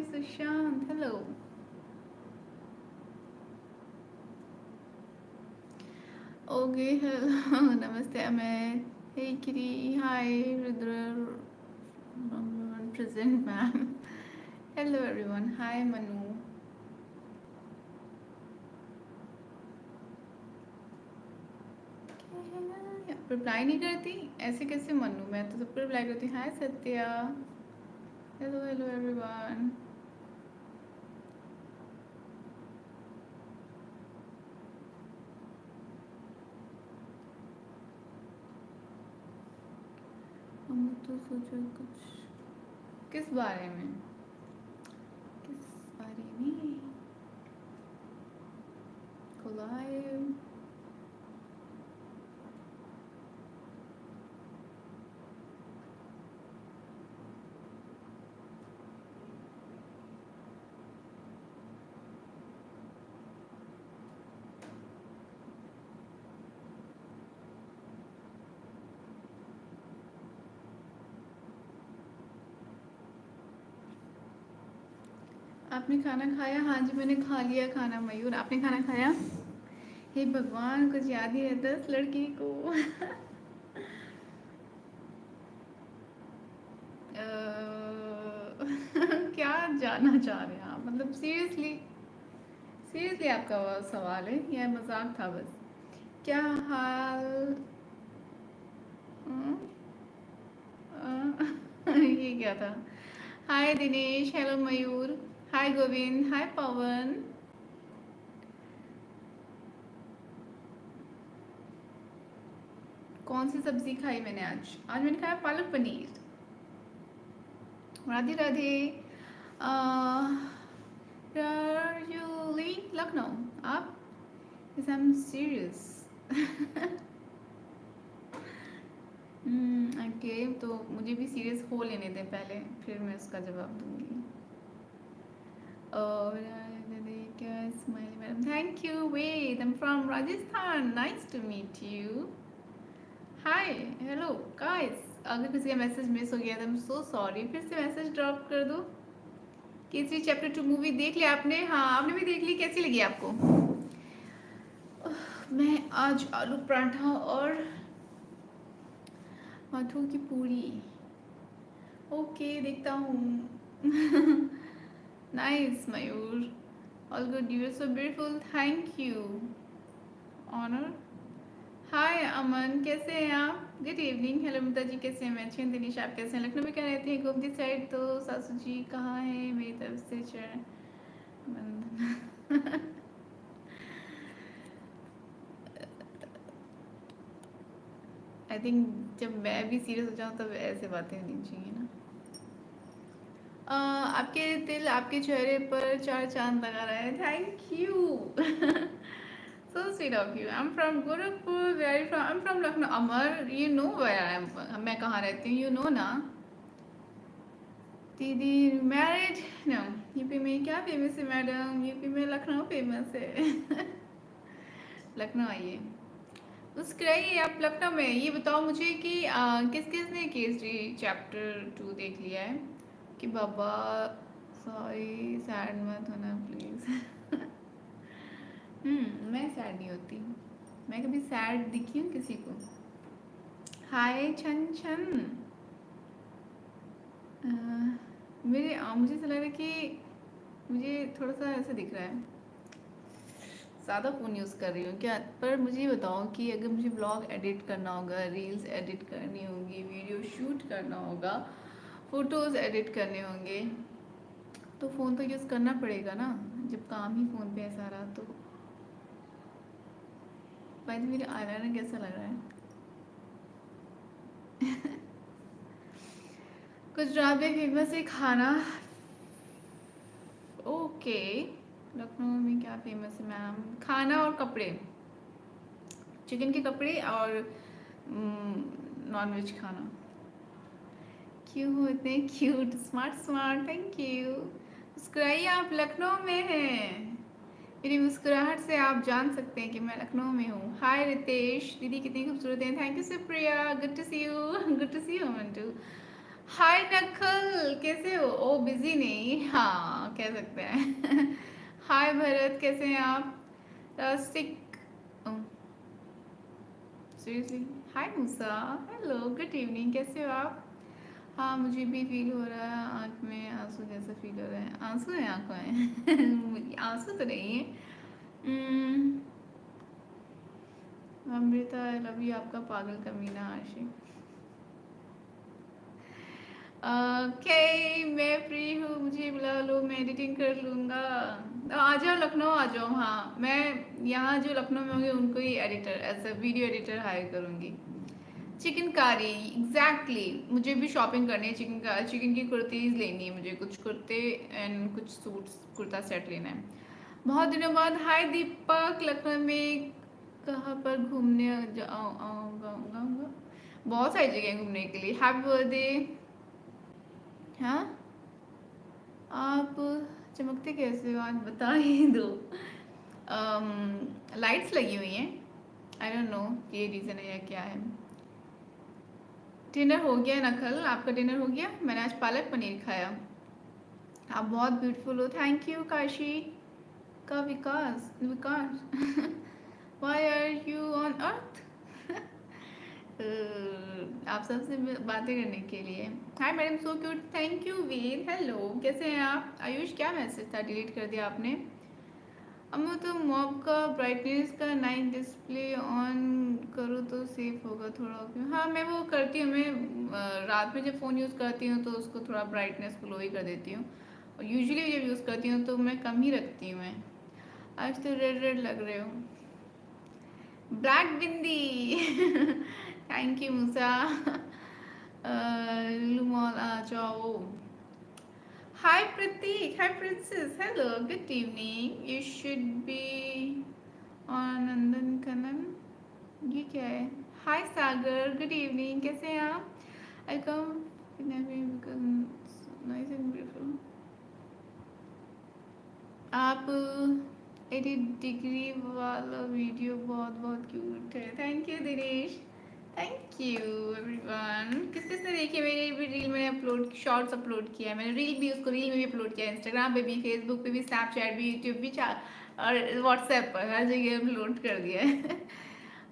Sushant, hello. Okay, hello, नमस्ते Amit. Hey किरी, hi Rudra, present ma'am. Hello everyone, hi Manu. Reply नहीं करती, ऐसे कैसे मनु? मैं तो सबको रिप्लाई करती हूँ। हाय सत्या, हेलो हेलो एवरीवन। हम तो सोचो कुछ किस बारे में, किस बारे में कोलाइव। आपने खाना खाया? हाँ जी, मैंने खा लिया खाना। मयूर, आपने खाना खाया? हे भगवान, कुछ याद ही रहता है इस लड़की को। क्या जानना चाह रहे हैं आप? मतलब सीरियसली, सीरियसली आपका वो सवाल है या मजाक था बस? क्या हाल? अ, ये क्या था? हाय दिनेश, हेलो मयूर, हाय गोविंद, हाय पवन। कौन सी सब्जी खाई मैंने आज? आज मैंने खाया palak paneer. Radhe Radhe. Are you leaving Lucknow? आप? Yes, I'm serious. ओके, तो मुझे भी सीरियस हो लेने दें पहले, फिर मैं उसका जवाब दूंगी। और क्या smiley madam, thank you. Wait, I am from Rajasthan, nice to meet you. Hi, hello guys. अगर किसी का मैसेज मिस हो गया तो आई एम सो सॉरी, फिर से मैसेज ड्रॉप कर दो। केसरी चैप्टर 2 मूवी देख लिया आपने? हाँ, आपने भी देख ली। कैसी लगी आपको? मैं आज आलू पराठा और मधु की पूरी। ओके, देखता हूँ। Nice Mayur, all good, you are so beautiful, thank you. Honour. Hi Aman, कैसे हैं आप? Good evening. हेलो मिता जी, कैसे हैं? मैं अच्छी हूँ। दिनेश, आप कैसे हैं? लखनऊ में क्या रहते हैं? गोमती साइड। तो सासू जी कहाँ है? मेरी तरफ से चरण वंदना। आई थिंक जब मैं भी सीरियस हो जाऊँ तब ऐसे बातें होनी चाहिए ना। आपके दिल आपके चेहरे पर चार चांद लगा रहा है। Thank you. So sweet of you. I am from Gorakhpur. Where are from? I am from Lucknow. Amar, you know where I am, मैं कहाँ रहती हूँ, यू नो ना? दीदी मैरिड? नो। यूपी में क्या फेमस है मैडम? यूपी में लखनऊ फेमस है। लखनऊ आइए, मुस्कुराइए। आप लखनऊ में, ये बताओ मुझे कि किस किस ने केसरी चैप्टर 2 देख लिया है? कि बाबा, सॉरी, सैड मत होना प्लीज। मैं सैड नहीं होती। मैं कभी सैड दिखी हूँ किसी को? हाय छन छन। अ, मुझे ऐसा लग रहा है कि मुझे थोड़ा सा ऐसा दिख रहा है, ज़्यादा फ़ोन यूज़ कर रही हूँ क्या? पर मुझे ये बताओ कि अगर मुझे ब्लॉग एडिट करना होगा, रील्स एडिट करनी होगी, वीडियो शूट करना होगा, फ़ोटोज़ एडिट करने होंगे, तो फ़ोन तो यूज़ करना पड़ेगा ना, जब काम ही फ़ोन पे है सारा। तो भाई, मेरे आईलाइनर कैसा लग रहा है? गुजरात में फेमस है खाना। ओके, लखनऊ में क्या फेमस है मैम? खाना और कपड़े, चिकन के कपड़े और नॉनवेज खाना। क्यों हो इतने cute, smart smart, thank you. मुस्कुराइए, आप लखनऊ में हैं। मेरी मुस्कुराहट से आप जान सकते हैं कि मैं लखनऊ में हूँ। हाय रितेश, दीदी कितनी खूबसूरत हैं। Thank you Supriya, good to see you. Good to see you Mantu. Hi नखल, कैसे हो? ओ बिजी नहीं, हाँ कह सकते हैं। हाय भरत, कैसे हैं आप? रसिक, सीरियसली। हाय मूसा, हेलो, गुड इवनिंग, कैसे हो आप? हाँ मुझे भी फील हो रहा है, आँख में आंसू जैसा फील हो रहा है। आंसू है आंखों में? आंसू तो नहीं है। हम्म, अमृता आई लव यू, आपका पागल कमीना आशिक। ओके, मैं फ्री हूँ, मुझे बुला लो, मैं एडिटिंग कर लूँगा। आ जाओ लखनऊ, आ जाओ। हाँ मैं यहाँ जो लखनऊ में होंगे उनको ही editor, as a video editor hire करूँगी। चिकन कारी, एग्जैक्टली मुझे भी शॉपिंग करनी है। चिकन की कुर्तीज़ लेनी है मुझे, कुछ कुर्ते एंड कुछ सूट्स, कुर्ता सेट लेना है। बहुत दिनों बाद। हाय दीपक, लखनऊ में कहाँ पर घूमने आऊँगा? बहुत सारी जगह घूमने के लिए। Happy birthday. हाँ, आप चमकते कैसे हो आज, बता ही दो। लाइट्स लगी हुई हैं, आई डोंट नो ये रीज़न है या क्या है। डिनर हो गया नखल, आपका डिनर हो गया? मैंने आज पालक पनीर खाया। आप बहुत ब्यूटीफुल हो, थैंक यू काशी का विकास विकास। Why are you on earth? आप सबसे बातें करने के लिए। Hi madam, so cute, thank you Veer, hello, कैसे हैं आप? आयुष, क्या मैसेज था, डिलीट कर दिया आपने? अम्मू तो मॉब का ब्राइटनेस का नाइट डिस्प्ले ऑन करूँ तो सेफ होगा थोड़ा? क्यों? हाँ मैं वो करती हूँ, मैं रात में जब फ़ोन यूज़ करती हूँ तो उसको थोड़ा ब्राइटनेस को लो ही कर देती हूँ, और यूजुअली जब यूज़ करती हूँ तो मैं कम ही रखती हूँ मैं। आज तो रेड रेड लग रहे हो। Black bindi. Thank you Musa. Lulu mall आ जाओ। Hi Prateek, hi princess, hello, good evening, you should be on Nandan Kanan, ये क्या है? हाय सागर, गुड इवनिंग, कैसे हैं आप? आई कम नाइस एंड ब्यूटीफुल। आप 80 डिग्री वाला वीडियो बहुत बहुत क्यूट है, thank you Dinesh, thank you everyone. किस किस ने देखी है मेरी भी रील? मैंने अपलोड शॉर्ट्स अपलोड किया है, मैंने रील भी, उसको रील में भी अपलोड किया है, इंस्टाग्राम पे भी, फेसबुक पे भी, स्नैपचैट भी, यूट्यूब भी, और व्हाट्सएप पर, हर जगह अपलोड कर दिया है।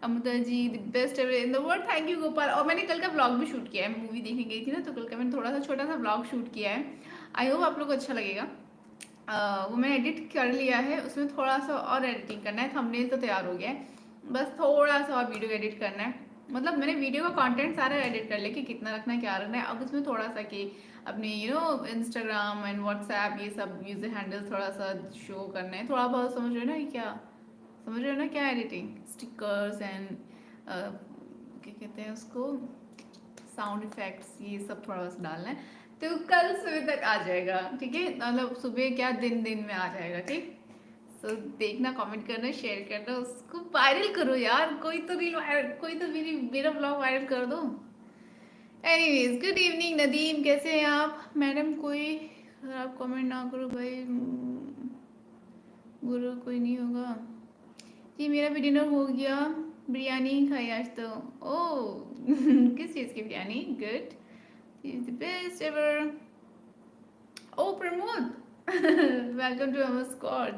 Amrita ji the best ever in the world, thank you Gopal. और मैंने कल का ब्लॉग भी शूट किया है, मैं मूवी देखने गई थी ना, तो कल का मैंने थोड़ा सा छोटा सा ब्लॉग शूट किया है। आई होप आप लोग को अच्छा लगेगा। वो मैंने एडिट कर लिया है, उसमें थोड़ा सा और एडिटिंग करना है, थंबनेल तो तैयार हो गया है, बस थोड़ा सा और वीडियो एडिट करना है। मतलब मैंने वीडियो का कंटेंट सारा एडिट कर लिया कि कितना रखना है, क्या रखना है। अब उसमें थोड़ा सा कि अपने इंस्टाग्राम एंड व्हाट्सएप ये सब यूजर हैंडल्स थोड़ा सा शो करना है, थोड़ा बहुत। समझ रहे हो ना ये क्या, समझ रहे हो ना क्या एडिटिंग, स्टिकर्स एंड क्या कहते हैं उसको, साउंड इफेक्ट्स, ये सब थोड़ा सा डालना है। तो कल सुबह तक आ जाएगा, ठीक है? मतलब सुबह क्या, दिन दिन में आ जाएगा, ठीक? सो देखना, कमेंट करना, शेयर करना, उसको वायरल करो यार, कोई तो रील वायरल, कोई तो मेरा ब्लॉग वायरल कर दो। एनीवेज, गुड इवनिंग नदीम, कैसे हैं आप? मैडम कोई खराब कमेंट ना करो भाई, बुरा कोई नहीं होगा जी। मेरा भी डिनर हो गया, बिरयानी खाई आज तो। ओह किस चीज़ की biryani? Good, is the best ever. ओ Pramod, welcome to our squad.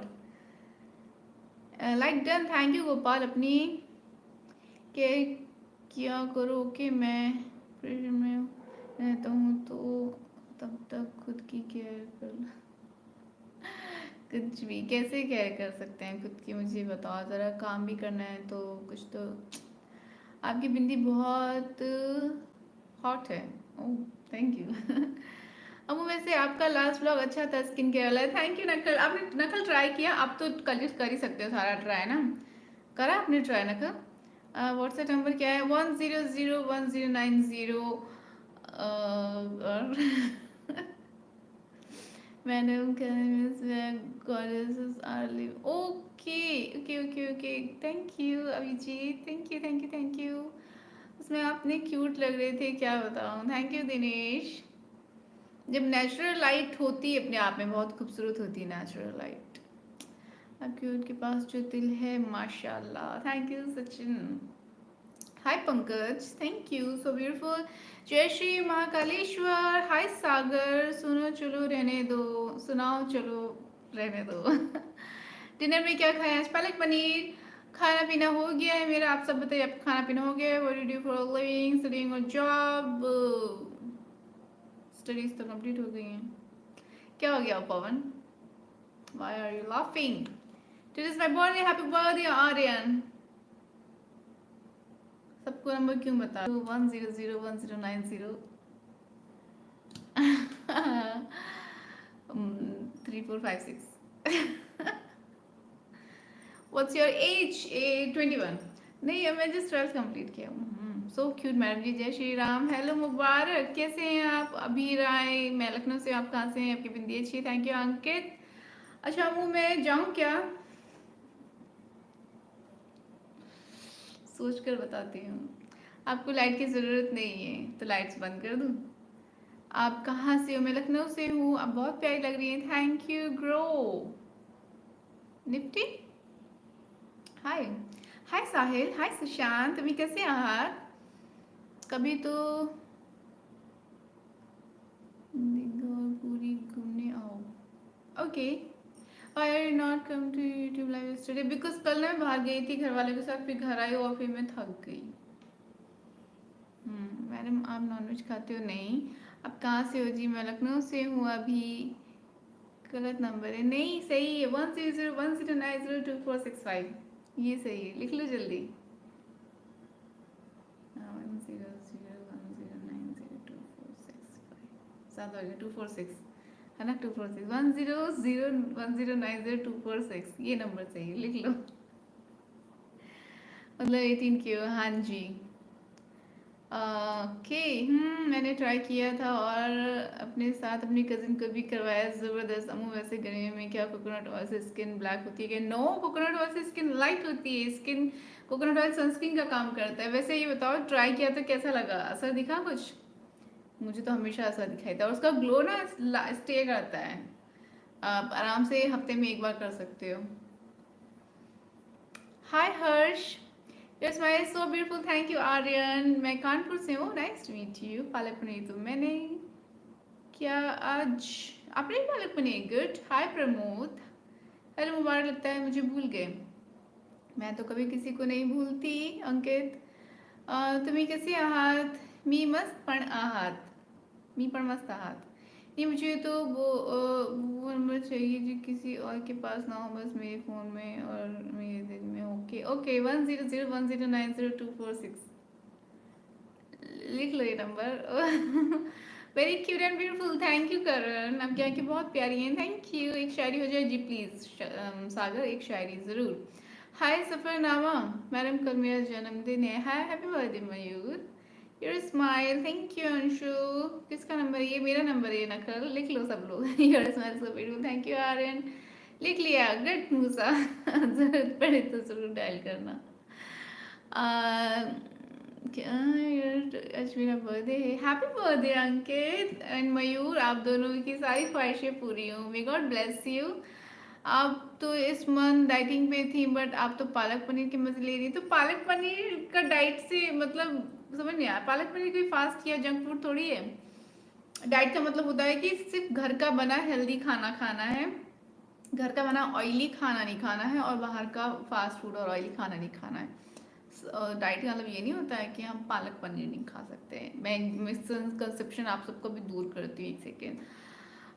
Like done, thank you Gopal. अपनी केयर किया करो, ओके? मैं प्रेशर में रहता हूँ तो तब तक खुद की केयर कर। कुछ भी कैसे केयर कर सकते हैं खुद की, मुझे बताओ ज़रा, काम भी करना है तो कुछ तो। आपकी बिंदी बहुत हॉट है, ओह थैंक यू। अब वैसे आपका लास्ट ब्लॉग अच्छा था, स्किन केयर वाला, थैंक यू नकल। आपने नकल ट्राई किया? आप तो कर ही सकते हो सारा ट्राई ना, करा आपने ट्राई नकल? व्हाट्सएप नंबर क्या है? 1001090। और madam goddesses are live, okay okay okay okay, thank you Abhijit, thank you thank you thank you. उसमें आपने क्यूट लग रहे थे, क्या बताऊँ, थैंक यू दिनेश। जब नेचुरल लाइट होती है अपने आप में बहुत खूबसूरत होती है नेचुरल लाइट। आपके उनके पास जो दिल है, माशाल्लाह, thank you Sachin. Hi Pankaj, thank you, so beautiful. जय श्री महाकालेश्वर। हाय सागर, सुनो चलो रहने दो, सुनाओ चलो रहने दो। डिनर में क्या खाया आज? पालक पनीर। खाना पीना हो गया है मेरा, आप सब बताइए, आपका खाना पीना हो गया है? What do for living, studying और जॉब? स्टडीज तो कंप्लीट हो गई हैं। क्या हो गया Pawan? Why are you laughing? Today is my birthday, happy birthday Aryan. सबको नंबर क्यों बता? 1001090 3456। What's your age? 21। नहीं, मैं जस्ट 12th कंप्लीट किया हूँ। So cute madam ji. जय श्री राम। हेलो मुबारक, कैसे हैं आप? अभी राय, मैं लखनऊ से। आप कहाँ से हैं? आपकी बिंदी अच्छी। थैंक यू अंकित। अच्छा वो मैं जाऊँ क्या? सोच कर बताती हूँ। आपको लाइट की ज़रूरत नहीं है तो लाइट्स बंद कर दूँ? आप कहाँ से हो? मैं लखनऊ से हूँ। आप बहुत प्यारी लग रही हैं। Thank you grow nifty. Hi hi Sahil, hi Sushant, तुम्ही कसे आहात? कभी तो पूरी घूमने आओ। Okay. I are not come to YouTube live yesterday because कल मैं बाहर गई थी घर वालों के साथ, फिर घर आई और फिर मैं थक गई। मैडम आप नॉनवेज खाते हो? नहीं। आप कहाँ से हो जी? मैं लखनऊ से हूँ। अभी गलत नंबर है। नहीं, सही है। 100109022465। ये सही है, लिख लो जल्दी। 100109022465। सात हो गया, 246 है ना? 246 10010902466, ये नंबर सही है, लिख लो। मतलब 18 की हो? हाँ जी। ओके। मैंने ट्राई किया था और अपने साथ अपनी कजिन को भी करवाया। ज़बरदस्त। अमू वैसे गर्मी में क्या कोकोनट ऑयल से स्किन ब्लैक होती है क्या? नो, कोकोनट ऑयल से स्किन लाइट होती है। स्किन कोकोनट ऑयल सनस्क्रीन का काम करता है। वैसे ये बताओ, ट्राई किया तो कैसा लगा? असर दिखा कुछ? मुझे तो हमेशा असर दिखाई था और उसका ग्लो ना स्टे करता है। आप आराम से हफ्ते में एक बार कर सकते हो। Hi Harsh, your smile so beautiful. Thank you Aryan. मैं कानपुर से हूँ। Nice to meet you. Palak paneer तो मैंने क्या आज? आपने भी palak paneer? Good. Hi Pramod. Hello Mubarak. लगता है मुझे भूल गए। मैं तो कभी किसी को नहीं भूलती। अंकित, तुम्ही कसे आहात? मी मस्त पण आहात। मी पण मस्त आहात। नहीं, मुझे तो वो नंबर चाहिए जो किसी और के पास ना हो, बस मेरे फ़ोन में और मेरे दिल में। Okay okay, 10010902466। लिख लो ये number. Very cute and beautiful. Thank you Karan, आप क्या कि बहुत प्यारी हैं। Thank you. एक शायरी हो जाए जी प्लीज़। सागर, एक शायरी ज़रूर। हाय सफ़रनामा मैडम, कल मेरा जन्मदिन है। Hi, happy birthday Mayur. Your smile, thank you Anshu. किसका नंबर है ये? मेरा नंबर है नकल, लिख लो सब लोग। Your smile so beautiful. Thank you Aryan. लिख लिया। गुड मूसा। जरूरत पड़े तो जरूर डायल करना। क्या आज मेरा बर्थडे है? हैप्पी बर्थडे अंकित एंड मयूर। आप दोनों की सारी ख्वाहिशें पूरी हों। May God bless you. आप तो इस मंथ डाइटिंग पे थी, बट आप तो पालक पनीर के मजे ले रही। तो पालक पनीर का डाइट से मतलब समझ नहीं आया। पालक पनीर कोई फास्ट या जंक फूड थोड़ी है। डाइट का मतलब होता है कि सिर्फ घर का बना हेल्दी खाना खाना है, घर का बना ऑयली खाना नहीं खाना है, और बाहर का फास्ट फूड और ऑयली खाना नहीं खाना है। डाइट का मतलब ये नहीं होता है कि हम पालक पनीर नहीं खा सकते। मैं मिसकंसेप्शन आप सबको भी दूर करती हूँ। एक सेकेंड।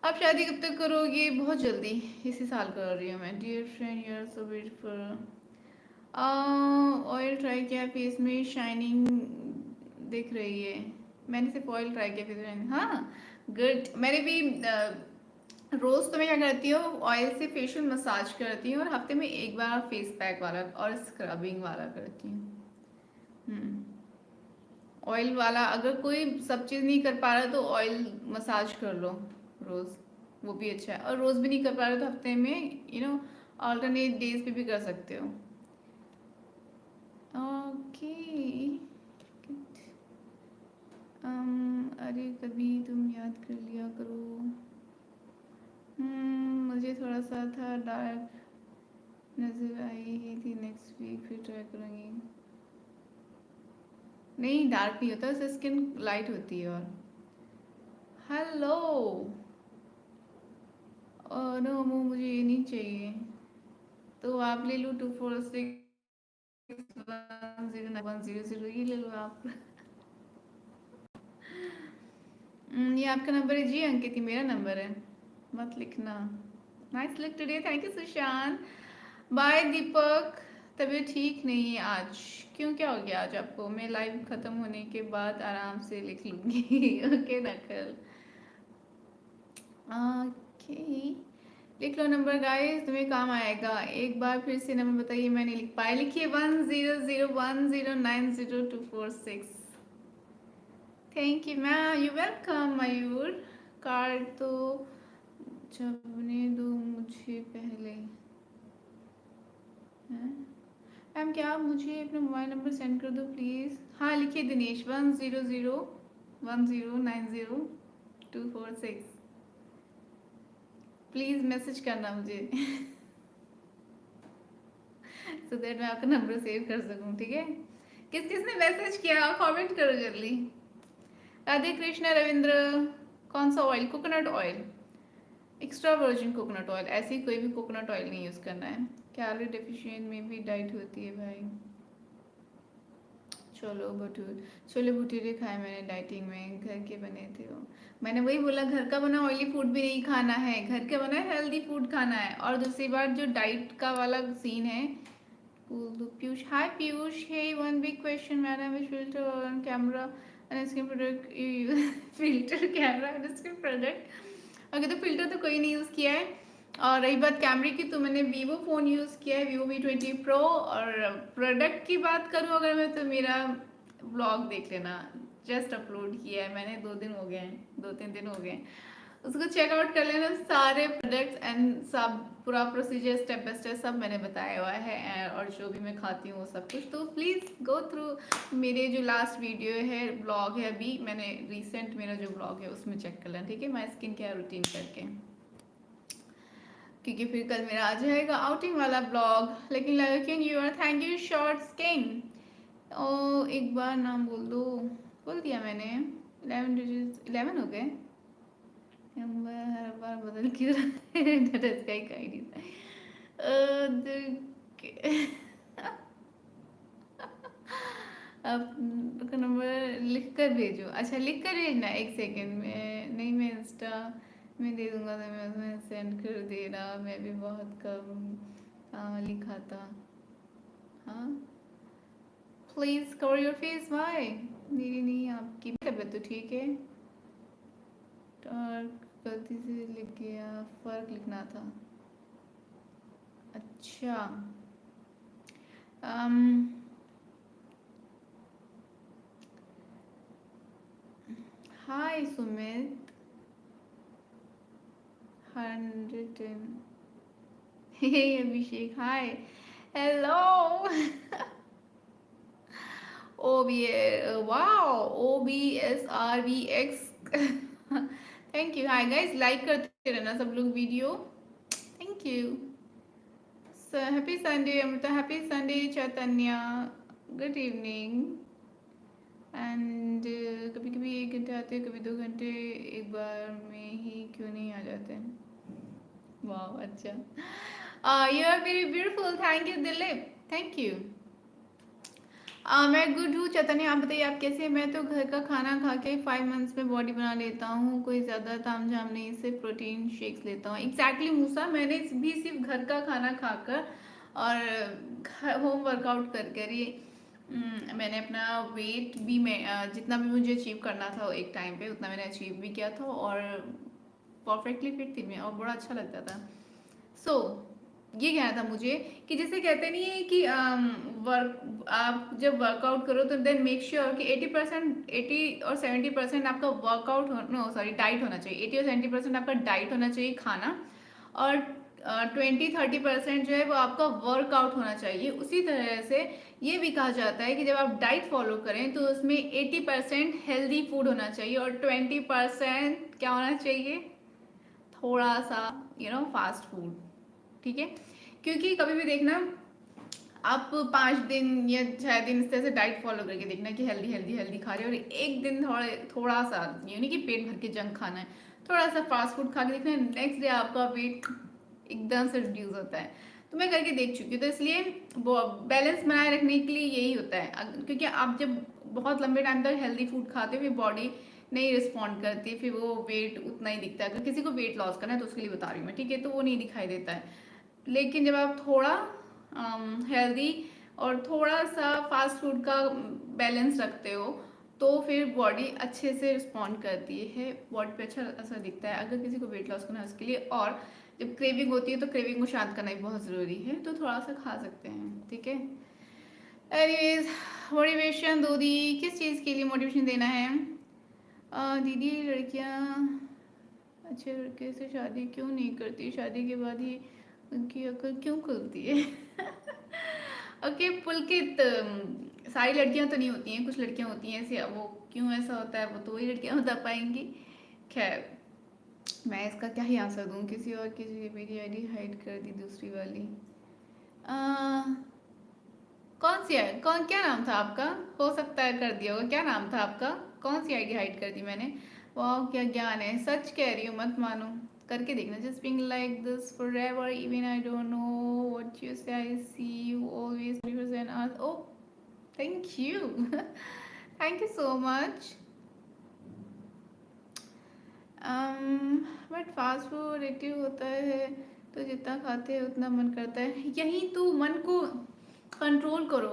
आप शादी कब तक करोगे? बहुत जल्दी, इसी साल कर रही हूँ मैं। Dear friend, you are so beautiful. Oil try किया, फेस में शाइनिंग दिख रही है। मैंने सिर्फ ऑयल ट्राई किया, फेस में। हाँ गुड। मैंने भी रोज़ तो मैं क्या करती हूँ, ऑयल से फेशियल मसाज करती हूँ और हफ्ते में एक बार फेस पैक वाला और स्क्रबिंग वाला करती हूँ। ऑयल वाला अगर कोई सब चीज़ नहीं कर पा रहा तो ऑयल मसाज कर लो रोज़, वो भी अच्छा है। और रोज़ भी नहीं कर पा रहे तो हफ्ते में ऑल्टरनेट डेज पे भी कर सकते हो। ओके। अरे कभी तुम याद कर लिया करो। मुझे थोड़ा सा था डार्क नज़र आई ही थी। नेक्स्ट वीक फिर ट्राई करूँगी। नहीं डार्क नहीं होता, उससे स्किन लाइट होती है। और हेलो। और नो मुझे ये नहीं चाहिए, तो आप ले लो 246109100, ये ले लो आप। ये आपका नंबर है जी अंकित, ये मेरा नंबर है, मत लिखना। Nice look today, thank you Sushant. Bye Deepak. तबीयत ठीक नहीं है आज, क्यों, क्या हो गया आज आपको? मैं लाइव खत्म होने के बाद आराम से लिख लूंगी। ओके नकल। ओके, लिख लो नंबर गाइस, तुम्हें काम आएगा। एक बार फिर से नंबर बताइए, मैं नहीं लिख पाया। लिखिए 1001090246। Thank you ma'am, you welcome Mayur. Card तो छपने दो मुझे पहले। हैं मैम, क्या आप मुझे अपना मोबाइल नंबर सेंड कर दो प्लीज़? हाँ लिखिए दिनेश, 1001090246। प्लीज़ मैसेज करना मुझे। सो दैट मैं आपका नंबर सेव कर सकूँ, ठीक है? किस किसने मैसेज किया, कमेंट करो जल्दी। राधे कृष्णा रविंद्र। कौन सा oil? Coconut oil, extra virgin coconut oil, ऐसी कोई भी कोकोनट ऑयल नहीं यूज़ करना है। कैलोरी डेफिशिएंट में भी डाइट होती है भाई। छोले भटूरे खाए मैंने डाइटिंग में, घर के बने थे वो। मैंने वही बोला, घर का बना ऑयली फूड भी नहीं खाना है, घर का बना हेल्दी फूड खाना है। और दूसरी बात जो डाइट का वाला सीन है, Piyush, hi Piyush, hey one big question madam, which filter on camera and skin product you filter camera and skin product. Okay, तो फिल्टर तो कोई नहीं यूज़ किया है। और रही बात कैमरे की, तो मैंने वीवो फ़ोन यूज़ किया है, वीवो V20 Pro। और प्रोडक्ट की बात करूँ अगर मैं, तो मेरा ब्लॉग देख लेना, जस्ट अपलोड किया है मैंने, 2 दिन हो गए हैं, 2-3 दिन हो गए हैं, उसको चेकआउट कर लेना। सारे प्रोडक्ट्स एंड सब पूरा प्रोसीजर स्टेप बाय स्टेप सब मैंने बताया हुआ है, और जो भी मैं खाती हूँ वो सब कुछ। तो प्लीज़ गो थ्रू मेरे जो लास्ट वीडियो है, ब्लॉग है, अभी मैंने रिसेंट मेरा जो ब्लॉग है उसमें चेक कर लेना, ठीक है? माई स्किन केयर रूटीन करके, क्योंकि फिर कल मेरा आ जाएगा आउटिंग वाला ब्लॉग। लेकिन lurking you are, thank you short skin. ओ एक बार नाम बोल दो, बोल दिया मैंने। 11 हो गए। नंबर हर बार बदल क्यों रहा है? That is kind ID. अब का नंबर लिख कर भेजो। अच्छा लिख कर भेजना, एक सेकंड में नहीं, मैं इंस्टा में दे दूंगा, तो मैं उसमें सेंड कर देना। मैं भी बहुत कम लिखा था। हाँ please cover your face. Why? मेरी नहीं, आपकी तबीयत तो ठीक है। और गलती से लिख गया, फर्क लिखना था। अच्छा hi Sumit 110। Hey Abhishek, hi, hello. O B, wow, OBSRVX। Thank you. Hi guys, like करते रहना सब लोग video, thank you. Happy Sunday Amrita, happy Sunday Chaitanya, good evening. And कभी कभी 1 घंटे आते हैं, कभी 2 घंटे, एक बार में ही क्यों नहीं आ जाते हैं? वाह अच्छा, you are very beautiful, thank you Dilip, thank you. मैं गुड हूँ चैतन्य, आप बताइए आप कैसे हैं? मैं तो घर का खाना खा के 5 मंथ्स में बॉडी बना लेता हूँ, कोई ज़्यादा तामझाम नहीं, सिर्फ प्रोटीन शेक्स लेता हूँ। एग्जैक्टली मूसा, मैंने भी सिर्फ घर का खाना खाकर और होम वर्कआउट कर कर ही मैंने अपना वेट भी, मैं जितना भी मुझे अचीव करना था एक टाइम पे, उतना मैंने अचीव भी किया था, और परफेक्टली फिट थी मैं, और बड़ा अच्छा लगता था। सो ये कहना था मुझे कि जैसे कहते नहीं है कि वर्क, आप जब वर्कआउट करो तो देन मेक श्योर कि 80% 80 और 70% आपका वर्कआउट हो, नो सॉरी, डाइट होना चाहिए। 80 और 70% आपका डाइट होना चाहिए, खाना। और 20-30% जो है वो आपका वर्कआउट होना चाहिए। उसी तरह से ये भी कहा जाता है कि जब आप डाइट फॉलो करें तो उसमें 80% हेल्दी फूड होना चाहिए, और 20% क्या होना चाहिए? थोड़ा सा फास्ट फूड, ठीक है? क्योंकि कभी भी देखना, आप 5 दिन या 6 दिन इस तरह से डाइट फॉलो करके देखना कि हेल्दी हेल्दी हेल्दी खा रहे हो, और एक दिन थोड़ा सा, ये नहीं कि पेट भर के जंक खाना है, थोड़ा सा फास्ट फूड खा के देखना है, नेक्स्ट डे आपका वेट एकदम से रिड्यूस होता है। तो मैं करके देख चुकी हूँ, तो इसलिए बैलेंस बनाए रखने के लिए यही होता है। क्योंकि आप जब बहुत लंबे टाइम तक हेल्दी फूड खाते हो, फिर बॉडी नहीं रिस्पॉन्ड करती, फिर वो वेट उतना ही दिखता है। अगर किसी को वेट लॉस करना है तो उसके लिए बता रही हूँ मैं, ठीक है, तो वो नहीं दिखाई देता है। लेकिन जब आप थोड़ा हेल्दी और थोड़ा सा फास्ट फूड का बैलेंस रखते हो, तो फिर बॉडी अच्छे से रिस्पॉन्ड करती है, बॉडी पे अच्छा असर दिखता है। अगर किसी को वेट लॉस करना है उसके लिए, और जब क्रेविंग होती है तो क्रेविंग को शांत करना भी बहुत ज़रूरी है, तो थोड़ा सा खा सकते हैं, ठीक है। एनीवेज, मोटिवेशन दो दी, किस चीज़ के लिए मोटिवेशन देना है? दीदी, लड़कियां अच्छे लड़के से शादी क्यों नहीं करती, शादी के बाद ही उनकी अकल क्यों खुलती है? ओके पुलकित, सारी लड़कियां तो नहीं होती हैं, कुछ लड़कियां होती हैं ऐसे। वो क्यों ऐसा होता है वो तो वही लड़कियां बता पाएंगी। खैर, मैं इसका क्या ही आंसर दूं, किसी और की मेरी आईडी हाइड कर दी दूसरी वाली। आ, कौन सी है, कौन, क्या नाम था आपका? हो सकता है कर दिया होगा, क्या नाम था आपका? कौन सी आईडी हाइड कर दी मैंने? वाह क्या ज्ञान है, सच कह रही हूँ, मत मानो, करके देखना। Just being like this forever even I don't know what you say, I see you always represent us. Oh thank you. Thank you so much. But fast food addictive होता है, तो जितना खाते हैं उतना मन करता है। यही तो, मन को कंट्रोल करो,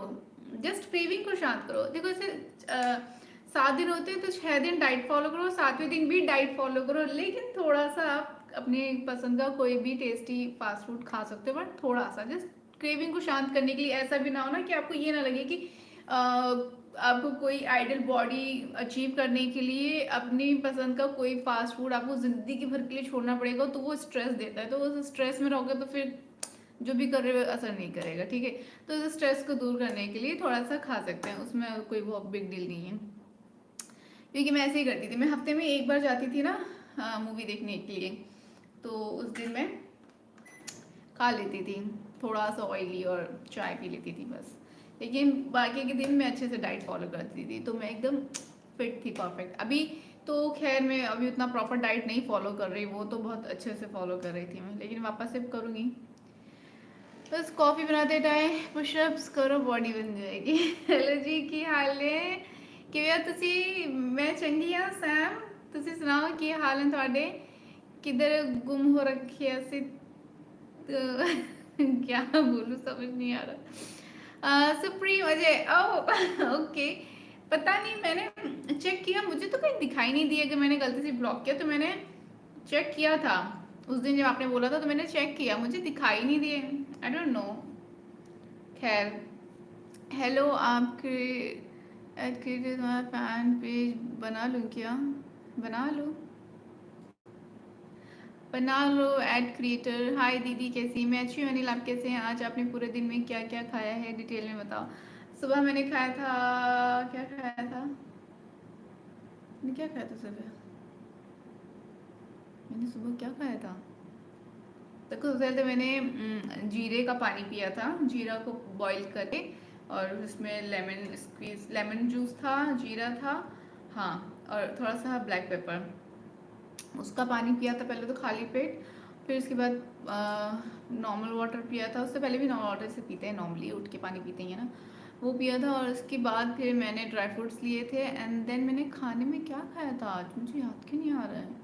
जस्ट क्रेविंग को शांत करो। देखो ऐसे 7 दिन होते हैं तो 6 दिन डाइट फॉलो करो, 7वें दिन भी डाइट फॉलो करो, लेकिन थोड़ा सा आप अपने पसंद का कोई भी टेस्टी फास्ट फूड खा सकते हो, बट थोड़ा सा, जस्ट क्रेविंग को शांत करने के लिए। ऐसा भी ना हो ना कि आपको ये ना लगे कि आपको कोई आइडियल बॉडी अचीव करने के लिए अपनी पसंद का कोई फास्ट फूड आपको ज़िंदगी भर के लिए छोड़ना पड़ेगा, तो वो स्ट्रेस देता है। तो वो स्ट्रेस में रहोगे तो फिर जो भी कर रहे हो असर नहीं करेगा, ठीक है। तो इस स्ट्रेस को दूर करने के लिए थोड़ा सा खा सकते हैं, उसमें कोई बहुत बिग डील नहीं है। क्योंकि मैं ऐसे ही करती थी, मैं हफ्ते में एक बार जाती थी ना मूवी देखने के लिए, तो उस दिन मैं खा लेती थी थोड़ा सा ऑयली और चाय पी लेती थी बस। लेकिन बाकी के दिन मैं अच्छे से डाइट फॉलो करती थी, तो मैं एकदम फिट थी, परफेक्ट। अभी तो खैर मैं अभी उतना प्रॉपर डाइट नहीं फॉलो कर रही, वो तो बहुत अच्छे से फॉलो कर रही थी मैं, लेकिन वापस से करूँगी। बस कॉफ़ी बनाते टाइम पुशअप्स करो, बॉडी बन जाएगी। हेलो जी, की हाल है? किਵੇਂ ਹੋ ਤੁਸੀਂ? मैं चंगी हाँ सैम, ਤੁਸੀਂ ਸੁਣਾਓ ਕੀ हाल है ਤੁਹਾਡੇ? किधर गुम हो रखे ऐसे? तो क्या बोलूं समझ नहीं आ रहा। सुप्रीम अजय, ओ ओके। पता नहीं, मैंने चेक किया, मुझे तो कहीं दिखाई नहीं दिया कि मैंने गलती से ब्लॉक किया, तो मैंने चेक किया था उस दिन जब आपने बोला था, तो मैंने चेक किया, मुझे दिखाई नहीं दिए, आई डोंट नो। खैर, हेलो, आप क्रिएटेड तुम्हारा फैन पेज बना लूँ क्या? बना लो, बना लो, ऐड क्रिएटर। हाय दीदी, कैसी? मैं अच्छी हूँ अनिल, आप कैसे हैं? आज आपने पूरे दिन में क्या क्या खाया है, डिटेल में बताओ। सुबह मैंने खाया था, क्या खाया था मैंने, क्या खाया था सुबह? मैंने सुबह क्या खाया था? देखो, सबसे पहले तो मैंने जीरे का पानी पिया था, जीरा को बॉईल करके, और उसमें लेमन स्क्वीज, लेमन जूस था, जीरा था, हाँ, और थोड़ा सा ब्लैक पेपर, उसका पानी पिया था पहले तो खाली पेट। फिर उसके बाद नॉर्मल वाटर पिया था, उससे पहले भी नॉर्मल वाटर से पीते हैं, नॉर्मली उठ के पानी पीते हैं ना, वो पिया था। और उसके बाद फिर मैंने ड्राई फ्रूट्स लिए थे, एंड देन मैंने खाने में क्या खाया था आज, मुझे याद क्यों नहीं आ रहा है।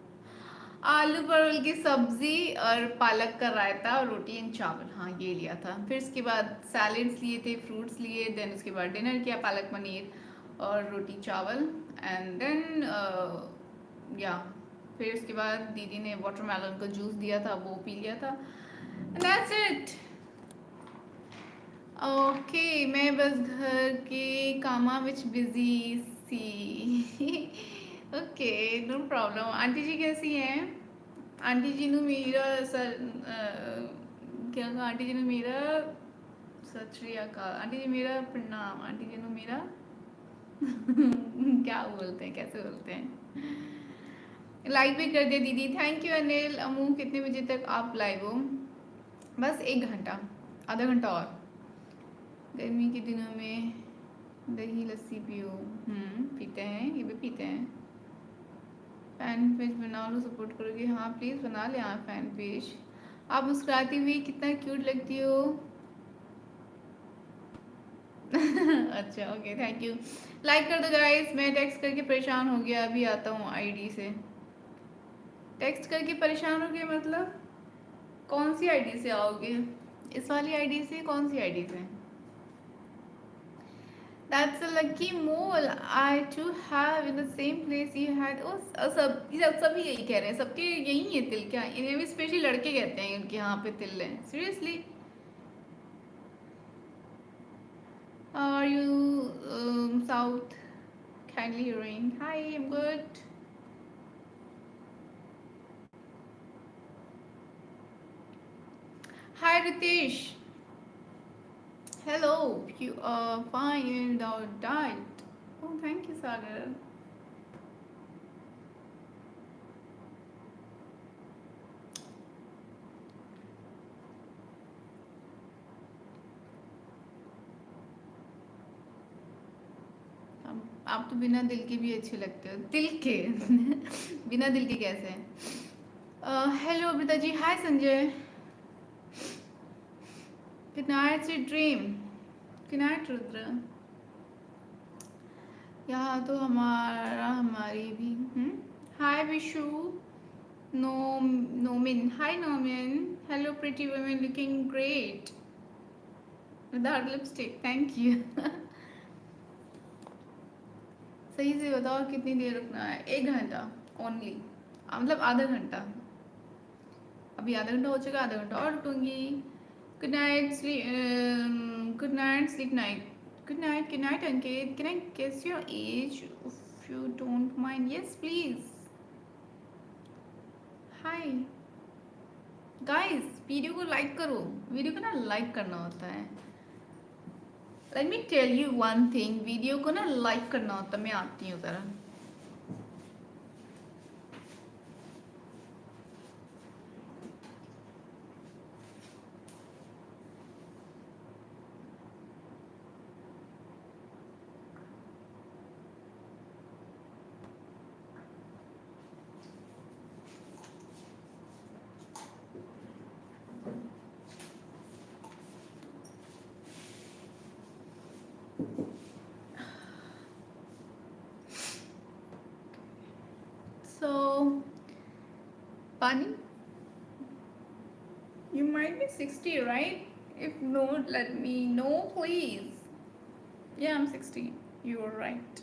आलू परवल की सब्जी और पालक का रायता और रोटी एंड चावल, हाँ ये लिया था। फिर उसके बाद सैलेड्स लिए थे, फ्रूट्स लिए, देन उसके बाद डिनर किया, पालक पनीर और रोटी चावल, एंड देन या फिर उसके बाद दीदी ने वाटरमेलन का जूस दिया था, वो पी लिया था, दैट्स इट। ओके, मैं बस घर के कामा विच बिजी सी। Okay, no problem. Aunty ji कैसी हैं? आंटी जी ने मेरा सर क्या कहा, आंटी जी ने मेरा सत श्री अकाल, आंटी जी मेरा प्रणाम, आंटी जी ने मेरा क्या बोलते हैं, कैसे बोलते हैं? लाइक भी कर दिया दीदी, थैंक यू अनिल। अमू, कितने बजे तक आप लाइव हो? बस 1 घंटा, आधा घंटा और। गर्मी के दिनों में दही लस्सी पियो। पीते हैं, ये भी पीते हैं। फैन पेज बना लो, सपोर्ट करोगे? हाँ प्लीज़ बना ले आप फैन पेज। आप मुस्कुराती हुई कितना क्यूट लगती हो। अच्छा ओके, थैंक यू। लाइक कर दो गाइस। मैं टेक्स्ट करके परेशान हो गया, अभी आता हूँ आईडी से। टेक्स्ट करके परेशान हो गया मतलब कौन सी आईडी से आओगे? इस वाली आईडी से? कौन सी आईडी से? That's a lucky mole I too have in the same place you had। ओ सभी यही कह रहे हैं, सबके यही है तिल क्या? इन्हें भी स्पेशली लड़के कहते हैं उनके यहाँ पे तिल है। Seriously? Are you South kindly hearing? Hi, I'm good. Hi Ritesh. Hello, you are fine even without diet. Oh, thank you, Sagar. आप तो बिना दिल के भी अच्छे लगते हो। दिल के बिना दिल के कैसे? Hello Amrita ji. Hi Sanjay. Good night sweet dream. Good night Rudra. यहाँ तो हमारा हमारी भी। हाय विशु। नोमिन। हाय नोमिन। Hello pretty women looking great without lipstick. Thank you. सही से बताओ कितनी देर रुकना है? 1 घंटा ओनली, मतलब आधा घंटा। अभी आधा घंटा हो चुका, आधा घंटा और रुकूंगी। Good night sleep. Good night sleep night. Good night. Good night Ankit. Can I guess your age if you don't mind? Yes please. Hi guys, video को लाइक करो। वीडियो को ना लाइक करना होता है। Let me tell you one thing, video को ना like करना होता है। मैं आती हूँ ज़रा। So, Pani, you might be 60, right? If not, let me know, please. Yeah, I'm 60. You are right.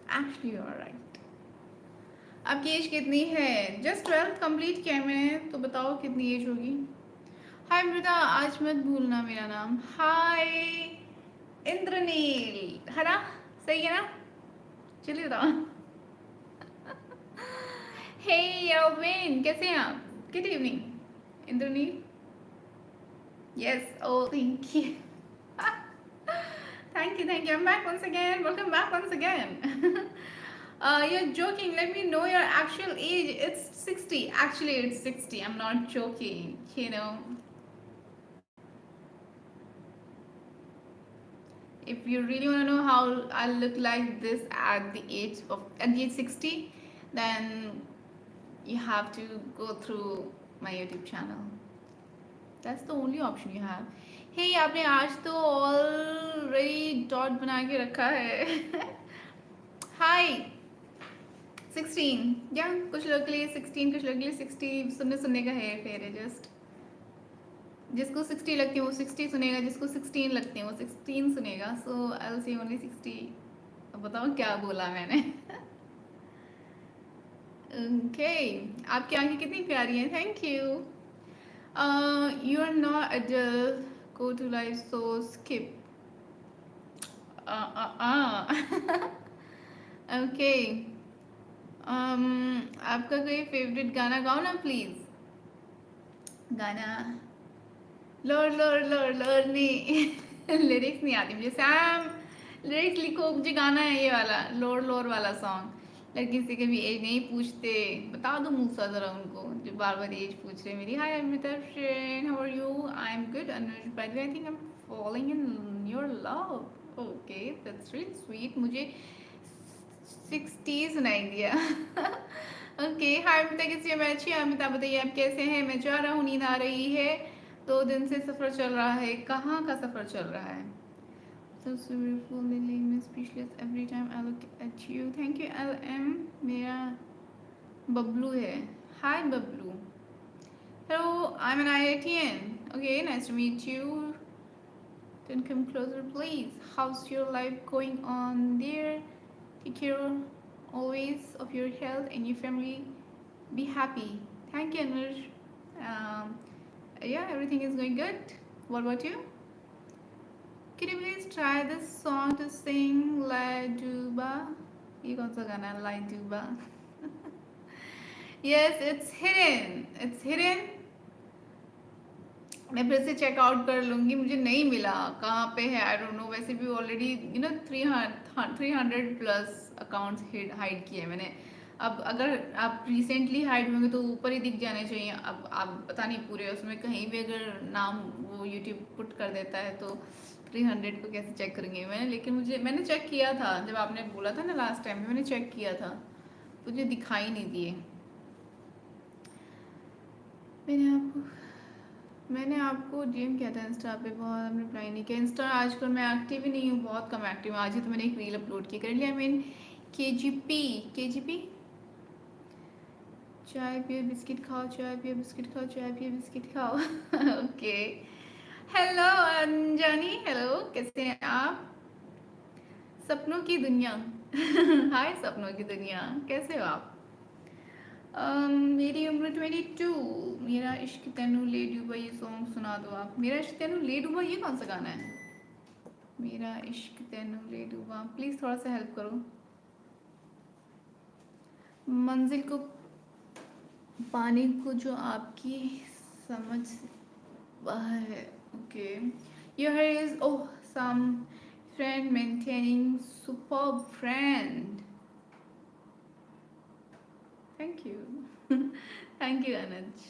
Actually, you are right. आपकी एज कितनी है? जस्ट 12th कंप्लीट किया है मैंने, तो बताओ कितनी एज होगी? हाय मृदा, आज मत भूलना मेरा नाम। हाय इंद्रनील, है ना? सही है ना? चलिए बताओ। हे याविन, कैसे हैं आप? Good evening Indranil. Yes, oh thank you. Thank you, thank you. I'm back once again. Welcome back once again. You're joking. Let me know your actual age. It's 60. Actually, it's 60. I'm not joking. You know. If you really want to know how I look like this at the age 60, then you have to go through my YouTube channel. That's the only option you have. Hey, आपने आज तो already dot बना के रखा है। हाय 16। या कुछ लोग के लिए 16, कुछ लोग के लिए 60। सुनने का है फेर है। जस्ट जिसको 60 लगती है वो 60 सुनेगा, जिसको 16 लगती है वो 16 सुनेगा। सो आई विल से ओनली 60। अब बताओ क्या बोला मैंने? ओके, आपकी आंखें कितनी प्यारी हैं। Thank you. You are not adult. Go to live, so skip. Okay. आपका कोई फेवरेट गाना गाओ ना प्लीज। गाना लोर लोर लोर लोर नहीं। लिरिक्स नहीं आती मुझे। सैम लिरिक्स लिखो, मुझे गाना है ये वाला लोर लोर वाला सॉन्ग। लड़की से कभी एज नहीं पूछते। बता दो मूसा जरा उनको जो बार बार एज पूछ रहे हैं मेरी। Hi Amita friend, how are you? I am good Anuj, by the way I think I am following in your love. Okay, that's really sweet. मुझे 60 सुनाई दिया। ओके, हाय अमिता, कैसी है? मैं अच्छी हूँ। अमिता बताइए आप कैसे हैं? मैं जा रहा हूँ, नींद आ रही है। 2 दिन से सफ़र चल रहा है। कहाँ का सफ़र चल रहा है? So beautiful, Lily, मैं speechless every time I look at you. Thank you, LM. मेरा बबलू है। Hi Bablu. Hello, I'm an IITian. Okay, nice to meet you. Then come closer, please. How's your life going on there? Take care always of your health and your family. Be happy. Thank you, Anush. Um, yeah, everything is going good. What about you? Can you please try this song to sing La Duba? ये कौन सा गाना है? La Duba. Yes, it's hidden. It's hidden. मैं फिर से checkout कर लूँगी, मुझे नहीं मिला कहाँ पे है, आई डोंट नो। वैसे भी ऑलरेडी 300 प्लस अकाउंट्स हाइड किए हैं मैंने। अब अगर आप रिसेंटली हाइड होंगे तो ऊपर ही दिख जाने चाहिए। अब आप पता नहीं पूरे उसमें कहीं भी अगर नाम वो यूट्यूब पुट कर देता है तो 300 को कैसे चेक करेंगे मैंने। लेकिन मैंने चेक किया था जब आपने बोला था ना लास्ट टाइम में, मैंने चेक किया था, मुझे दिखाई नहीं दिए। मैंने आपको डीएम किया था इंस्टा पे, बहुत आपने रिप्लाई नहीं किया। इंस्टा आजकल मैं एक्टिव ही नहीं हूँ, बहुत कम एक्टिव हूँ। आज ही तो मैंने एक रील अपलोड की। Currently I mean KGP. चाय पियो बिस्किट खाओ, चाय पियो बिस्किट खाओ, चाय पियो बिस्किट खाओ। ओके, हेलो अंजनी, हेलो, कैसे हैं आप? सपनों की दुनिया। हाय सपनों की दुनिया, कैसे हो आप? मेरी उम्र 22। मेरा इश्क तेनू ले डूबा, ये सॉन्ग सुना दो आप। मेरा इश्क तेनू ले डूबा, ये कौन सा गाना है? मेरा इश्क तेनू ले डूबा, प्लीज़ थोड़ा सा हेल्प करो। मंजिल को पाने को जो आपकी समझ बाहर है। Okay, your is oh some friend maintaining superb friend. Thank you. Thank you Anuj.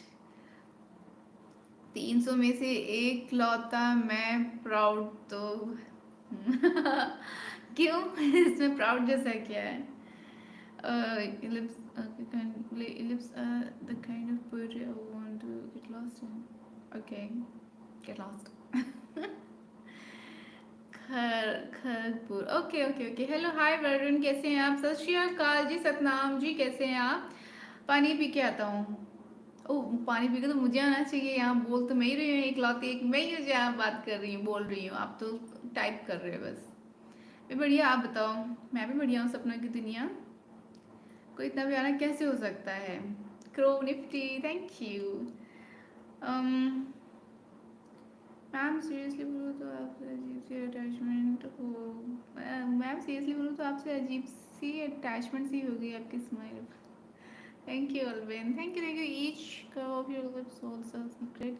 300 में से एक लौता मैं प्राउड तो। क्यों? इसमें प्राउड जैसा क्या है? ellipse the kind of poetry I want to get lost in. Okay, get lost. Kharagpur. Okay okay okay, hello hi Varun, कैसे हैं आप? सत श्री अकाल जी, सतनाम जी, कैसे हैं आप? पानी पी के आता हूँ। ओह, पानी पी के तो मुझे आना चाहिए। यहाँ बोल तो मैं ही रही हूँ, एक लौती एक मैं ही हूँ जहाँ बात कर रही हूँ, बोल रही हूँ। आप तो टाइप कर रहे हो बस। मैं बढ़िया, आप बताओ? मैं भी बढ़िया हूँ। सपनों की दुनिया को इतना प्यारा कैसे हो सकता है? Crow Nifty, thank you. Ma'am seriously बोलूँ तो आपसे अजीब सी अटैचमेंट हो। मैम सीरियसली बोलूँ तो आपसे अजीब सी अटैचमेंट सी हो गई आपकी smile. Thank you, Alvin. Thank you. Each curve of your lips holds a secret.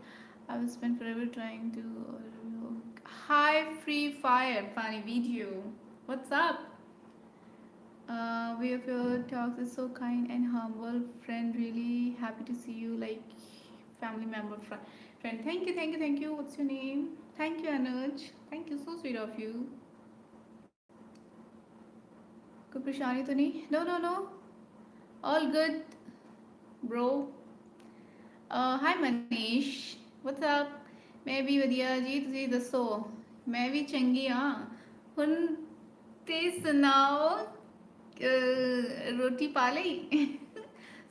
I will spend forever trying to. Hi, Free Fire, funny video. What's up? Way of your talks is so kind and humble. Friend, really happy to see you. Like family member, friend. Thank you, thank you, thank you. What's your name? Thank you, Anuj. Thank you, so sweet of you. कोई परेशानी तो नहीं? No, no, no. All good, bro. हाय Manish, what's up? मैं भी ਵਧੀਆ ਜੀ, ਤੁਸੀਂ ਦੱਸੋ? मैं भी चंगी हाँ। ਹੁਣ ते सुनाओ, रोटी पा ली?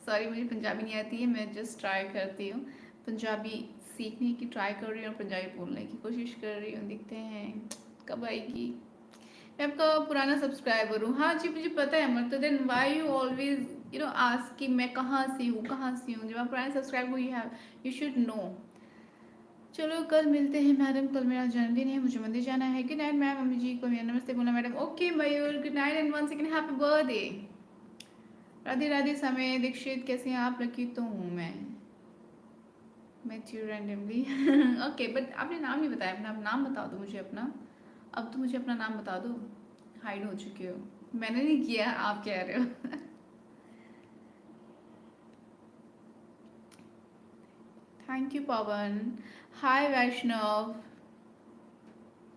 सॉरी, मुझे पंजाबी नहीं आती है, मैं जस्ट ट्राई करती हूँ। पंजाबी सीखने की ट्राई कर रही हूँ और पंजाबी बोलने की कोशिश कर रही हूँ। देखते हैं कब आएगी। मैं आपका पुराना सब्सक्राइबर हूँ। हाँ जी, मुझे पता है अमर। तो then why you always ask कि मैं कहाँ से हूँ, कहाँ से हूँ? जब आप पुराने सब्सक्राइबर हो, यू शुड नो। चलो कल मिलते हैं मैडम, कल मेरा जन्मदिन है, मुझे मंदिर जाना है। Good night ma'am, mummy ji को मेरा नमस्ते बोला madam. Okay Mayur, good night and one second happy birthday. Radhe Radhe Samay Dixit, कैसे हैं आप? लकी तो हूँ मैं, met you randomly. Okay, but आपने नाम नहीं बताया अपना। नाम बता दो मुझे अपना। अब तो मुझे अपना नाम बता दो। हाइड हो चुके हो। मैंने नहीं किया, आप कह रहे हो। Thank you Pavan. Hi Vaishnav,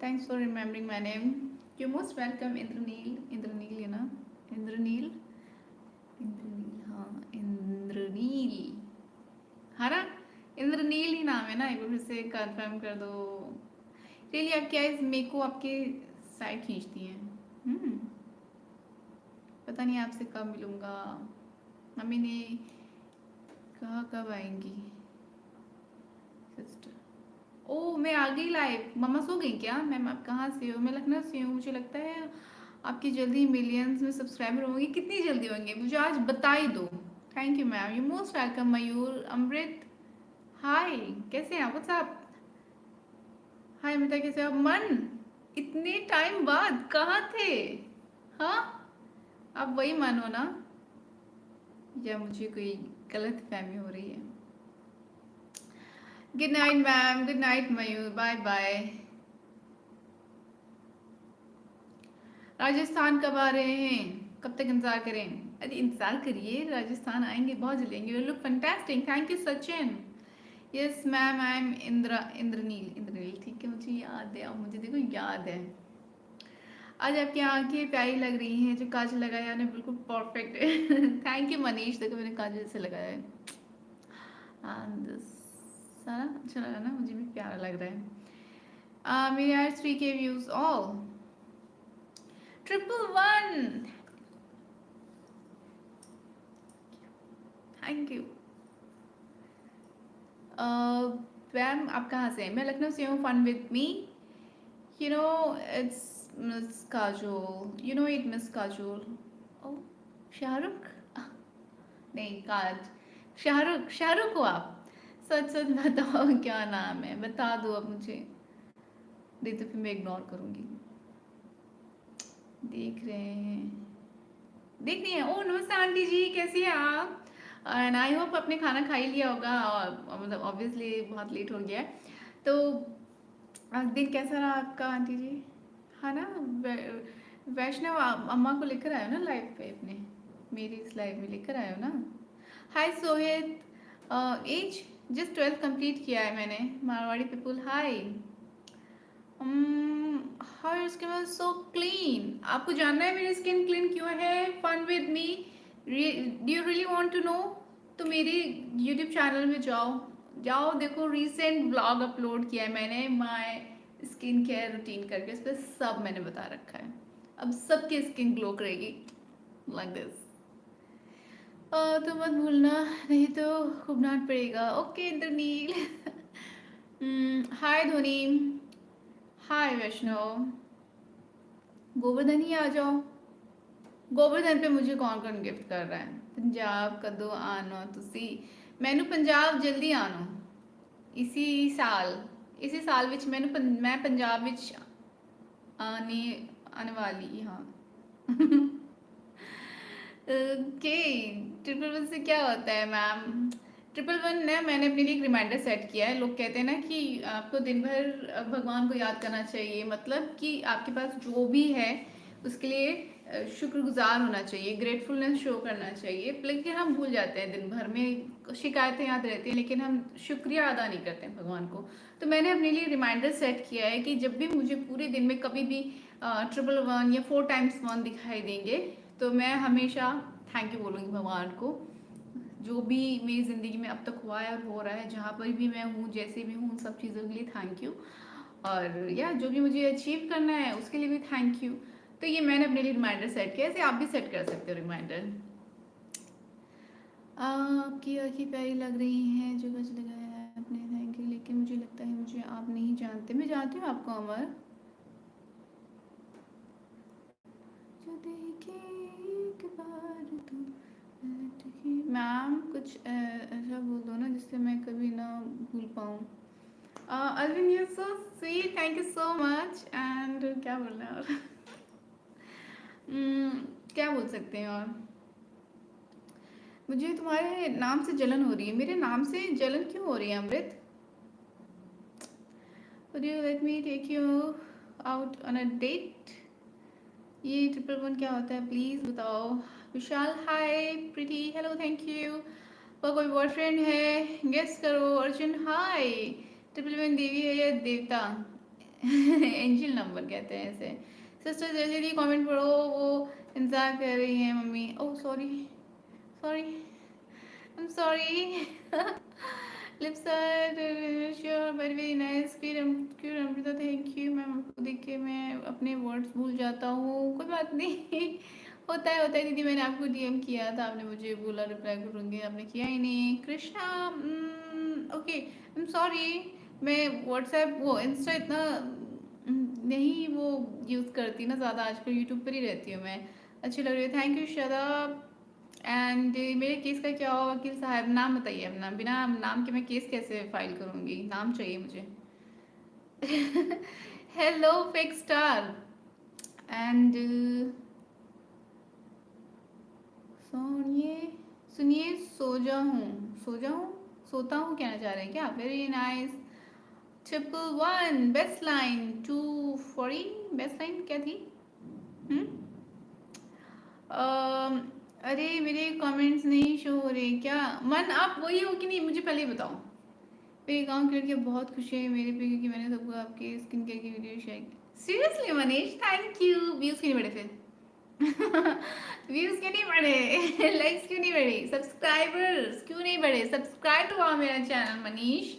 thanks for remembering my name. You most welcome Indranil. Indranil है ना? इंद्रनील, इंद्रनील, हाँ इंद्रनील, है ना? इंद्रनील ही नाम है ना? एक बार फिर से कंफर्म कर दो। रियली आप क्या इस मेरे को आपके साइड खींचती हैं? पता नहीं आपसे कब मिलूंगा। मम्मी ने कहा कब आएंगी सिस्टर? ओ मैं आ गई लाइव। मम्मा सो गई क्या? मैम आप कहाँ से हो? मैं लखनऊ से हूँ। मुझे लगता है आपकी जल्दी मिलियंस में सब्सक्राइबर होंगे। कितनी जल्दी होंगे मुझे आज बता ही दो। Thank you ma'am. You most welcome. Mayur, Amrit, hi, कैसे हैं आप? What's up? हाय अमिता, कैसे हो आप? मन, इतने टाइम बाद कहाँ थे? हाँ, आप वही मन हो ना, या मुझे कोई गलत फहमी हो रही है? Good night ma'am, good night Mayur, bye bye. Rajasthan कब आ रहे हैं? कब तक इंतजार करें? अरे इंतजार करिए, राजस्थान आएंगे, बहुत जल्दी आएंगे। You look fantastic. Thank you Sachin. Yes ma'am, I am Indranil. Indranil ठीक है, मुझे याद है। अब मुझे देखो याद है। आज आपकी आंखें प्यारी लग रही हैं। जो काजल लगाया आपने बिल्कुल परफेक्ट है। Thank you Manish. देखो मैंने काजल से लगाया है। एंड सारा अच्छा लगा ना? मुझे भी प्यारा लग रहा है। मेरे यार 3K views all. 111, thank you. Ma'am आप कहाँ से हैं? मैं लखनऊ से हूँ। Fun with me, you know it's miss Kajol. You know it miss Kajol. Oh Shahrukh, नहीं काज, शाहरुख। शाहरुख हो आप? सच सच बताओ क्या नाम है? बता दो अब मुझे, नहीं तो फिर मैं इग्नोर करूँगी। देख रहे हैं, देख रही हैं। ओ नमस्ते आंटी जी, कैसी हैं आप? एंड आई होप आपने खाना खा ही लिया होगा, और मतलब ऑब्वियसली बहुत लेट हो गया है। तो आज दिन कैसा रहा आपका आंटी जी? हाँ ना? वैष्णव अम्मा को लेकर आए हो ना लाइव पे अपने? मेरी इस लाइव में लेकर आए हो ना? Hi Sohit, age just 12 complete किया है मैंने। Marwari people hi. How your skin is so clean. आपको जानना है मेरी स्किन क्लीन क्यों है? Fun with me, do you really want to know? तो मेरे यूट्यूब चैनल में जाओ, जाओ देखो, रिसेंट ब्लॉग अपलोड किया है मैंने माय स्किन केयर रूटीन करके। इस पर सब मैंने बता रखा है। अब सबकी स्किन ग्लो करेगी लाइक दिस। तो मत भूलना, नहीं तो खूब डांट पड़ेगा। ओके इंद्रनील। हाय धोनी, हाय वैष्णव। गोवर्धन ही आ जाओ। गोवर्धन पे मुझे कौन कौन गिफ्ट कर रहा है? पंजाब कदों आनो तुसी? मैनू पंजाब जल्दी आनो, इसी साल, इसी साल विच मैं पंजाब विच आने आने वाली, हाँ। ओके, 111 से क्या होता है मैम? 111 ने मैंने अपने लिए एक रिमाइंडर सेट किया है। लोग कहते हैं ना कि आपको दिन भर भगवान को याद करना चाहिए, मतलब कि आपके पास जो भी है उसके लिए शुक्रगुजार होना चाहिए, ग्रेटफुलनेस शो करना चाहिए। लेकिन हम भूल जाते हैं, दिन भर में शिकायतें याद रहती हैं लेकिन हम शुक्रिया अदा नहीं करते हैं भगवान को। तो मैंने अपने लिए रिमाइंडर सेट किया है कि जब भी मुझे पूरे दिन में कभी भी 111 या 4x1 दिखाई देंगे तो मैं हमेशा थैंक यू बोलूँगी भगवान को। जो भी मेरी ज़िंदगी में अब तक हुआ है और हो रहा है, जहाँ पर भी मैं हूँ, जैसे भी हूँ, उन सब चीज़ों के लिए थैंक यू। और या जो भी मुझे अचीव करना है उसके लिए भी थैंक यू। तो ये मैंने अपने लिए रिमाइंडर सेट किया, ऐसे आप भी सेट कर सकते हो रिमाइंडर। आपकी आँखें प्यारी लग रही हैं। जो कुछ लगाया है आपने, थैंक यू। लेकिन मुझे लगता है मुझे आप नहीं जानते। मैं जानती हूँ आपको अमर। जो देखे एक बार तू लटके। मैम कुछ ऐसा बोल दो ना जिससे मैं कभी ना भूल पाऊँ। Arvind you so sweet, thank you so much. And क्या बोलना है और? क्या बोल सकते हैं और? मुझे तुम्हारे नाम से जलन हो रही है। मेरे नाम से जलन क्यों हो रही है अमृत? Would you let me take you out on a date? ये 111 क्या होता है प्लीज बताओ। विशाल हाय, प्रीति हेलो, थैंक यू। कोई बॉयफ्रेंड है? गेस करो। अर्जुन हाय। 111 देवी है या देवता? एंजल नंबर कहते हैं इसे। सिस्टर जल्दी जल्दी कमेंट पढ़ो, वो इंतजार कर रही है mummy. Oh sorry, sorry, I am sorry. Lips are sure very very nice. क्यों अमृता, थैंक यू मैम। आपको देख के मैं अपने वर्ड्स भूल जाता हूँ, कोई बात नहीं। होता है दीदी। मैंने आपको डीएम किया था, आपने मुझे बोला रिप्लाई करूँगी, आपने किया ही नहीं। Krishna okay, I am sorry. मैं व्हाट्सएप वो इंस्टा इतना नहीं वो यूज़ करती ना ज़्यादा, आजकल यूट्यूब पर ही रहती हूँ मैं। अच्छी लग रही है, थैंक यू श्रद्धा। एंड मेरे केस का क्या हुआ वकील साहब? नाम बताइए अपना। बिना नाम के मैं केस कैसे फाइल करूँगी? नाम चाहिए मुझे। Hello fake star. एंड सुनिए, सुनिए, सो जाऊँ, सोता हूँ कहना चाह रहे हैं क्या? Very nice. 111 best line 240 best line क्या थी? हम्म अरे मेरे कमेंट्स नहीं शो हो रहे क्या? मन आप वही हो कि नहीं, मुझे पहले ही बताओ। मेरे गांव की लड़कियां बहुत खुश है मेरे पे, क्योंकि मैंने सबको आपके स्किन केयर की वीडियो शेयर की। Seriously Manish, thank you. Views क्यों नहीं बढ़े फिर? व्यूज क्यों नहीं बढ़े? लाइक्स क्यों नहीं बढ़े? सब्सक्राइबर्स क्यों नहीं बढ़े? सब्सक्राइब तो मेरा चैनल मनीष।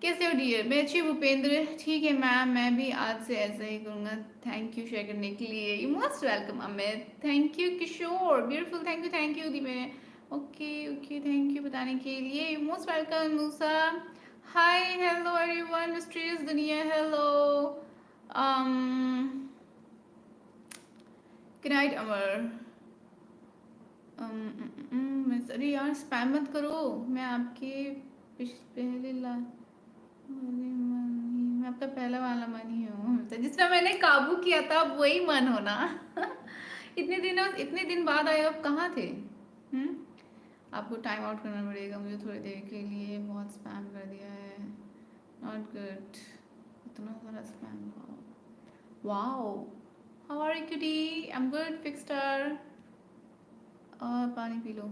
कैसे हो डियर? मैं अच्छी भूपेंद्र। ठीक है मैम, मैं भी आज से ऐसा ही करूँगा। थैंक यू शेयर करने के लिए। You most welcome Amit. Thank you Kishore, beautiful. Thank you दी मैं। ओके ओके, थैंक यू बताने के लिए। You most welcome Musa. Hi hello everyone, mysterious दुनिया हेलो। Good night Amar. अरे यार स्पैम मत करो। मैं आपके पहले ला मैं आपका पहला वाला मन ही हूँ, तो जिसमें मैंने काबू किया था वही मन होना। इतने दिन बाद आए, अब कहाँ थे? हम्म आपको टाइम आउट करना पड़ेगा मुझे थोड़ी देर के लिए। बहुत स्पैम कर दिया है, नॉट गुड। इतना सारा spam. Wow, how are you cutie? I am good fix star. और पानी पी लो,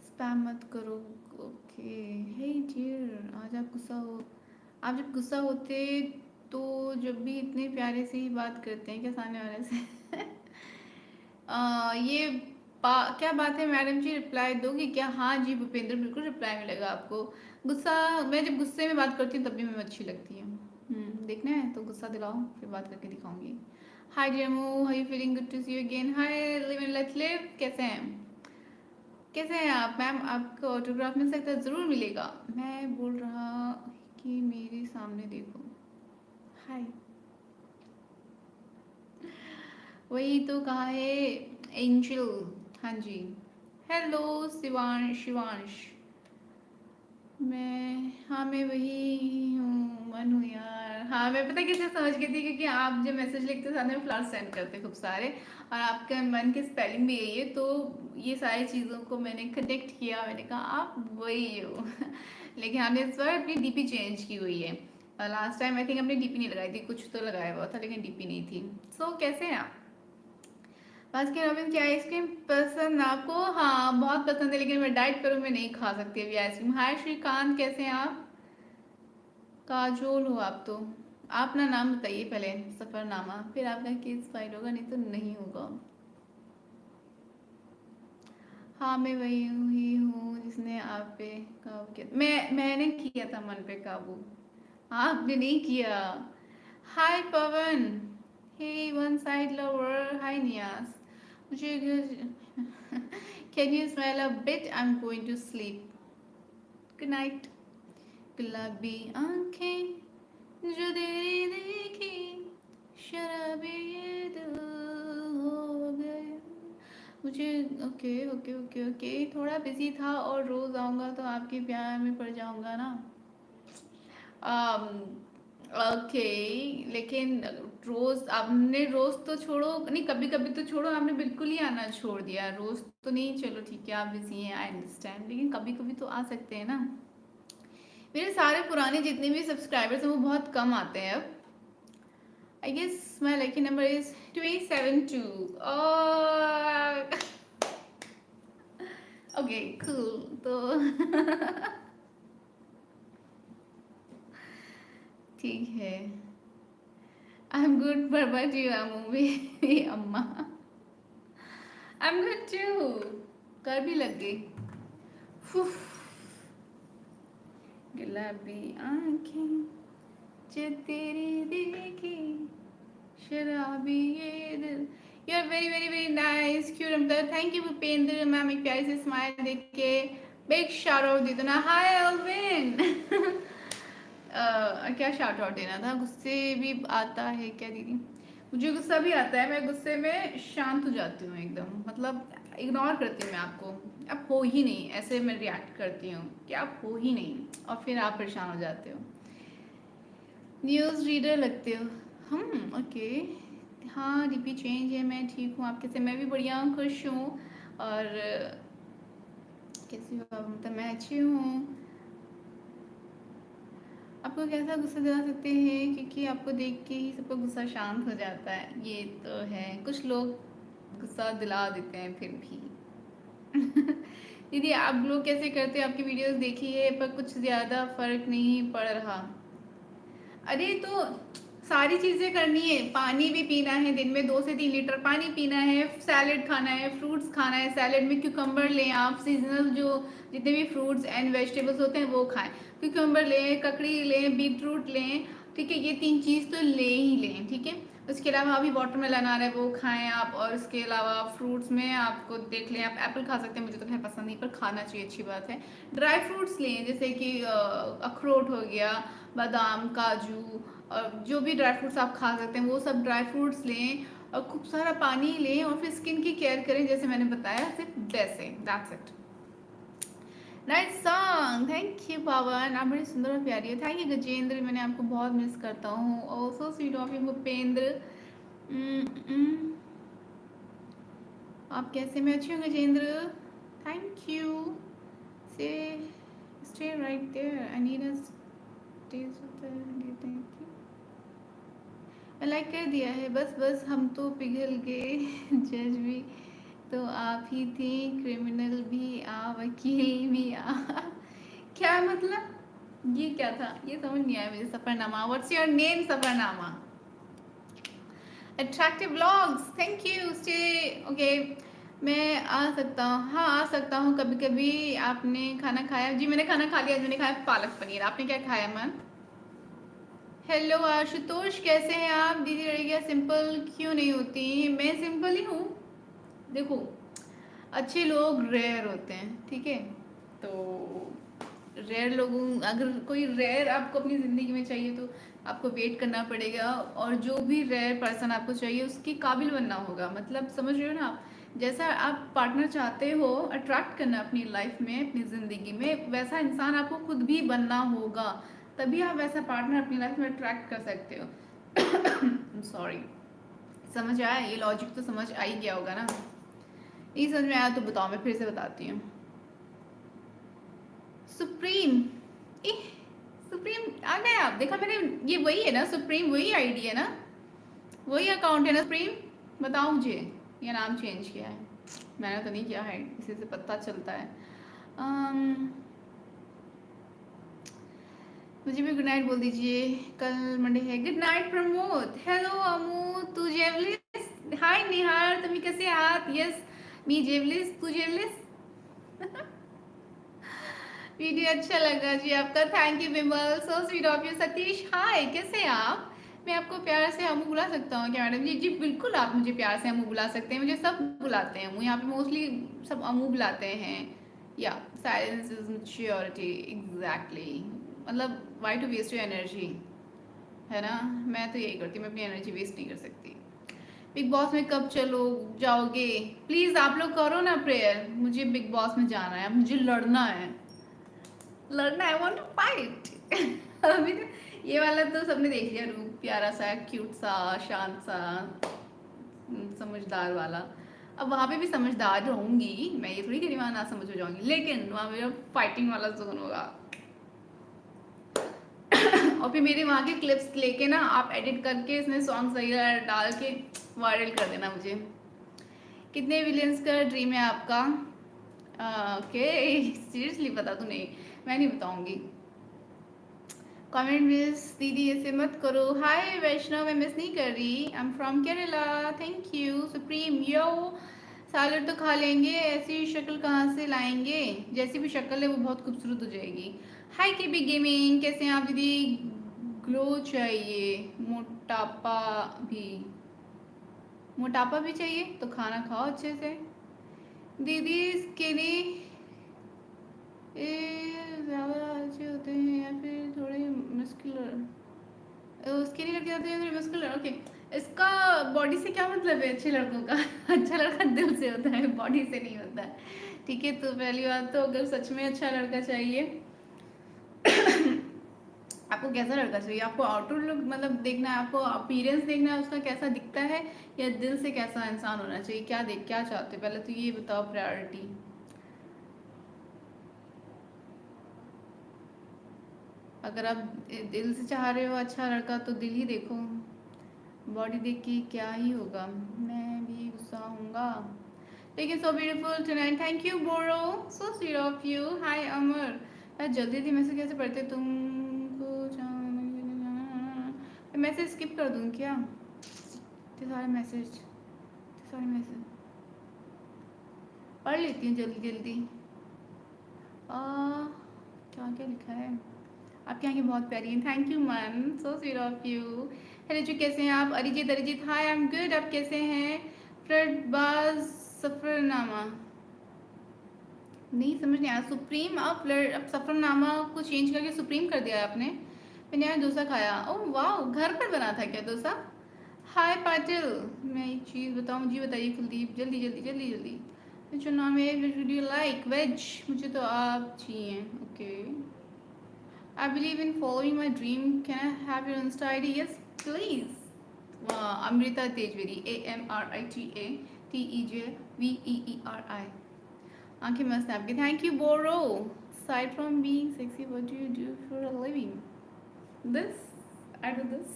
स्पैम मत करो। ओके हे डियर, आज आप गुस्सा हो। आप जब गुस्सा होते तो जब भी इतने प्यारे से ही बात करते हैं क्या सामने वाले से? ये क्या बात है मैडम जी, रिप्लाई दोगी क्या? हाँ जी भूपेंद्र, बिल्कुल रिप्लाई मिलेगा आपको। गुस्सा, मैं जब गुस्से में बात करती हूँ तब भी मैं अच्छी लगती हूँ। देखना है तो गुस्सा दिलाओ, फिर बात करके दिखाऊंगी। Hi Jamu, how you feeling? Good to see you again. Hi live and let's live, कैसे हैं? कैसे हैं आप मैम? आपको ऑटोग्राफ मिल सकता है? ज़रूर मिलेगा। मैं बोल रहा कि मेरे सामने देखो। हाय, वही तो कहा है एंजल। हाँ जी। हेलो शिवांश, शिवांश। हाँ मैं वही हूँ, मन हूँ यार। हाँ मैं पता कैसे समझ गई थी, क्योंकि आप जब मैसेज लिखते साथ में फ्लावर सेंड करते खूब सारे, और आपके मन की स्पेलिंग भी यही है, तो ये सारी चीज़ों को मैंने कनेक्ट किया। मैंने कहा आप वही हो। लेकिन हमने इस बार अपनी डीपी चेंज की हुई है। लास्ट टाइम आई थिंक अपनी डीपी नहीं लगाई थी, कुछ तो लगाया हुआ था लेकिन डीपी नहीं थी। सो कैसे हैं आप? बास्किन रॉबिन की आइसक्रीम पसंद आपको? हाँ बहुत पसंद है, लेकिन मैं डाइट पर हूँ, मैं नहीं खा सकती अभी आइसक्रीम। हाय श्रीकांत, कैसे हैं आप? काजोल हो आप तो। आप ना नाम बताइए पहले, सफरनामा, फिर आपका केस फाइल होगा, नहीं तो नहीं होगा। हाँ मैं वही ही हूँ जिसने आप पे काबू किया। मैंने किया था मन पे काबू, आपने नहीं किया। Hi Pavan, hey one side lover. Hi Niyas. मुझे can you smile a bit? I am going to sleep. Good night. गुलाबी आंखें जो तेरी देखी, शराबी ये दिल हो गया मुझे। ओके ओके ओके ओके, थोड़ा बिजी था, और रोज आऊँगा तो आपके प्यार में पड़ जाऊँगा ना। ओके, लेकिन रोज आपने, रोज तो छोड़ो, नहीं कभी कभी तो छोड़ो, आपने बिल्कुल ही आना छोड़ दिया। रोज तो नहीं, चलो ठीक है आप बिजी हैं, आई अंडरस्टैंड, लेकिन कभी कभी तो आ सकते हैं ना। मेरे सारे पुराने जितने भी सब्सक्राइबर्स हैं वो बहुत कम आते हैं अब। I guess my lucky number is 272। Okay cool. तो ठीक है। आई एम गुड पर बट यू आर मूवी अम्मा। I am good too. कर भी लग गई। फुफ, गुलाबी आंखें जो तेरी देखी, शराबी ये दिल। You are very very very nice cute uncle. Thank you Bhupendra ma'am, एक प्यारी से स्माइल देख के बिग शाउट आउट दे दो ना। हाय एल्विन। क्या शाउट आउट देना था? गुस्से भी आता है क्या दीदी? मुझे गुस्सा भी आता है, मैं गुस्से में शांत हो जाती हूँ एकदम, मतलब इग्नोर करती हूँ मैं आपको। आप हो ही नहीं, ऐसे मैं रिएक्ट करती हूँ कि आप हो ही नहीं, और फिर आप परेशान हो जाते हो। न्यूज़ रीडर लगते हो हम। ओके। हाँ डीपी चेंज है, मैं ठीक हूँ। आप कैसे? मैं भी बढ़िया हूँ, खुश हूँ। और कैसी हो आप? मतलब मैं अच्छी हूँ। आपको कैसा गुस्सा दिला सकते हैं? क्योंकि आपको देख के ही सबका गुस्सा शांत हो जाता है, ये तो है। कुछ लोग गुस्सा दिला देते हैं फिर भी। दीदी आप लोग कैसे करते हो? आपकी वीडियोस देखी है पर कुछ ज़्यादा फर्क नहीं पड़ रहा। अरे तो सारी चीज़ें करनी है, पानी भी पीना है, दिन में 2 से 3 लीटर पानी पीना है, सैलेड खाना है, फ्रूट्स खाना है। सैलेड में क्यूकम्बर लें आप, सीजनल जो जितने भी फ्रूट्स एंड वेजिटेबल्स होते हैं वो खाएं। क्यूकम्बर लें, ककड़ी लें, बीटरूट लें, ठीक है? ये 3 चीज़ तो ले ही लें, ठीक है? उसके अलावा अभी वाटरमेलन आ रहा है, वो खाएं आप। और इसके अलावा फ्रूट्स में आपको देख लें, आप एप्पल खा सकते हैं, मुझे तो खैर पसंद नहीं, पर खाना चाहिए, अच्छी बात है। ड्राई फ्रूट्स लें, जैसे कि अखरोट हो गया, बादाम, काजू, और जो भी ड्राई फ्रूट्स आप खा सकते हैं वो सब ड्राई फ्रूट्स लें। और खूब सारा पानी लें, और फिर स्किन की केयर करें जैसे मैंने बताया, सिर्फ वैसे। That's it. Nice song, thank you पावन। आप बड़ी सुंदर और प्यारी है। थैंक यू गजेंद्र, मैंने आपको बहुत मिस करता हूँ। और so sweet of you Bhupendra. आप कैसे? मैं अच्छी हूँ Gajendra, thank you. Say stay right there, I need a test of the like कर दिया है। बस बस हम तो पिघल गए। जज भी तो आप ही थे, क्रिमिनल भी आप, वकील भी आप। क्या मतलब? ये क्या था? ये समझ नहीं आया मुझे। सफरनामा, व्हाट्स योर नेम? सफरनामा। Attractive blogs, thank you stay. Okay, मैं आ सकता हूँ? हाँ आ सकता हूँ कभी कभी। आपने खाना खाया? जी मैंने खाना खा लिया, मैंने खाया पालक पनीर। आपने क्या खाया मैम? हेलो आशुतोष, कैसे हैं आप? दीदी लड़कियाँ सिंपल क्यों नहीं होती? मैं सिंपल ही हूँ। देखो, अच्छे लोग रेयर होते हैं, ठीक है? तो रेयर लोगों, अगर कोई रेयर आपको अपनी ज़िंदगी में चाहिए तो आपको वेट करना पड़ेगा। और जो भी रेयर पर्सन आपको चाहिए उसके काबिल बनना होगा। मतलब समझ रहे हो ना आप? जैसा आप पार्टनर चाहते हो अट्रैक्ट करना अपनी लाइफ में, अपनी ज़िंदगी में, वैसा इंसान आपको खुद भी बनना होगा। तभी आप वैसा पार्टनर अपनी लाइफ में अट्रैक्ट कर सकते हो। सॉरी, समझ आया? ये लॉजिक तो समझ आ ही गया होगा ना? नहीं समझ में आया तो बताओ, मैं फिर से बताती हूँ। सुप्रीम, सुप्रीम आ गए आप? देखा मैंने, ये वही है ना सुप्रीम? वही आईडी है ना? वही अकाउंट है ना सुप्रीम? बताओ मुझे, ये नाम चेंज किया है? मैंने तो नहीं किया है, इसी से पता चलता है। मुझे भी गुड नाइट बोल दीजिए, कल मंडे है। Good night Pramod. Hello Amu, तू जेवलिस। हाय निहार, तुम्ही कसे आहात? यस मी जेवलिस, तू जेवलिस। वीडियो अच्छा लगा जी आपका, thank you Vimal, so sweet of you. Satish hi, कैसे हैं आप? मैं आपको प्यार से अमू बुला सकता हूँ क्या मैडम जी? जी बिल्कुल, आप मुझे प्यार से अमू बुला सकते हैं, मुझे सब बुलाते हैं अमू, यहाँ पे मोस्टली सब अमू बुलाते हैं। Yeah silence is maturity, exactly. मतलब why to waste your energy, है ना? मैं तो यही करती हूँ, मैं अपनी एनर्जी वेस्ट नहीं कर सकती। बिग बॉस में कब चलो जाओगे? प्लीज़ आप लोग करो ना प्रेयर, मुझे बिग बॉस में जाना है, मुझे लड़ना है, लड़ना, आई वांट टू फाइट। अभी तो ये वाला तो सबने देख लिया, रूप प्यारा सा, क्यूट सा, शांत सा, समझदार वाला। अब वहाँ पे भी समझदार रहूंगी मैं, ये थोड़ी कि वहाँ ना समझ हो जाऊंगी, लेकिन वहाँ मेरा फाइटिंग वाला जोन होगा। और फिर मेरे वहाँ के क्लिप्स लेके ना आप एडिट करके इसमें सॉन्ग्स वगैरह डाल के वायरल कर देना मुझे। कितने विलियंस का ड्रीम है आपका? ओके, सीरियसली बता तू? नहीं, मैं नहीं बताऊंगी। कमेंट मिस दीदी ऐसे मत करो। हाय वैष्णव, मैं मिस नहीं कर रही, आई am from Kerala, thank you. Supreme yo, salad तो खा लेंगे, ऐसी शक्ल कहाँ से लाएंगे? जैसी भी शक्ल है वो बहुत खूबसूरत हो जाएगी। हाय केबी गेमिंग, कैसे हैं आप दीदी? ग्लो चाहिए, मोटापा भी, मोटापा भी चाहिए तो खाना खाओ अच्छे से दीदी। स्किनी ज़्यादा अच्छे होते हैं या फिर थोड़े मस्कुलर? स्किनी लड़के जाते हैं थोड़े मस्कुलर, ओके। इसका बॉडी से क्या मतलब है अच्छे लड़कों का? अच्छा लड़का दिल से होता है, बॉडी से नहीं होता है, ठीक है? तो पहली बात तो अगर सच में अच्छा लड़का चाहिए आपको कैसा लड़का चाहिए? आपको आउटर लुक मतलब देखना है, आपको अपीयरेंस देखना है उसका कैसा दिखता है, या दिल से कैसा इंसान होना चाहिए? क्या चाहते हो पहले तो ये बताओ, प्रायोरिटी। अगर आप दिल से चाह रहे हो अच्छा लड़का तो दिल ही देखो, बॉडी देख के क्या ही होगा। मैं भी गुस्सा होऊंगा, लेकिन so beautiful tonight, thank you bro, so sweet of you. Hi Amar, मैं जल्दी जल्दी मैसेज कैसे पढ़ते तुमको? मैसेज स्किप कर दूँ क्या? इतने सारे मैसेज, इतने सारे मैसेज पढ़ लेती हूँ जल्दी जल्दी। क्या क्या लिखा है? आपकी आंखें बहुत प्यारी हैं, thank you ma'am, so sweet of you. Hello जी, कैसे हैं आप? Arijit Arijit, hi I am good, आप कैसे हैं? फ्लर्टबाज सफरनामा, नहीं समझ नहीं आया। सुप्रीम, आप फ्लर्ट, अब सफरनामा को चेंज करके सुप्रीम कर दिया है आपने। मैंने आज डोसा खाया, ओह वाह, घर पर बना था क्या डोसा? हाय पाटिल, मैं एक चीज़ बताऊँ जी? बताइए कुलदीप, जल्दी जल्दी जल्दी जल्दी। जो नाम है विच यू लाइक वेज? मुझे तो आप चाहिए, okay. I believe in following my dream. Can I have your Insta ID? Yes, please. Amrita Tejveri, AMRITA TEJVEERI. आंखें मस्त हैं आपकी, thank you Boro. Aside from being sexy, what do you do for a living? This, I do this.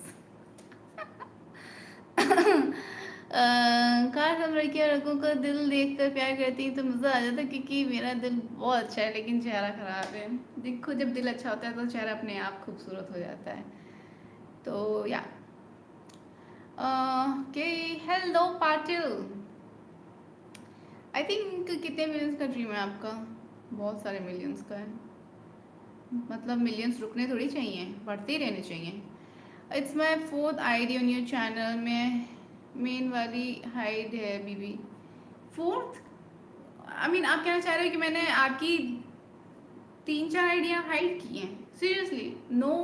काश हम लड़कियां लड़कों का दिल देखकर प्यार करती तो मज़ा आ जाता, क्योंकि मेरा दिल बहुत अच्छा है लेकिन चेहरा खराब है। देखो जब दिल अच्छा होता है तो चेहरा अपने आप खूबसूरत हो जाता है। तो या के हेलो पाटिल, आई थिंक कितने मिलियंस का ड्रीम है आपका? बहुत सारे मिलियंस का है, मतलब मिलियंस रुकने थोड़ी चाहिए, बढ़ते ही रहने चाहिए। It's my fourth ID on your channel में, मेन वाली हाइड है बीबी। फोर्थ, आई मीन आप कहना चाह रहे हो कि मैंने आपकी 3-4 आइडिया हाइड की हैं? सीरियसली नो,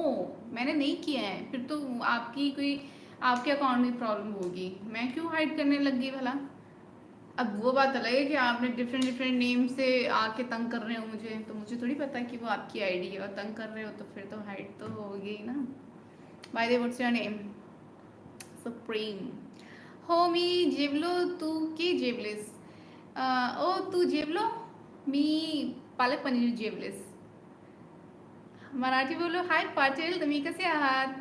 मैंने नहीं किया है। फिर तो आपकी कोई, आपके अकाउंट में प्रॉब्लम होगी, मैं क्यों हाइड करने लग गई भला? अब वो बात अलग है कि आपने डिफरेंट डिफरेंट नेम से आके तंग कर रहे हो मुझे, तो मुझे थोड़ी पता है कि वो आपकी आईडी है, और तंग कर रहे हो तो फिर तो हाइड तो होगी ही ना। By the what's your name? Supreme Homi जेवलो, तू की जेवलिस? ओ तू जेवलो, मी पालक पनीर जेवलिस। मराठी बोलो। हाय पाटिल, तुम्ही कसे आहात?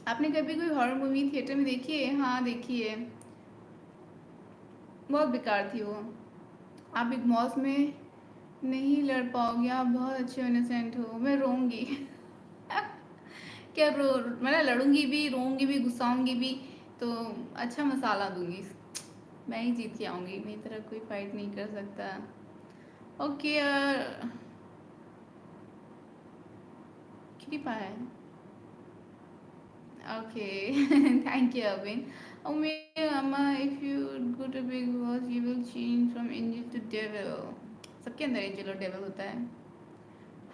आपने कभी कोई हॉरर मूवी थिएटर में देखी है? हाँ देखी है, बहुत बेकार थी वो। आप बिग बॉस में नहीं लड़ पाओगे, आप बहुत अच्छे इनोसेंट हो। मैं रोऊंगी क्या रो, मैं लड़ूंगी भी, रोऊंगी भी, गुस्साऊंगी भी, तो अच्छा मसाला दूंगी, मैं ही जीत के आऊंगी, मेरी तरह कोई फाइट नहीं कर सकता। ओके यार, किटी पाए, okay. Thank you, Arvind. Oh, Amma, if you go to Big Boss, you will change from angel to devil. सबके अंदर एंजल और डेविल होता है।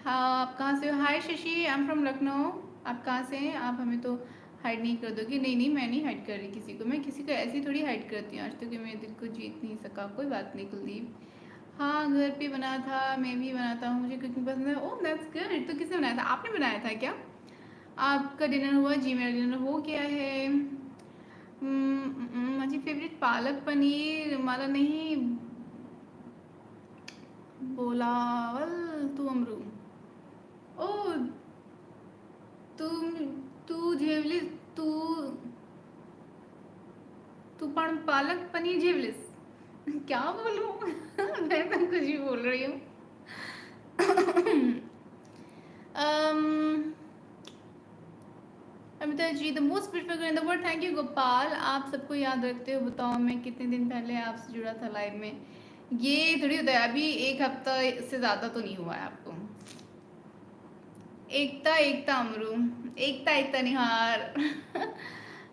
हाँ, आप कहाँ से हो? Hi Shashi, I am from Lucknow. आप कहाँ से हैं? आप हमें तो हाइड नहीं कर दोगे? नहीं नहीं, मैं नहीं हाइड कर रही किसी को, मैं किसी को ऐसी थोड़ी हाइड करती हूँ। आज तक मेरे दिल को जीत नहीं सका, कोई बात नहीं कुलदीप। हाँ घर पे बना था, मैं भी बनाता हूँ, मुझे कुकिंग पसंद है। Oh that's good. तो किसने बनाया था? आपने बनाया था क्या? आपका डिनर हुआ? जी मेरा डिनर हो गया है। माझी फेवरेट पालक पनीर, मला नहीं बोलावल तू अमरू। ओ तुम, तू जेवलिस, तू तू पण पालक पनीर जेवलिस क्या बोलूं? मैं तो कुछ भी बोल रही हूँ। Amita ji the most beautiful girl in the world, thank you Gopal, आप सबको याद रखते हो। बताओ मैं कितने दिन पहले आपसे जुड़ा था लाइव में, ये थोड़ी होता है, अभी एक हफ्ता से ज़्यादा तो नहीं हुआ है आपको। एकता एकता अमरू, एकता एकता निहार।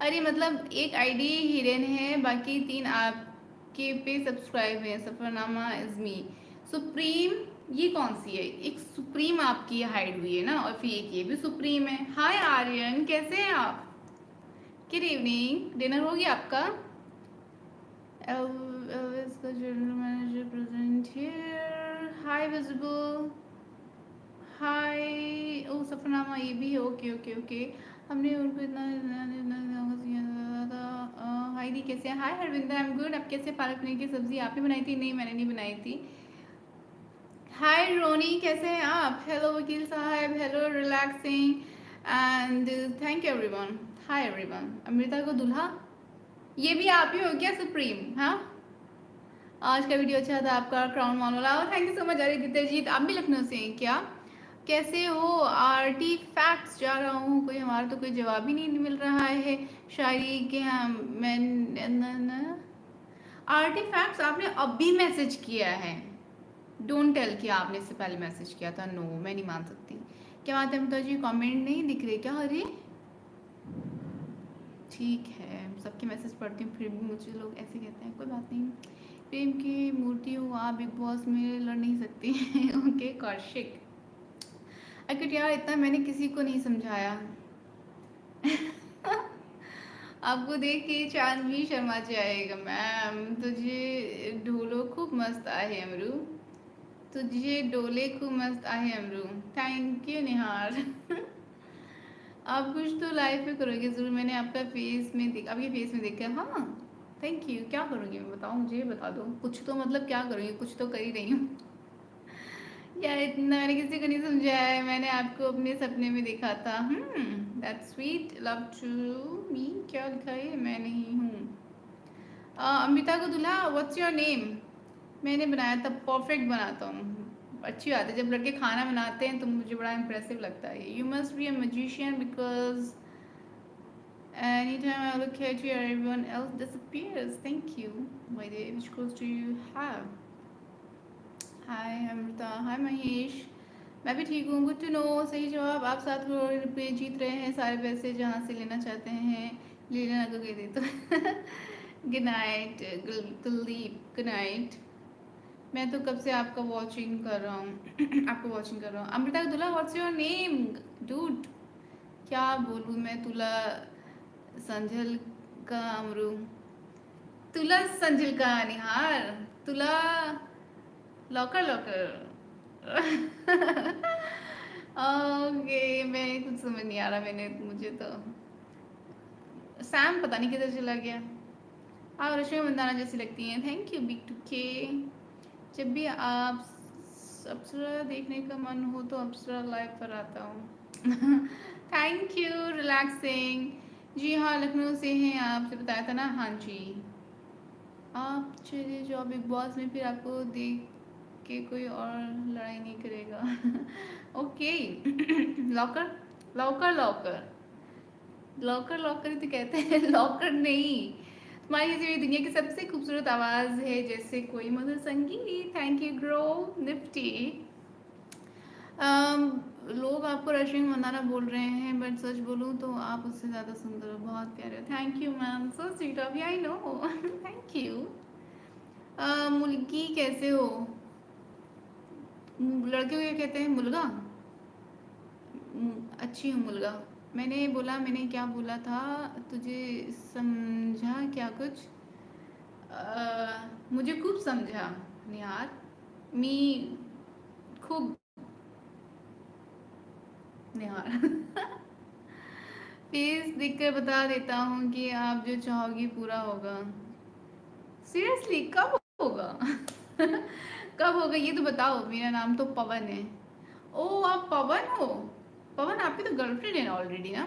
अरे मतलब एक आईडी हिरेन है, बाकी 3 आपके पे सब्सक्राइब है। सफरनामा इजमी, सुप्रीम, ये कौन सी है? एक सुप्रीम आपकी हाइड हुई है ना, और फिर एक ये भी सुप्रीम है। हाय आर्यन, कैसे हैं आप? गुड इवनिंग, डिनर हो गया आपका? Elvis का general manager present here, hi visible, hi. ओ सफरनामा ये भी है, ओके ओके ओके। हमने उनको इतना हाय दी, कैसे हैं? हाय हरविंदर, आई एम गुड। आप कैसे? पालक पनीर की सब्जी आपने बनाई थी? नहीं मैंने नहीं बनाई थी। हाय रोनी, कैसे हैं आप? हेलो वकील साहब, hello relaxing and thank you everyone. Hi everyone. Amrita को दुल्हा, ये भी आप ही हो क्या सुप्रीम? हाँ, आज का वीडियो अच्छा था आपका, क्राउन मॉल वाला। Thank you so much. अरे दित्यजीत, आप भी लखनऊ से हैं क्या? कैसे हो? आरटी फैक्ट्स जा रहा हूँ, कोई हमारा तो कोई जवाब ही नहीं मिल रहा है शायरी के। हम मैं आरटी फैक्ट्स आपने अभी मैसेज किया है, डोंट टेल कि आपने इससे पहले मैसेज किया था। नो, मैं नहीं मान सकती। क्या बात है अमिता जी, कमेंट नहीं दिख रहे क्या? अरे ठीक है, सबके मैसेज पढ़ती हूँ फिर भी मुझे लोग ऐसे कहते हैं, कोई बात नहीं। प्रेम की मूर्ति हूँ आप, बिग बॉस में लड़ नहीं सकती। ओके कौशिक, अगर यार इतना मैंने किसी को नहीं समझाया। आपको देख के चांद भी शर्मा जाएगा। मैम तुझे ढोलो खूब मस्त आहे अमरू, तुझे डोले खूब मस्त आहे अमरू। थैंक यू निहार। आप कुछ तो लाइफ में करोगे जरूर, मैंने आपका फेस में देख, आपके फेस में देखा। हाँ थैंक यू। क्या करूँगी मैं बताओ, मुझे बता दो कुछ तो, मतलब क्या करूँगी? कुछ तो कर ही रही हूँ। यार इतना मैंने किसी को नहीं समझाया है, मैंने आपको अपने सपने में देखा था। That's sweet, love to me. क्या लिखा है? मैं नहीं हूँ। अमृता को दूल्हा, व्हाट्स योर नेम? मैंने बनाया था, परफेक्ट बनाता हूँ। अच्छी बात है, जब लड़के खाना बनाते हैं तो मुझे बड़ा इम्प्रेसिव लगता है। You must be a magician because anytime I look at you everyone else disappears. Thank you. By the way, which clothes do you have? Hi Amrita, hi Mahesh, मैं भी ठीक हूँ। Good to know. सही जवाब, आप 7 करोड़ रुपये जीत रहे हैं, सारे पैसे जहाँ से लेना चाहते हैं ले लेना, तो कह दे तो। Good night Kuldeep, good night. मैं तो कब से आपका वॉचिंग कर रहा हूँ। आपको वॉचिंग कर रहा हूँ। अमृता दुल्हा, व्हाट्स योर नेम डूड? क्या बोलूँ मैं? तुला संजल का अमरू, तुला संजल का निहार, तुला लॉकर लॉकर। ओके, मैं कुछ समझ नहीं आ रहा, मैंने मुझे तो सैम पता नहीं किधर चला गया। आप रश्मि मंदाना जैसी लगती हैं। थैंक यू बिग टू के। जब भी आप अप्सरा देखने का मन हो तो अप्सरा लाइव पर आता हूँ। Thank you relaxing. जी हाँ, लखनऊ से हैं, आपसे बताया था ना। हाँ जी, आप चलिए जो बिग बॉस में, फिर आपको देख के कोई और लड़ाई नहीं करेगा। Okay. Locker locker locker locker locker ही तो कहते हैं। लॉकर नहीं, तुम्हारी जैसी दुनिया की सबसे खूबसूरत आवाज़ है, जैसे कोई मधुर संगीत। Thank you grow Nifty. लोग आपको रश्मि मंदाना बोल रहे हैं, बट सच बोलूँ तो आप उससे ज़्यादा सुंदर हो, बहुत प्यारे हो। Thank you ma'am, so sweet of you, I know. Thank you. मुल्की कैसे हो? लड़के को क्या कहते हैं? मुलगा। अच्छी हूँ मुलगा। मैंने बोला, मैंने क्या बोला था? तुझे समझा क्या कुछ? मुझे खूब समझा निहार। मी खूब निहार। फेस देखकर बता देता हूँ कि आप जो चाहोगी पूरा होगा। सीरियसली कब होगा? कब होगा ये तो बताओ। मेरा नाम तो पवन है। ओ आप पवन हो? पवन आपकी तो गर्लफ्रेंड है ऑलरेडी ना।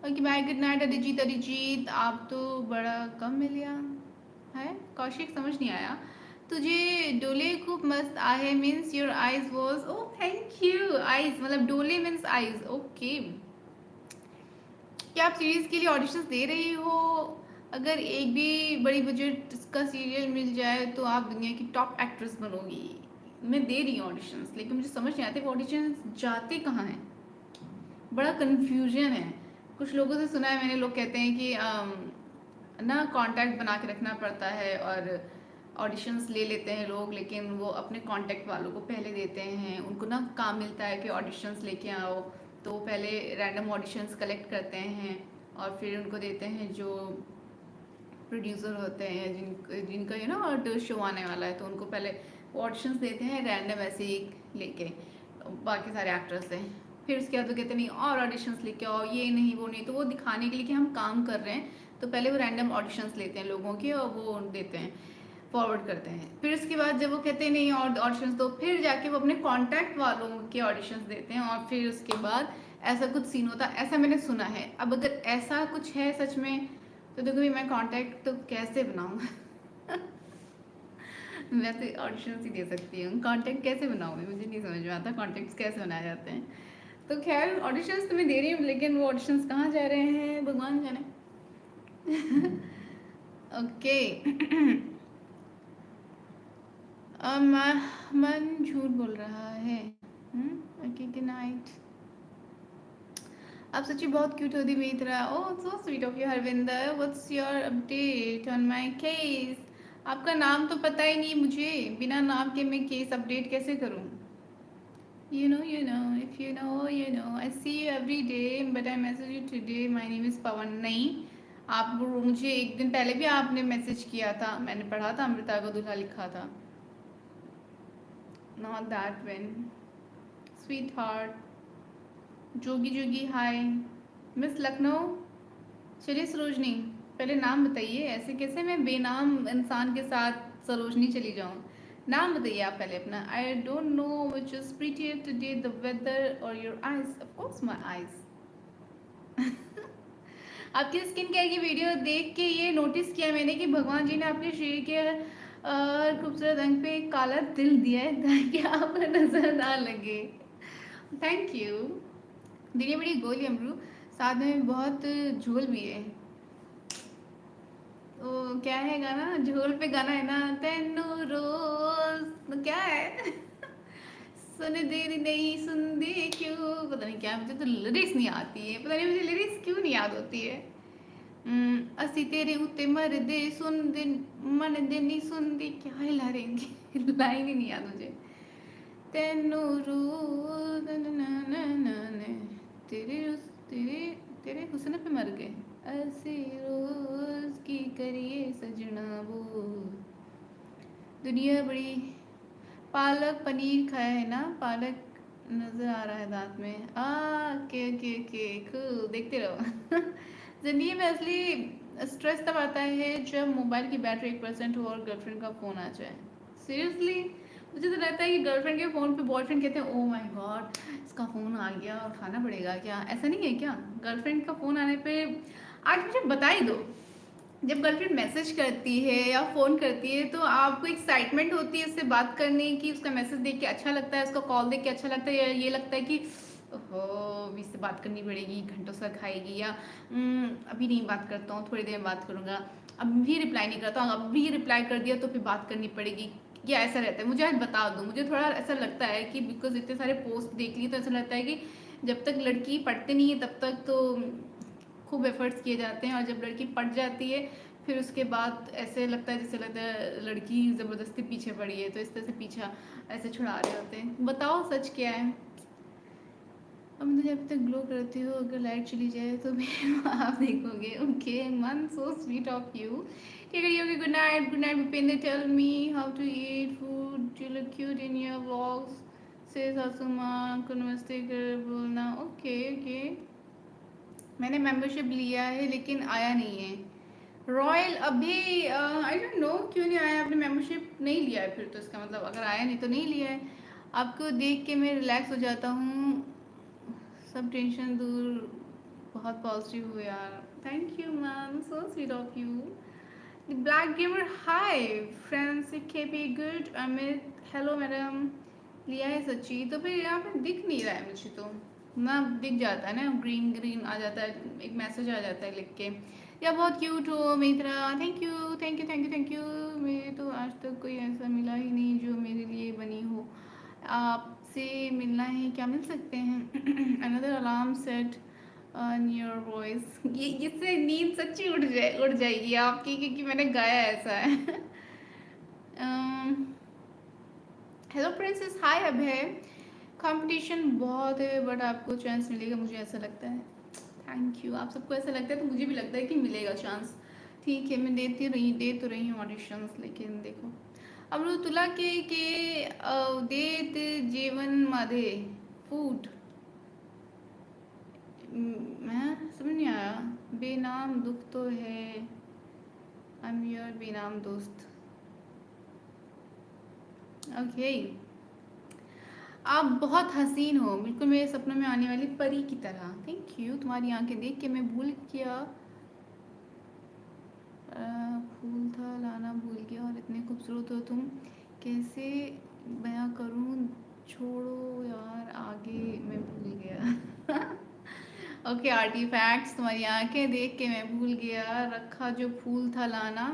Okay bye, good night. Arijit, Arijit आप तो बड़ा कम मिल गया है। कौशिक समझ नहीं आया। तुझे डोले खूब मस्त आहे means your eyes was, oh thank you. Eyes मतलब डोले मीन्स आईज, ओके। क्या आप सीरीज के लिए ऑडिशंस दे रही हो? अगर एक भी बड़ी बजट का सीरियल मिल जाए तो आप दुनिया की टॉप एक्ट्रेस बनोगी। मैं दे रही हूँ ऑडिशंस, लेकिन मुझे समझ नहीं आते वो ऑडिशंस जाते कहाँ हैं। बड़ा कन्फ्यूजन है। कुछ लोगों से सुना है मैंने, लोग कहते हैं कि ना कांटेक्ट बना के रखना पड़ता है और ऑडिशंस ले लेते हैं लोग, लेकिन वो अपने कांटेक्ट वालों को पहले देते हैं। उनको ना काम मिलता है कि ऑडिशंस लेके आओ, तो वो पहले रैंडम ऑडिशंस कलेक्ट करते हैं और फिर उनको देते हैं जो प्रोड्यूसर होते हैं, जिनका यू नो शो आने वाला है, तो उनको पहले ऑडिशंस देते हैं रैंडम ऐसे ही लेके बाकी सारे एक्टर्स से। फिर उसके बाद वो कहते नहीं और ऑडिशंस लेके आओ, ये नहीं वो नहीं, तो वो दिखाने के लिए कि हम काम कर रहे हैं, तो पहले वो रैंडम ऑडिशंस लेते हैं लोगों के और वो देते हैं, फॉरवर्ड करते हैं। फिर उसके बाद जब वो कहते हैं नहीं और ऑडिशंस दो, फिर जाके वो अपने कॉन्टैक्ट वालों के ऑडिशंस देते हैं और फिर उसके बाद ऐसा कुछ सीन होता है, ऐसा मैंने सुना है। अब अगर ऐसा कुछ है सच में तो देखो भी मैं कांटेक्ट तो कैसे बनाऊँ मैं तो ऑडिशंस ही दे सकती हूँ, कांटेक्ट कैसे बनाऊँ मुझे नहीं समझ में आता कांटेक्ट्स कैसे बनाए जाते हैं। तो खैर ऑडिशंस तो मैं दे रही हूँ, लेकिन वो ऑडिशंस कहाँ जा रहे हैं भगवान जाने ओके मन झूठ बोल रहा है। Okay good night. आप सच्ची बहुत क्यूट हो दी मेरी तरह। Oh so sweet of you Harvinder. What's your update on my case? आपका नाम तो पता ही नहीं मुझे, बिना नाम के मैं केस अपडेट कैसे करूं? You know, if you know, you know. I see you every day, but I message you today. My name is Pawan. नहीं, आप मुझे एक दिन पहले भी आपने मैसेज किया था, मैंने पढ़ा था, अमृता को दूल्हा लिखा था। Not that one. Sweetheart. Jogi Jogi hi. Miss Lucknow. चलिए सरोजनी, पहले नाम बताइए, ऐसे कैसे मैं बेनाम इंसान के साथ सरोजनी चली जाऊँ? नाम बताइए आप पहले अपना। I don't know which is prettier today, the weather और your eyes? Of course my eyes आपकी स्किन केयर की वीडियो देख के ये नोटिस किया मैंने कि भगवान जी ने आपके शरीर के खूबसूरत रंग पे एक काला दिल दिया है ताकि आप नजर ना लगे। Thank you. दुनिया बड़ी गोल है अमरू, साथ में बहुत झोल भी है। ओ क्या है गाना, झोल पे गाना है ना, तेनू रोज तो क्या है सुन देरी नहीं सुनती क्यों, पता नहीं क्या, मुझे तो लिरिक्स नहीं आती है, पता नहीं मुझे लिरिक्स क्यों नहीं याद होती है। असी तेरे उत्ते मर दे सुन दे मन दे नहीं सुनती, क्या है लाइन ही नहीं याद मुझे। तेनू रोज तेरे तेरे तेरे हुस्न पे मर गए, ऐसे रोज की करिए सजना वो। दुनिया बड़ी। पालक पनीर खाया है ना, पालक नजर आ रहा है दांत में। के cool, देखते रहो जिंदगी में असली स्ट्रेस तब आता है जब मोबाइल की बैटरी 1% हो और गर्लफ्रेंड का फोन आ जाए। सीरियसली मुझे तो लगता है कि गर्लफ्रेंड के फ़ोन पे बॉयफ्रेंड कहते हैं ओ माय गॉड इसका फ़ोन आ गया, उठाना पड़ेगा क्या? ऐसा नहीं है क्या? गर्लफ्रेंड का फ़ोन आने पे आज मुझे बता ही दो, जब गर्लफ्रेंड मैसेज करती है या फ़ोन करती है तो आपको एक्साइटमेंट होती है उससे बात करने की, उसका मैसेज देख के अच्छा लगता है, उसका कॉल देख के अच्छा लगता है, या ये लगता है कि ओहो अभी इससे बात करनी पड़ेगी, घंटों से खाएगी, या अभी नहीं बात करता हूँ, थोड़ी देर बात करूँगा, अभी रिप्लाई नहीं करता हूँ, अभी रिप्लाई कर दिया तो फिर बात करनी पड़ेगी, या ऐसा रहता है? मुझे आज बता दो। मुझे थोड़ा ऐसा लगता है कि बिकॉज इतने सारे पोस्ट देख लिए तो ऐसा लगता है कि जब तक लड़की पढ़ती नहीं है तब तक तो खूब एफर्ट्स किए जाते हैं, और जब लड़की पढ़ जाती है फिर उसके बाद ऐसे लगता है जैसे लगता है लड़की ज़बरदस्ती पीछे पड़ी है, तो इस तरह से पीछा ऐसे छुड़ा रहे होते हैं। बताओ सच क्या है? अब मैं जब तक ग्लो करती हूँ, अगर लाइट चली जाए तो भी आप देखोगे। ओके मन, सो स्वीट ऑफ यू। ठीक है Yogi, good night. Good night Bhupendra. Tell me how to eat food, you look cute in your vlogs. से सासू माँ को नमस्ते कर बोलना। ओके ओके, मैंने मेंबरशिप लिया है लेकिन आया नहीं है। रॉयल अभी आई डोंट नो क्यों नहीं आया, आपने मेंबरशिप नहीं लिया है फिर तो इसका मतलब अगर आया नहीं तो नहीं लिया है। आपको देख के मैं रिलैक्स हो जाता हूँ, सब टेंशन दूर, बहुत पॉजिटिव हो यार। Thank you ma'am, so sweet of you. The Black Gamer, hi. Francis KP, good. Amit, hello madam. लिया है सच्ची, तो फिर यहाँ पे दिख नहीं रहा है मुझे तो. ना दिख जाता है ना, ग्रीन ग्रीन आ जाता है, एक मैसेज आ जाता है लिख के, या बहुत क्यूट हो मेरी तरह. Thank you thank you thank you thank you. मेरे तो आज तक कोई ऐसा मिला ही नहीं जो मेरे लिए बनी हो. आपसे मिलना है क्या, मिल सकते हैं. Another alarm set on your voice. ये इससे नींद सच्ची उड़ जाएगी आपकी, क्योंकि मैंने गाया ऐसा है. हेलो प्रिंसेस, हाय अभय. कंपटीशन बहुत है बट आपको चांस मिलेगा, मुझे ऐसा लगता है. Thank you. आप सबको ऐसा लगता है तो मुझे भी लगता है कि मिलेगा चांस. ठीक है, मैं दे तो रही हूँ ऑडिशंस, लेकिन देखो. अमृतुला के देत जीवन माधे फूड. मैं समझ नहीं आया. बेनाम दुख तो है. आई एम योर बेनाम दोस्त. ओके. आप बहुत हसीन हो, बिल्कुल मेरे सपनों में आने वाली परी की तरह. Thank you. तुम्हारी आंखें देख के मैं भूल गया, फूल था लाना भूल गया, और इतने खूबसूरत हो तुम, कैसे बयां करूं. छोड़ो यार आगे, मैं भूल गया. Okay artifacts. तुम्हारी आंखें देख के मैं भूल गया, रखा जो फूल था लाना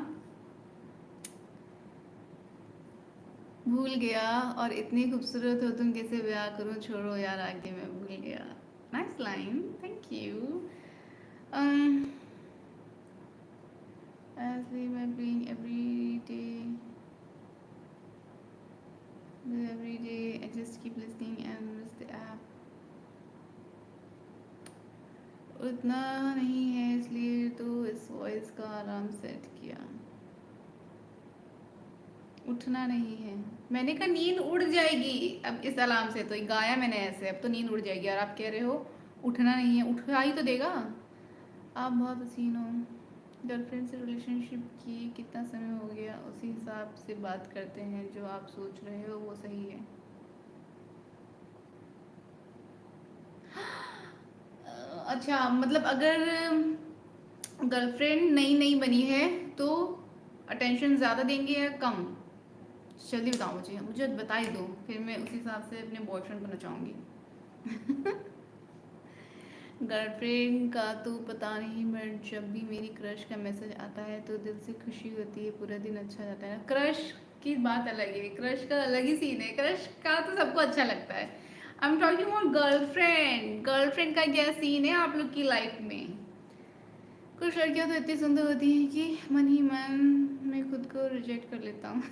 भूल गया, और इतनी खूबसूरत हो तुम, कैसे ब्याह करूं. छोड़ो यार आगे, मैं भूल गया. Nice line. Thank you. as we were being every day I just keep listening and miss the app. उतना नहीं है इसलिए तो इस वॉइस का अलार्म सेट किया. उठना नहीं है. मैंने कहा नींद उड़ जाएगी अब इस अलार्म से, तो गाया मैंने ऐसे, अब तो नींद उड़ जाएगी, और आप कह रहे हो उठना नहीं है. उठा ही तो देगा. आप बहुत हसीन हो. गर्लफ्रेंड से रिलेशनशिप की कितना समय हो गया, उसी हिसाब से बात करते हैं. जो आप सोच रहे हो वो सही है. अच्छा, मतलब अगर गर्लफ्रेंड नई नई बनी है तो अटेंशन ज़्यादा देंगे या कम. जल्दी बताओ मुझे, मुझे बता ही दो, फिर मैं उस हिसाब से अपने बॉयफ्रेंड को नचाऊंगी. गर्लफ्रेंड का तो पता नहीं, बट जब भी मेरी क्रश का मैसेज आता है तो दिल से खुशी होती है, पूरा दिन अच्छा जाता है. क्रश की बात अलग है, क्रश का अलग ही सीन है. क्रश का तो सबको अच्छा लगता है. I am talking about girlfriend. Girlfriend का क्या सीन है आप लोग की लाइफ में. कुछ लड़कियां तो इतनी सुंदर होती हैं कि मन ही मन मैं खुद को रिजेक्ट कर लेता हूँ.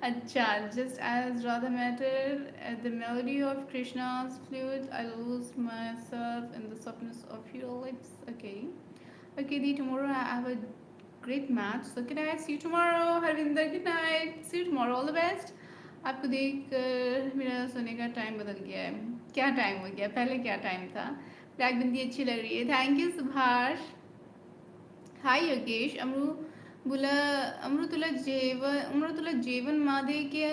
Acha, just as Radha mattered at the melody of Krishna's flute, I lose myself in the softness of your lips. Okay. Okay, Dee, tomorrow I have a great match. So good night. See you tomorrow. Harvinder, good night. See you tomorrow. All the best. आपको देख कर मेरा सोने का time बदल गया है. क्या टाइम हो गया, पहले क्या टाइम था. ब्लैक बिंदी अच्छी लग रही है. Thank you Subhash. Hi Yogesh. बुला अमृतुला जेवन मादे के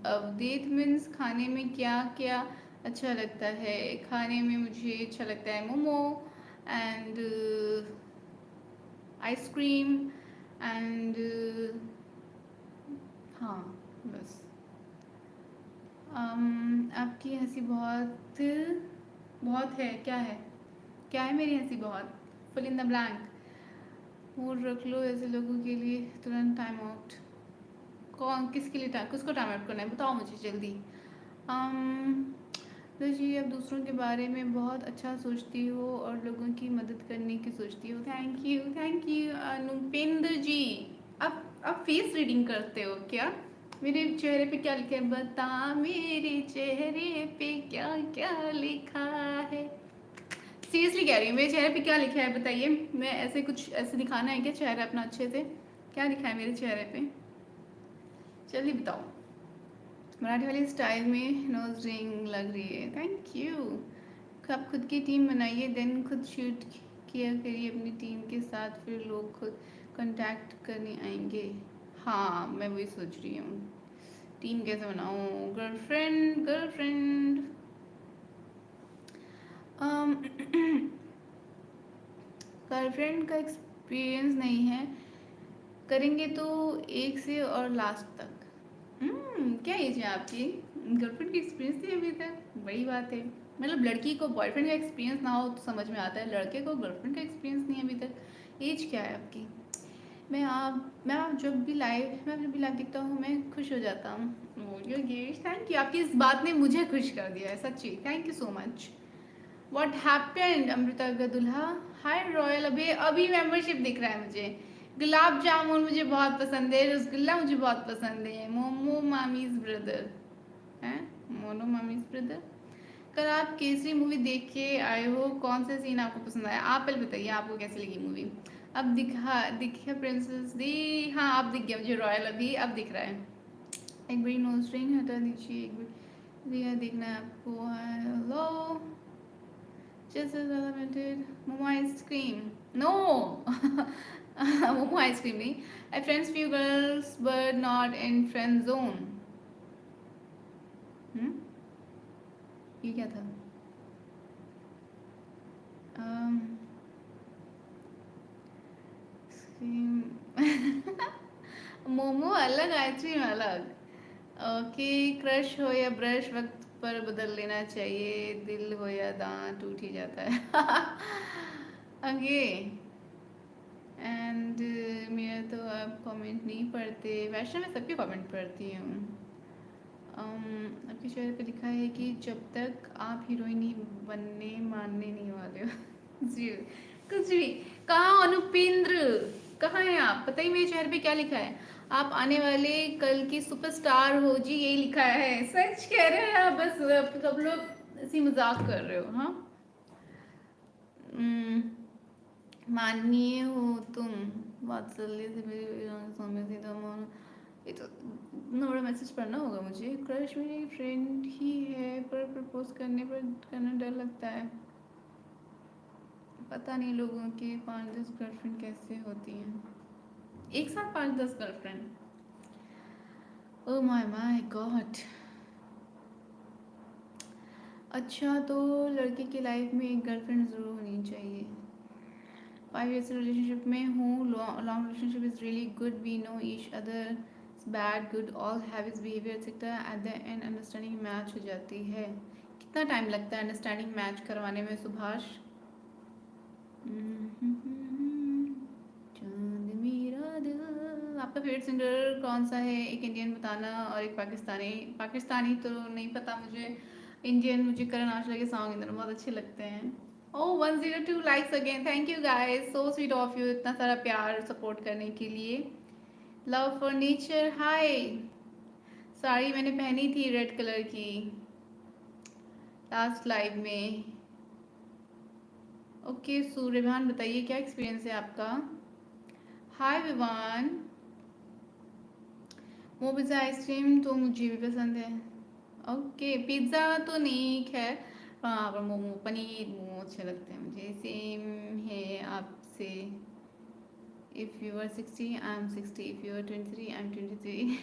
अवधेत मीन्स खाने में क्या क्या अच्छा लगता है. खाने में मुझे अच्छा लगता है मोमो एंड आइसक्रीम एंड हाँ बस. आपकी हंसी बहुत बहुत है. क्या है, क्या है मेरी हंसी बहुत. Fill in the blank. Mood रख लो ऐसे लोगों के लिए, तुरंत टाइम आउट. कौन किसके लिए टाइम, किसको टाइम आउट करना है, बताओ मुझे जल्दी. तो जी आप दूसरों के बारे में बहुत अच्छा सोचती हो और लोगों की मदद करने की सोचती हो. थैंक यू अनुपेंद्र जी. आप फेस रीडिंग करते हो क्या. मेरे चेहरे पे क्या लिखा है, बता मेरे चेहरे पे क्या क्या लिखा है. सीरियसली कह रही हूँ, मेरे चेहरे पे क्या लिखा है बताइए. मैं ऐसे कुछ ऐसे दिखाना है क्या चेहरा अपना अच्छे से. क्या लिखा है मेरे चेहरे पे, जल्दी बताओ. मराठी वाली स्टाइल में नोज रिंग लग रही है. Thank you. आप खुद की टीम बनाइए, देन खुद शूट किया करिए अपनी टीम के साथ, फिर लोग खुद कांटेक्ट करने आएंगे. हाँ मैं वही सोच रही हूँ, टीम कैसे बनाऊँ. गर्लफ्रेंड गर्लफ्रेंड गर्लफ्रेंड का एक्सपीरियंस नहीं है, करेंगे तो एक से और लास्ट तक। क्या एज है आपकी? गर्लफ्रेंड की एक्सपीरियंस नहीं अभी तक, बड़ी बात है। मतलब लड़की को बॉयफ्रेंड का एक्सपीरियंस ना हो तो समझ में आता है, लड़के को गर्लफ्रेंड का एक्सपीरियंस नहीं अभी तक। एज क्या है आपकी? मैं आप जब भी लाइव दिखता हूँ मैं खुश हो जाता हूँ। थैंक यू, आपकी इस बात ने मुझे खुश कर दिया है सच्ची, thank you so much. What happened Amrita का दुल्हा? हाय रॉयल, अभी मेंबरशिप दिख रहा है मुझे। गुलाब जामुन मुझे बहुत पसंद है, रसगुल्ला मुझे बहुत पसंद है। मोमो मामीज ब्रदर हैं, मोनो मामीज ब्रदर। कल आप केसरी मूवी देख के आए हो, कौन सा सीन आपको पसंद आया? आप पहले बताइए आपको कैसी लगी मूवी। अब दिखा प्रिंसेस दी। हाँ अब दिख गया मुझे रॉयल, अभी अब दिख रहा है। एक बड़ी नोज रिंग हटा दीजिए, एक बार देखना है आपको। Hello just as limited momo ice cream, no momo ice cream नहीं, I friends few girls but not in friend zone। हम्म, ये क्या था? मोमो अलग, आइसक्रीम अलग। ओके, क्रश हो या ब्रश वक्त पर बदल लेना चाहिए, दिल हो या दांत टूट ही जाता है। ओके एंड मेरा तो आप कमेंट नहीं पढ़ते, वैसे मैं सबके कमेंट पढ़ती हूँ। आपके शेयर पे लिखा है कि जब तक आप हीरोइन ही बनने मानने नहीं वाले हो। जी कुछ भी। कहाँ अनुपेंद्र, कहाँ हैं आप? पता ही मेरे चेहरे पे क्या लिखा है? आप आने वाले कल की सुपरस्टार हो जी, यही लिखा है। सच कह रहे हैं आप? बस सब लोग ऐसी मजाक कर रहे हो? हाँ माननीय हो तुम, वात्सल्य से मेरी समय सीधा मान। ये तो इतना बड़ा मैसेज पढ़ना होगा मुझे। क्रश मेरी फ्रेंड ही है पर प्रपोज करना डर लगता है। पता नहीं लोगों की 5-10 गर्लफ्रेंड कैसे होती हैं, एक साथ 5-10 girlfriend. Oh my my God. अच्छा तो लड़के की लाइफ में एक गर्लफ्रेंड ज़रूर होनी चाहिए। 5 years रिलेशनशिप में हूँ, long relationship is really good, we know each other bad good all habits behaviour etcetera, at the end understanding match हो जाती है। कितना टाइम लगता है अंडरस्टैंडिंग मैच करवाने में सुभाष? चांद मेरा दिल। आपका फेवरेट सिंगर कौन सा है? एक इंडियन बताना और एक पाकिस्तानी। पाकिस्तानी तो नहीं पता मुझे, इंडियन मुझे करण औजला के सॉन्ग इंदर बहुत अच्छे लगते हैं। ओह 102 likes again, thank you guys, so sweet of you, इतना सारा प्यार सपोर्ट करने के लिए। लव फॉर नेचर, हाय। साड़ी मैंने पहनी थी रेड कलर की लास्ट लाइव में। ओके सूर्यभान बताइए क्या एक्सपीरियंस है आपका? हाय विवान। वो पिज़्ज़ा आइसक्रीम तो मुझे भी पसंद है। ओके पिज़्ज़ा तो नहीं खैर, हाँ पर मोमो पनीर मोमो अच्छे लगते हैं मुझे। सेम है आपसे। If you are 60 I am 60, if you are 23 I am 23।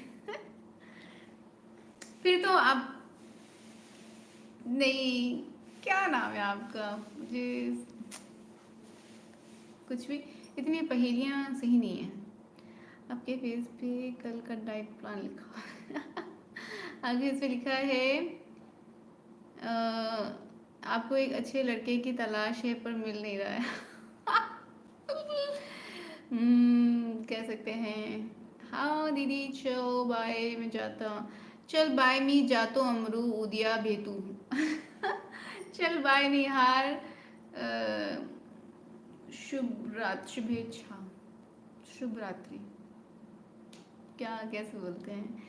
फिर तो आप नहीं, क्या नाम है आपका? मुझे कुछ भी, इतनी पहेलियाँ सही नहीं है। आपके फेस पे कल का डाइट प्लान लिखा है। आगे इस पे लिखा है आपको एक अच्छे लड़के की तलाश है पर मिल नहीं रहा है। कह सकते हैं हाँ दीदी चल बाय मैं जाता, चल बाय मी जातो अमरू उदिया भेतू। चल बाय निहार। शुभेच्छा, शुभ रात्रि, क्या कैसे बोलते हैं?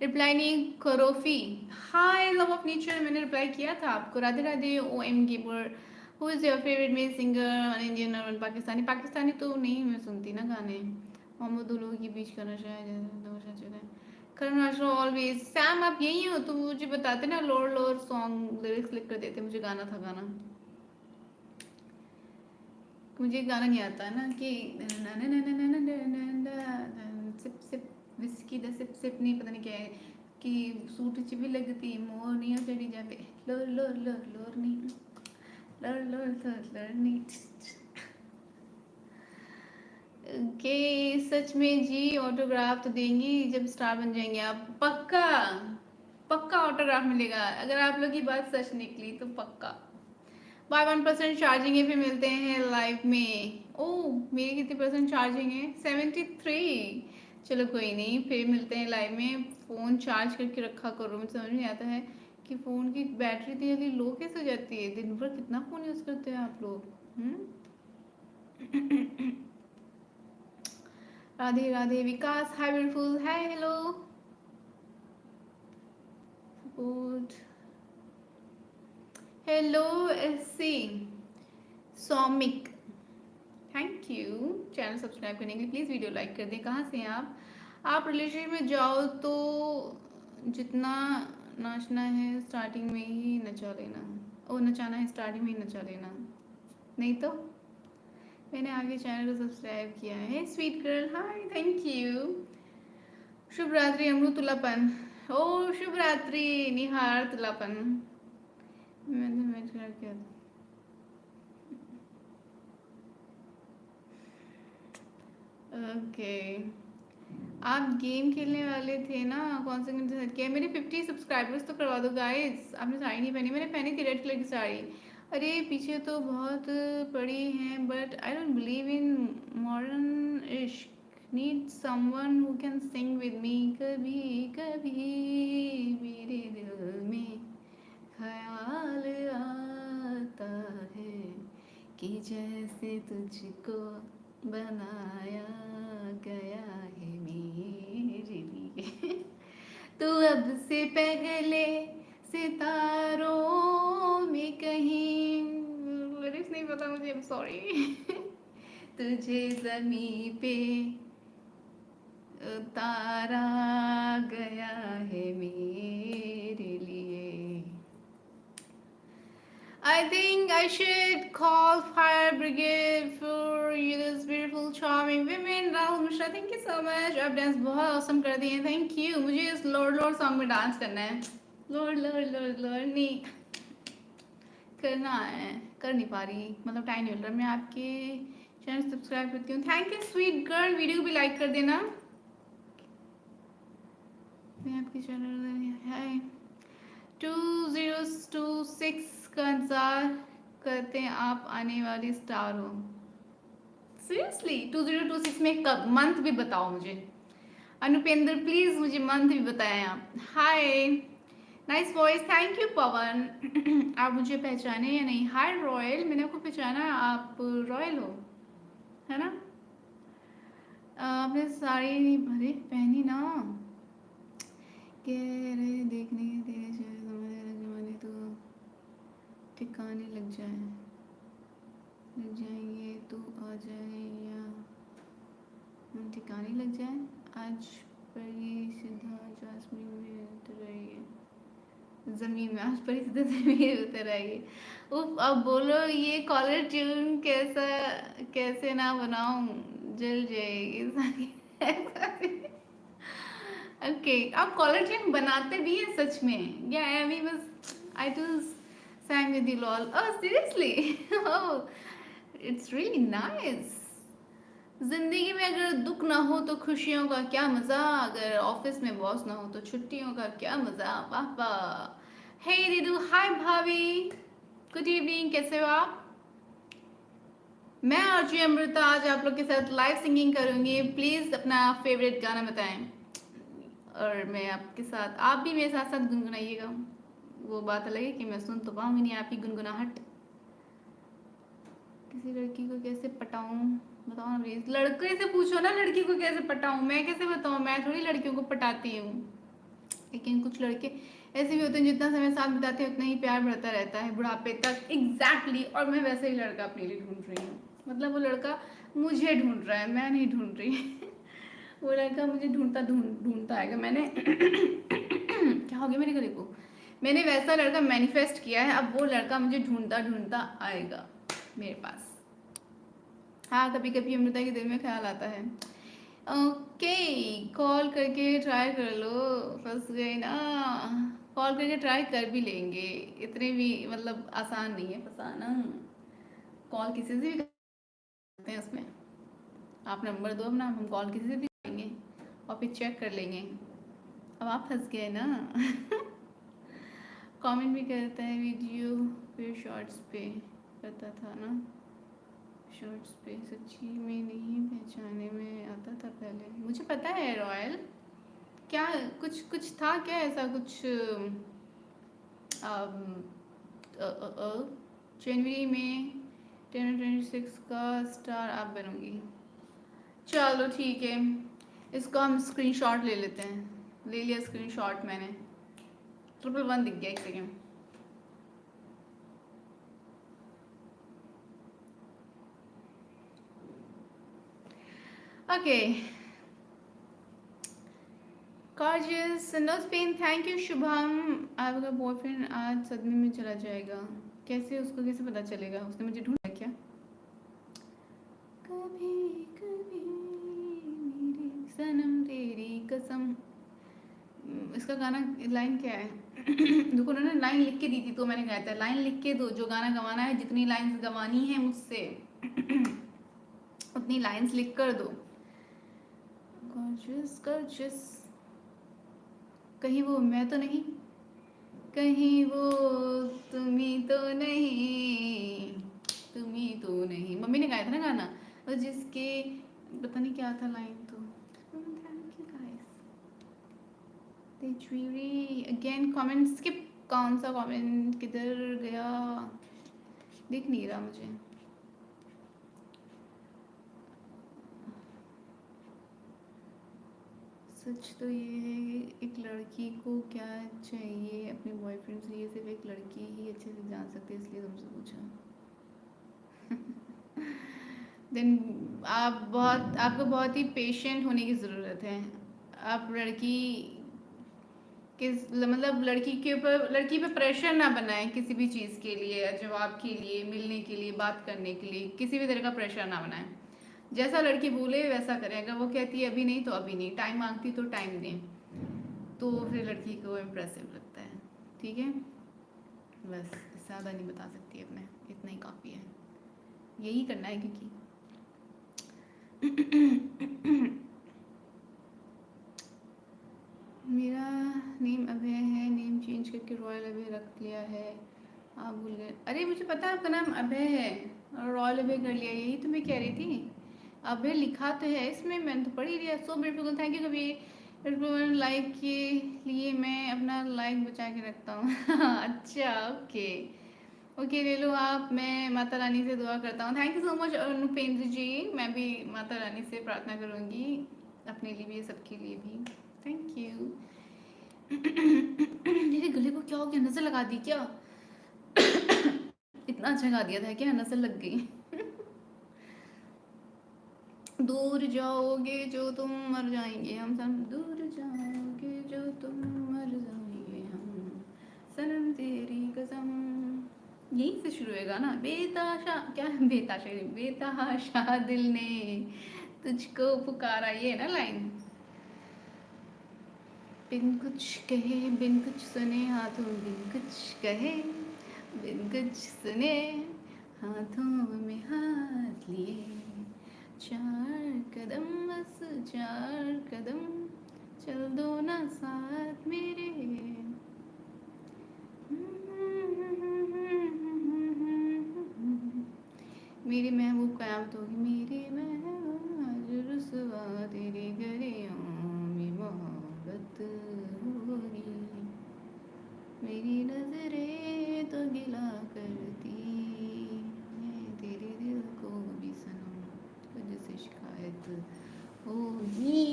रिप्लाई नहीं करोफी। हाय लव ऑफ नेचर, मैंने रिप्लाई किया था आपको। राधे राधे। ओ एम गेबर, who is your favourite male singer? Indian और पाकिस्तानी? पाकिस्तानी तो नहीं मैं सुनती ना गाने। मोहम्मद उलू के बीच का नशा है करण नशा ऑलवेज। सैम आप यही हो तो मुझे बताते ना, लोर लोर सॉन्ग लिरिक्स लिख कर देते, मुझे गाना था गाना। मुझे गाना नहीं आता है ना कि sip sip whisky the sip sip नहीं पता नहीं क्या है कि सूट च भी लगती मोरनिया चढ़ी जावे लोर लोर लोर लोर नहीं लोर लोर लोर लोर नहीं। कि सच में जी ऑटोग्राफ तो देंगी जब स्टार बन जाएंगे आप। पक्का पक्का ऑटोग्राफ मिलेगा अगर आप लोग की बात सच निकली तो पक्का। बाय 1% चार्जिंग है फिर मिलते हैं लाइव में। ओह मेरी कितनी परसेंट चार्जिंग है? 73। चलो कोई नहीं, फिर मिलते हैं लाइव में। फ़ोन चार्ज करके रखा करो, मुझे समझ नहीं आता है कि फ़ोन की बैटरी इतनी जल्दी लो कैसे हो जाती है। दिन भर कितना फ़ोन यूज़ करते हैं आप लोग। Radhe Radhe Vikas, hi beautiful, hi hello good hello SC Soumik, thank you channel subscribe करने के लिए। प्लीज़ वीडियो लाइक कर दें। कहाँ से हैं आप? आप रिलेशनशिप में जाओ तो जितना नाचना है स्टार्टिंग में ही नचा लेना। ओ नचाना है स्टार्टिंग में ही नचा लेना, नहीं तो। मैंने आगे चैनल को सब्सक्राइब किया है। Sweet girl hi, thank you. शुभ रात्रि अमृत तुलापन। ओ शुभ रात्रि निहार तुलापन। मैंने मैच कर किया था। ओके आप गेम खेलने वाले थे ना, कौन से गेम से किया? मेरे 50 सब्सक्राइबर्स तो करवा दो गाइस। आपने साड़ी नहीं पहनी, मैंने पहनी थी रेड कलर की साड़ी। अरे पीछे तो बहुत पड़ी हैं but I don't believe in modern इश्क। Need someone who can sing with me. कभी कभी मेरे दिल में ख्याल आता है कि जैसे तुझको बनाया गया है मेरे लिए। तू अब से पहले सितारों में कहीं, लिरिक्स नहीं पता मुझे, आई एम सॉरी। तुझे जमी पे उतारा गया है मेरे लिए। I think I should call fire brigade for you this beautiful charming women. Rahul Mishra, thank you so much. आप डांस बहुत awesome कर दिए, thank you. मुझे इस लॉर्ड लॉर्ड सॉन्ग में डांस करना है। लॉर्ड लॉर्ड लॉर्ड लॉर्ड नहीं करना है, कर नहीं पा रही, मतलब टाइम नहीं मिल रहा। मैं आपके चैनल सब्सक्राइब करती हूँ, thank you sweet girl. Video भी लाइक कर देना। मैं आपके चैनल है 2026 का इंतज़ार करते हैं, आप आने वाली स्टार हो। सीरियसली 2026 में कब? मंथ भी बताओ मुझे। अनुपेंद्र प्लीज मुझे मंथ भी बताएं आप। Hi nice voice, thank you Pawan. आप मुझे पहचाने या नहीं? हाय रॉयल, मैंने आपको पहचाना, आप रॉयल हो है ना? आपने साड़ी भरी पहनी ना, कह रहे देखने तेरे जमाने तो ठिकाने लग जाएंगे तो आ जाए या हम ठिकाने लग जाए। आज पर ये सीधा जासमीन में उतर रही है, जमीन में आज पर ये सीधा जमीन में उतर आई है। उफ अब बोलो ये कॉलर ट्यून कैसा, कैसे ना बनाऊं, जल जाएगी सारी। ओके आप कॉलर ट्यून बनाते भी हैं सच में? या अभी बस आई to sang with you lol? Oh seriously? Oh it's really nice. जिंदगी में अगर दुख ना हो तो खुशियों का क्या मजा, अगर ऑफिस में बॉस ना हो तो छुट्टियों का क्या मजा। वाह वाह। हे दीदू, हाय भाभी, गुड इवनिंग, कैसे हो आप? मैं आरजू अमृता आज आप लोग के साथ लाइव सिंगिंग करूंगी। प्लीज अपना फेवरेट गाना बताएं और मैं आपके साथ, आप भी मेरे साथ साथ गुनगुनाइएगा। वो बात अलग है कि मैं सुन तो पाऊंगी नहीं आपकी गुनगुनाहट। किसी लड़की को कैसे पटाऊं बताओ ना प्लीज। लड़के से पूछो ना लड़की को कैसे पटाऊं, मैं कैसे बताऊं? मैं थोड़ी लड़कियों को पटाती हूँ। लेकिन कुछ लड़के ऐसे भी होते हैं जितना समय साथ बिताते हैं उतना ही प्यार बढ़ता रहता है बुढ़ापे तक। एग्जैक्टली और मैं वैसे ही लड़का अपने लिए ढूंढ रही हूँ। मतलब वो लड़का मुझे ढूंढ रहा है, मैं नहीं ढूंढ रही। वो लड़का मुझे ढूंढता आएगा। मैंने क्या हो गया मेरे गले को? मैंने वैसा लड़का मैनिफेस्ट किया है, अब वो लड़का मुझे ढूंढता ढूंढता आएगा मेरे पास। हाँ कभी कभी अमृता के दिल में ख्याल आता है। ओके कॉल करके ट्राई कर लो, फंस गई ना। कॉल करके ट्राई कर भी लेंगे, इतने भी मतलब आसान नहीं है फंसाना। कॉल किसी से भी करते हैं उसमें। आप नंबर दो अपना, हम कॉल किसी से भी करेंगे और फिर चेक कर लेंगे। अब आप फंस गए ना। कमेंट भी करता है वीडियो पे, शॉर्ट्स पे करता था ना, शॉर्ट्स पे सच्ची में नहीं पहचाने में आता था पहले। मुझे पता है रॉयल, क्या कुछ कुछ था क्या ऐसा कुछ जनवरी में 1026 का स्टार आप बनोगी। चलो ठीक है, इसको हम स्क्रीनशॉट ले लेते हैं। ले लिया स्क्रीनशॉट मैंने। 111 दिख गया, एक second. Okay, gorgeous, no Spain, thank you Shubham. आपका बॉयफ्रेंड आज सदमे में चला जाएगा, कैसे? उसको कैसे पता चलेगा? उसने मुझे ढूंढा क्या? कभी कभी मेरी सनम तेरी कसम, इसका गाना लाइन क्या है? देखो उन्होंने लाइन लिख के दी थी तो मैंने गाया था। लाइन लिख के दो, जो गाना गवाना है, जितनी लाइंस गवानी है मुझसे उतनी लाइंस लिख कर दो। गॉर्जियस गॉर्जियस, कहीं वो मैं तो नहीं, कहीं वो तुम्ही तो नहीं, तुम्ही तो नहीं। मम्मी ने गाया था ना गाना, और जिसके पता नहीं क्या था लाइन तो। Thank you guys. तेजवीरी अगेन कमेंट स्किप। कौन सा कमेंट किधर गया? दिख नहीं रहा मुझे। सच तो ये है, एक लड़की को क्या चाहिए अपने बॉयफ्रेंड से, ये सिर्फ एक लड़की ही अच्छे से जान सकती है, इसलिए तुमसे पूछा। देन आपको बहुत ही पेशेंट होने की ज़रूरत है। आप लड़की किस मतलब लड़की के ऊपर, लड़की पे प्रेशर ना बनाएं किसी भी चीज़ के लिए, जवाब के लिए, मिलने के लिए, बात करने के लिए, किसी भी तरह का प्रेशर ना बनाएं। जैसा लड़की बोले वैसा करें। अगर वो कहती है अभी नहीं तो अभी नहीं, टाइम मांगती तो टाइम दें, तो फिर लड़की को इम्प्रेसिव लगता है। ठीक है, बस ज़्यादा नहीं बता सकती अपने, इतना ही काफ़ी है, यही करना है क्योंकि मेरा नेम अभय है, नेम चेंज करके रॉयल अभय रख लिया है, आप भूल गए। अरे मुझे पता है आपका नाम अभय है और रॉयल अभय कर लिया, यही तो मैं कह रही थी। अभय लिखा तो है इसमें, मैंने तो पढ़ ही लिया। सो ब्यूटीफुल, थैंक यू। कभी लाइक के लिए मैं अपना लाइक बचा के रखता हूँ। अच्छा, ओके ओके, ले लो आप। मैं माता रानी से दुआ करता हूँ। Thank you so much Anupendra ji. मैं भी माता रानी से प्रार्थना करूँगी अपने लिए भी, सबके लिए भी। Thank you. मेरे गले को क्या हो गया? नजर लगा दी क्या? इतना अच्छा गा दिया था क्या, नजर लग गई? दूर जाओगे जो तुम मर जाएंगे हम, सब दूर जाओगे जो तुम मर जाएंगे हम, सनम तेरी कसम। यहीं से शुरू होएगा ना, बेताशा, क्या बेताशा, बेतहाशा दिल ने तुझको पुकारा, ये है ना लाइन। बिन कुछ कहे बिन कुछ सुने हाथों, बिन कुछ कहे बिन कुछ सुने हाथों में हाथ लिए, चार कदम बस चार कदम चल दो ना साथ मेरे। मेरी महबूब कयामत होगी, मेरी महबूब आज रुसवा तेरी गलियों में मोहब्बत होगी, मेरी नजरें तो गिला करती हैं तेरे दिल को भी सनम, तुझसे शिकायत होगी।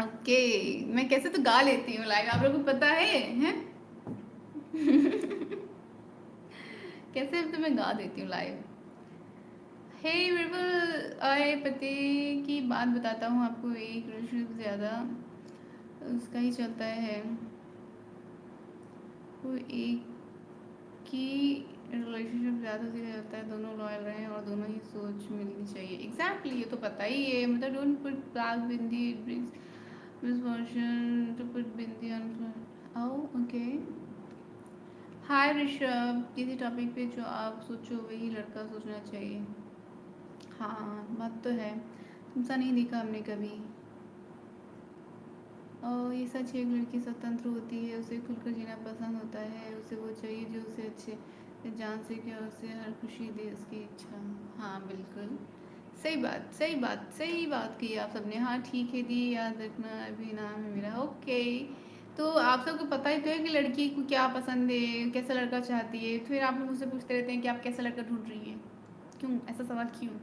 ओके, मैं कैसे तो गा लेती हूँ लाइक, आप लोगों को पता है हैं? कैसे तो मैं गा देती हूँ लाइव। हे बिल्कुल आए पति की बात बताता हूँ आपको, एक रिलेशनशिप ज़्यादा उसका ही चलता है, वो एक की रिलेशनशिप ज़्यादा से चलता है, दोनों लॉयल रहें और दोनों ही सोच मिलनी चाहिए। एग्जैक्टली, ये तो पता ही है। मतलब don't put black bindi, it brings misfortune to put bindi on. Oh okay, hi Rishabh, किसी टॉपिक पे जो आप सोचो वही लड़का सोचना चाहिए। हाँ बात तो है, तुमसा नहीं देखा हमने कभी। और ये सच है, एक लड़की स्वतंत्र होती है, उसे खुलकर जीना पसंद होता है, उसे वो चाहिए जो उसे अच्छे जान सके और उसे हर खुशी दे उसकी इच्छा। हाँ बिल्कुल, सही बात सही बात सही बात की आप सबने। हाँ ठीक है दी, याद रखना अभी नाम है मेरा। ओके, तो आप सबको पता ही तो है कि लड़की को क्या पसंद है, कैसा लड़का चाहती है, फिर आप लोग मुझसे पूछते रहते हैं कि आप कैसा लड़का ढूंढ रही हैं। क्यों ऐसा सवाल क्यों?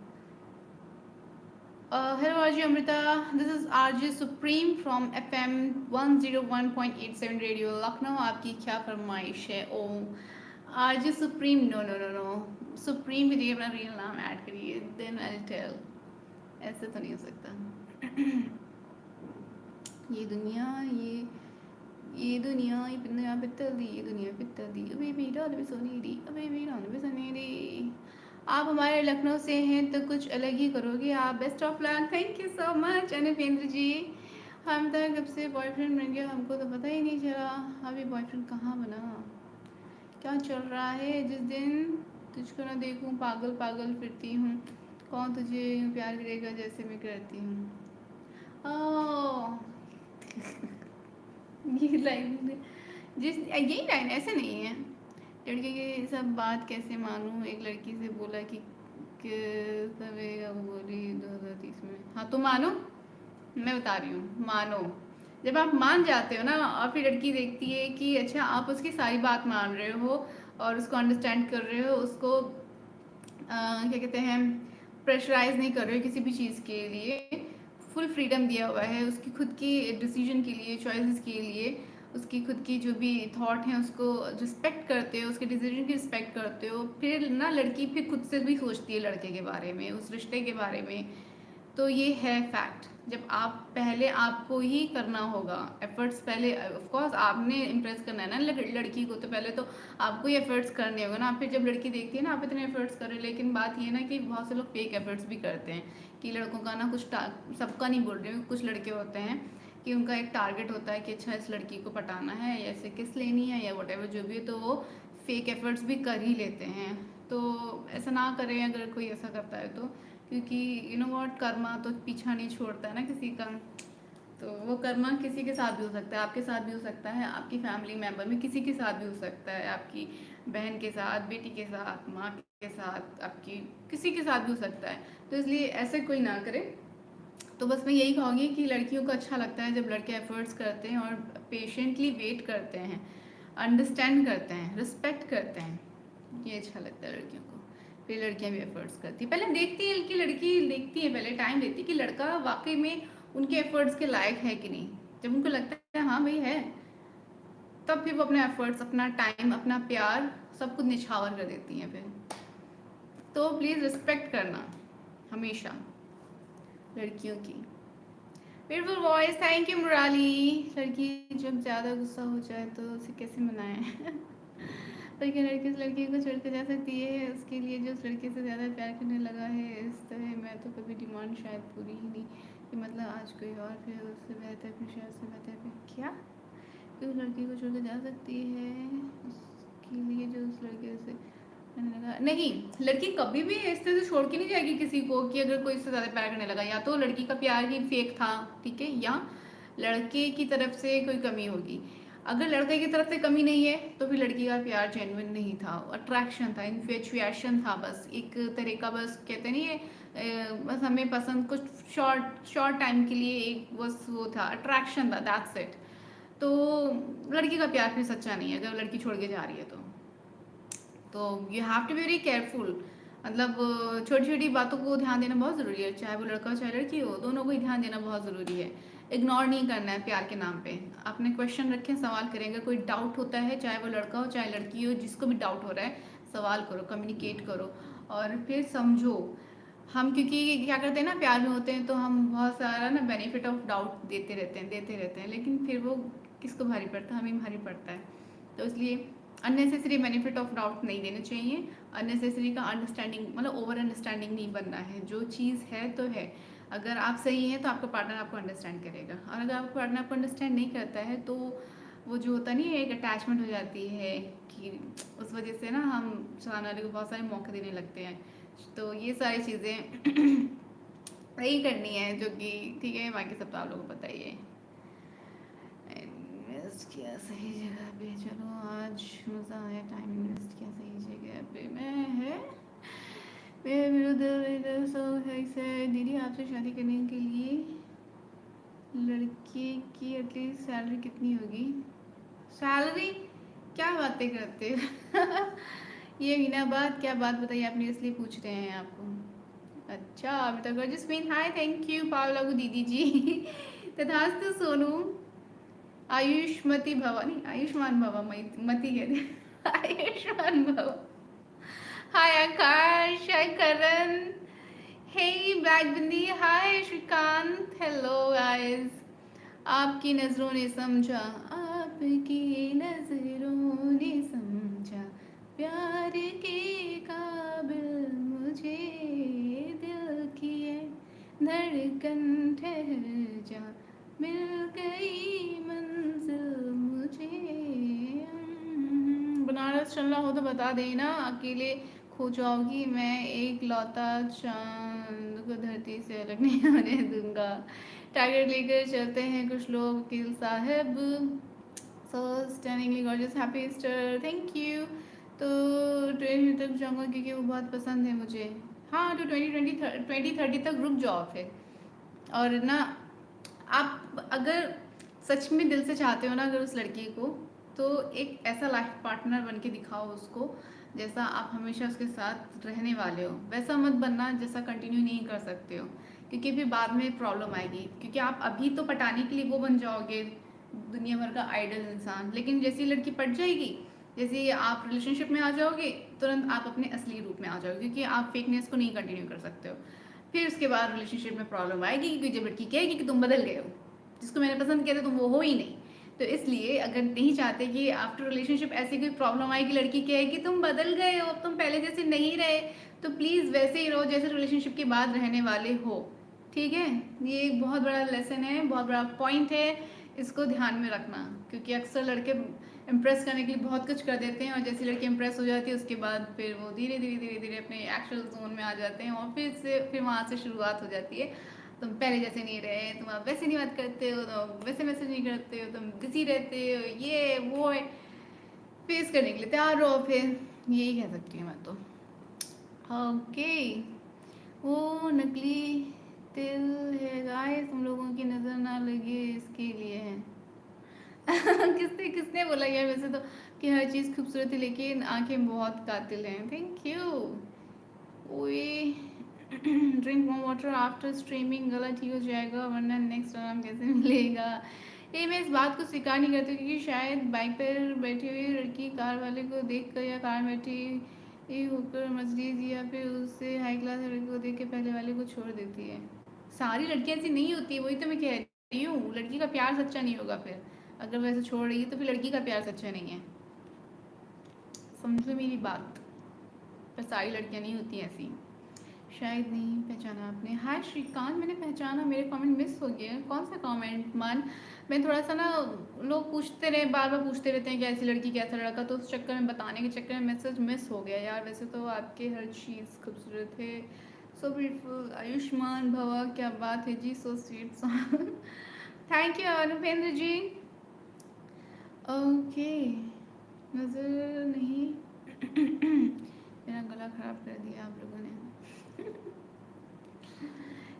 Hello RJ Amrita, this is RJ Supreme from FM 101.87 radio Lucknow. आपकी क्या फरमाइश है? Oh RJ Supreme, no no no no, Supreme भी अपना रियल नाम ऐड करिए, देन आई टेल। ऐसे तो नहीं हो सकता। ये दुनिया ये दुनिया ये दुनिया पित्तल दी, ये दुनिया पित्तल दी, अबे भी डाल भी सोनी दी, अबे भी डाल भी सोनी दी। आप हमारे लखनऊ से हैं तो कुछ अलग ही करोगे आप। Best of luck, thank you so much Anupendra ji. हम तो कब से बॉयफ्रेंड बन गया, हमको तो पता ही नहीं चला। अभी बॉयफ्रेंड कहाँ बना? क्या चल रहा है? जिस दिन तुझको ना देखूं पागल पागल फिरती हूँ, कौन तुझे यूँ प्यार करेगा जैसे मैं करती हूँ। ओह, ये लाइन, जिस यही लाइन ऐसे नहीं है। लड़के की सब बात कैसे मानूं, एक लड़की से बोला कि करेगा, वो बोली 2030 में। हाँ तो मानो, मैं बता रही हूँ मानो। जब आप मान जाते हो ना और फिर लड़की देखती है कि अच्छा आप उसकी सारी बात मान रहे हो और उसको अंडरस्टैंड कर रहे हो, उसको क्या कहते हैं, प्रेशराइज नहीं कर रहे हो किसी भी चीज़ के लिए, फुल फ्रीडम दिया हुआ है उसकी खुद की डिसीजन के लिए, चॉइसेस के लिए, उसकी खुद की जो भी थॉट हैं उसको रिस्पेक्ट करते हो, उसके डिसीजन की रिस्पेक्ट करते हो, फिर ना लड़की फिर खुद से भी सोचती है लड़के के बारे में, उस रिश्ते के बारे में। तो ये है फैक्ट। जब आप पहले आपको ही करना होगा एफर्ट्स, पहले ऑफ कोर्स आपने इम्प्रेस करना है ना लड़की को, तो पहले तो आपको ही एफर्ट्स करने होगा ना। फिर जब लड़की देखती है ना आप इतने एफर्ट्स कर रहे हैं, लेकिन बात ये ना कि बहुत से लोग फेक एफर्ट्स भी करते हैं कि लड़कों का ना कुछ सबका नहीं बोल रही हूँ, कुछ लड़के होते हैं कि उनका एक टारगेट होता है कि अच्छा इस लड़की को पटाना है या ऐसे किस लेनी है या वट जो भी है, तो वो फेक एफर्ट्स भी कर ही लेते हैं। तो ऐसा ना करें अगर कोई ऐसा करता है तो, क्योंकि यू नो वॉट, कर्मा तो पीछा नहीं छोड़ता है ना किसी का। तो वो कर्मा किसी के साथ भी हो सकता है, आपके साथ भी हो सकता है, आपकी फैमिली मेम्बर में किसी के साथ भी हो सकता है, आपकी बहन के साथ, बेटी के साथ, माँ के साथ, आपकी किसी के साथ भी हो सकता है। तो इसलिए ऐसे कोई ना करे। तो बस मैं यही कहूँगी कि लड़कियों को अच्छा लगता है जब लड़के एफर्ट्स करते हैं और पेशेंटली वेट करते हैं, अंडरस्टैंड करते हैं, रिस्पेक्ट करते हैं। ये अच्छा लगता है लड़कियों को। फिर लड़कियां भी एफर्ट्स करती है, पहले देखती है कि लड़की देखती है, पहले टाइम देती है कि लड़का वाकई में उनके एफर्ट्स के लायक है कि नहीं। जब उनको लगता है हाँ भाई है, तब फिर वो अपने एफर्ट्स, अपना टाइम, अपना प्यार सब कुछ निछावर कर देती हैं फिर। तो प्लीज़ रिस्पेक्ट करना हमेशा लड़कियों की। Beautiful voice, thank you Murali. लड़की जब ज़्यादा गुस्सा हो जाए तो उसे कैसे मनाएं? पर क्या लड़की उस लड़की को छोड़ कर जा सकती है उसके लिए जो उस लड़के से ज़्यादा प्यार करने लगा है? इस तरह मैं तो कभी डिमांड शायद पूरी ही नहीं, कि मतलब आज कोई और फिर उससे बेहतर, फिर शायद उससे बेहतर, फिर क्या उस लड़की को छोड़ कर जा सकती है उसके लिए जो उस लड़के से करने लगा? नहीं, लड़की कभी भी इस तरह से छोड़ के नहीं जाएगी किसी को कि अगर कोई इससे ज़्यादा प्यार करने लगा। या तो लड़की का प्यार ही फेक था, ठीक है, या लड़के की तरफ से कोई कमी होगी। अगर लड़के की तरफ से कमी नहीं है तो फिर लड़की का प्यार जेन्युइन नहीं था, अट्रैक्शन था, इन्फेचुएशन था, बस एक तरह का, बस कहते नहीं है बस हमें पसंद कुछ शॉर्ट शॉर्ट टाइम के लिए एक बस वो था, अट्रैक्शन था, दैट्स इट। तो लड़की का प्यार फिर सच्चा नहीं है अगर लड़की छोड़ के जा रही है तो you have to be very careful. मतलब छोटी छोटी बातों को ध्यान देना बहुत ज़रूरी है, चाहे वो लड़का हो चाहे लड़की हो, दोनों को ही ध्यान देना बहुत ज़रूरी है। इग्नोर नहीं करना है प्यार के नाम पे। आपने क्वेश्चन रखे, सवाल करेंगे, कोई डाउट होता है चाहे वो लड़का हो चाहे लड़की हो, जिसको भी डाउट हो रहा है सवाल करो, कम्युनिकेट करो और फिर समझो। हम क्योंकि क्या करते हैं ना, प्यार में होते हैं तो हम बहुत सारा ना बेनिफिट ऑफ डाउट देते रहते हैं, लेकिन फिर वो किसको भारी पड़ता है? हमें भारी पड़ता है। तो इसलिए अननेसेसरी बेनिफिट ऑफ डाउट नहीं देने चाहिए। अननेसेसरी का अंडरस्टैंडिंग, मतलब ओवर अंडरस्टैंडिंग नहीं बनना है। जो चीज़ है तो है। अगर आप सही हैं तो आपका पार्टनर आपको अंडरस्टैंड करेगा, और अगर आपका पार्टनर आपको अंडरस्टैंड नहीं करता है तो वो जो होता नहीं है, एक अटैचमेंट हो जाती है कि उस वजह से ना हम सामने वाले को बहुत सारे मौके देने लगते हैं। तो ये सारी चीज़ें वही करनी है जो कि ठीक है, बाकी सब तो आप लोगों को पता ही है। इन्वेस्ट किया सही जगह पे, चलो आज मज़ा आया, टाइम इन्वेस्ट किया सही जगह पे। मैं मेरा दिल सो है दीदी, आपसे शादी करने के लिए लड़के की एटलीस्ट सैलरी कितनी होगी? सैलरी? क्या बातें करते हो? ये बिना बात क्या बात बताइए आपने, इसलिए पूछ रहे हैं आपको। अच्छा अभी तक जसमीन हाय, थैंक यू पावला को दीदी जी। तथास्तु सोनू, आयुष्मती भवा नहीं आयुष्मान भवा, मती कहते आयुष्मान भवा। हाय आकाश, हाय करण, हे ब्लैक बिंदी, हाय श्रीकांत, हेलो गाइस। आपकी नजरों ने समझा, आपकी नजरों ने समझा, प्यार के काबिल मुझे, दिल की है धड़कन ठहर जा, मिल गई मंजिल मुझे। बनारस चलना हो तो बता देना, अकेले खो जाओगी, मैं एक लौता चांद को धरती से अलग नहीं होने दूंगा। टारगेट लेकर चलते हैं कुछ लोग, वकील साहब। So stunningly gorgeous, happy Easter, thank you. तो ट्रेन तक जाऊँगा क्योंकि वो बहुत पसंद है मुझे। हाँ तो 2030 तक रुक जाओ फिर। और ना आप अगर सच में दिल से चाहते हो ना अगर उस लड़की को, तो एक ऐसा लाइफ पार्टनर बन के दिखाओ उसको जैसा आप हमेशा उसके साथ रहने वाले हो। वैसा मत बनना जैसा कंटिन्यू नहीं कर सकते हो, क्योंकि फिर बाद में प्रॉब्लम आएगी। क्योंकि आप अभी तो पटाने के लिए वो बन जाओगे दुनिया भर का आइडल इंसान, लेकिन जैसी लड़की पट जाएगी, जैसे आप रिलेशनशिप में आ जाओगे, तुरंत आप अपने असली रूप में आ जाओगे, क्योंकि आप फेकनेस को नहीं कंटिन्यू कर सकते हो। फिर उसके बाद रिलेशनशिप में प्रॉब्लम आएगी, क्योंकि जब लड़की कहेगी कि तुम बदल गए हो, जिसको मैंने पसंद किया था तुम वो हो ही नहीं। तो इसलिए अगर नहीं चाहते कि आफ्टर रिलेशनशिप ऐसी कोई प्रॉब्लम आए कि लड़की कहे कि तुम बदल गए हो, अब तुम पहले जैसे नहीं रहे, तो प्लीज़ वैसे ही रहो जैसे रिलेशनशिप के बाद रहने वाले हो। ठीक है, ये एक बहुत बड़ा लेसन है, बहुत बड़ा पॉइंट है, इसको ध्यान में रखना। क्योंकि अक्सर लड़के इम्प्रेस करने के लिए बहुत कुछ कर देते हैं, और जैसी लड़की इम्प्रेस हो जाती है उसके बाद फिर वो धीरे धीरे धीरे धीरे अपने एक्चुअल जोन में आ जाते हैं, और फिर वहाँ से शुरुआत हो जाती है। तुम पहले जैसे नहीं रहे, तुम अब वैसे नहीं बात करते हो, तुम वैसे मैसेज नहीं करते हो, तुम बिजी रहते हो, ये वो है। फेस करने के लिए तैयार रहो, फिर यही कह सकती हूँ मैं तो। ओके, वो नकली तिल है गाइस, तुम लोगों की नज़र ना लगे इसके लिए है। किसने किसने बोला यार वैसे तो कि हर चीज़ खूबसूरत है लेकिन आंखें बहुत कातिल हैं। Thank you. ओए drink more water after streaming, गला ठीक हो जाएगा वरना नेक्स्ट आराम कैसे मिलेगा। ये मैं इस बात को स्वीकार नहीं करती, क्योंकि शायद बाइक पर बैठी हुई लड़की कार वाले को देख कर, या कार में बैठी होकर मजलिस, या फिर उससे हाई क्लास लड़की को देख के पहले वाले को छोड़ देती है। सारी लड़कियां ऐसी नहीं होती, वही तो मैं कह रही हूँ, लड़की का प्यार सच्चा नहीं होगा फिर। अगर वैसे छोड़ रही है तो फिर लड़की का प्यार सच्चा नहीं है, समझो मेरी बात। पर सारी लड़कियां नहीं होती ऐसी। शायद नहीं पहचाना आपने। हाय श्रीकांत, मैंने पहचाना, मेरे कमेंट मिस हो गए। कौन सा कमेंट मान? मैं थोड़ा सा ना, लोग पूछते रहे, बार बार पूछते रहते हैं कैसी लड़की कैसा लड़का, तो उस चक्कर में बताने के चक्कर में मैसेज मिस हो गया यार। वैसे तो आपके हर चीज़ खूबसूरत है, सो ब्यूटीफुल, आयुष्मान भवा, क्या बात है जी, so sweet song. Thank you Anupendra ji. Okay, नज़र नहीं। मेरा गला ख़राब कर दिया आप लोगों ने।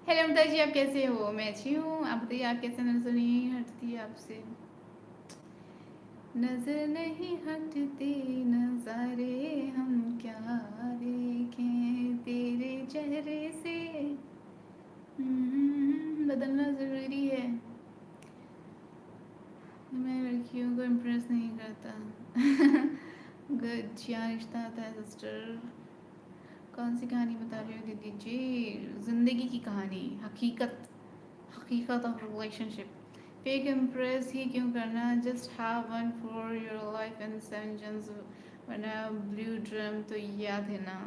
हेलो ममता जी, आप कैसे हो? मैं अच्छी हूँ, आप बताइए आप कैसे? नज़र नहीं हटती आपसे, नज़र नहीं हटती नज़ारे, हम क्या देखें तेरे चेहरे से। बदलना ज़रूरी है, मैं लड़कियों को इम्प्रेस नहीं करता। गुड, क्या रिश्ता आता है सिस्टर? कौन सी कहानी बता रही हो दीदी जी? जिंदगी की कहानी, हकीकत, हकीकत ऑफ रिलेशनशिप। फेक इम्प्रेस ही क्यों करना, just have one for your life and seven जन्स, वरना ब्लू ड्रम तो याद है ना।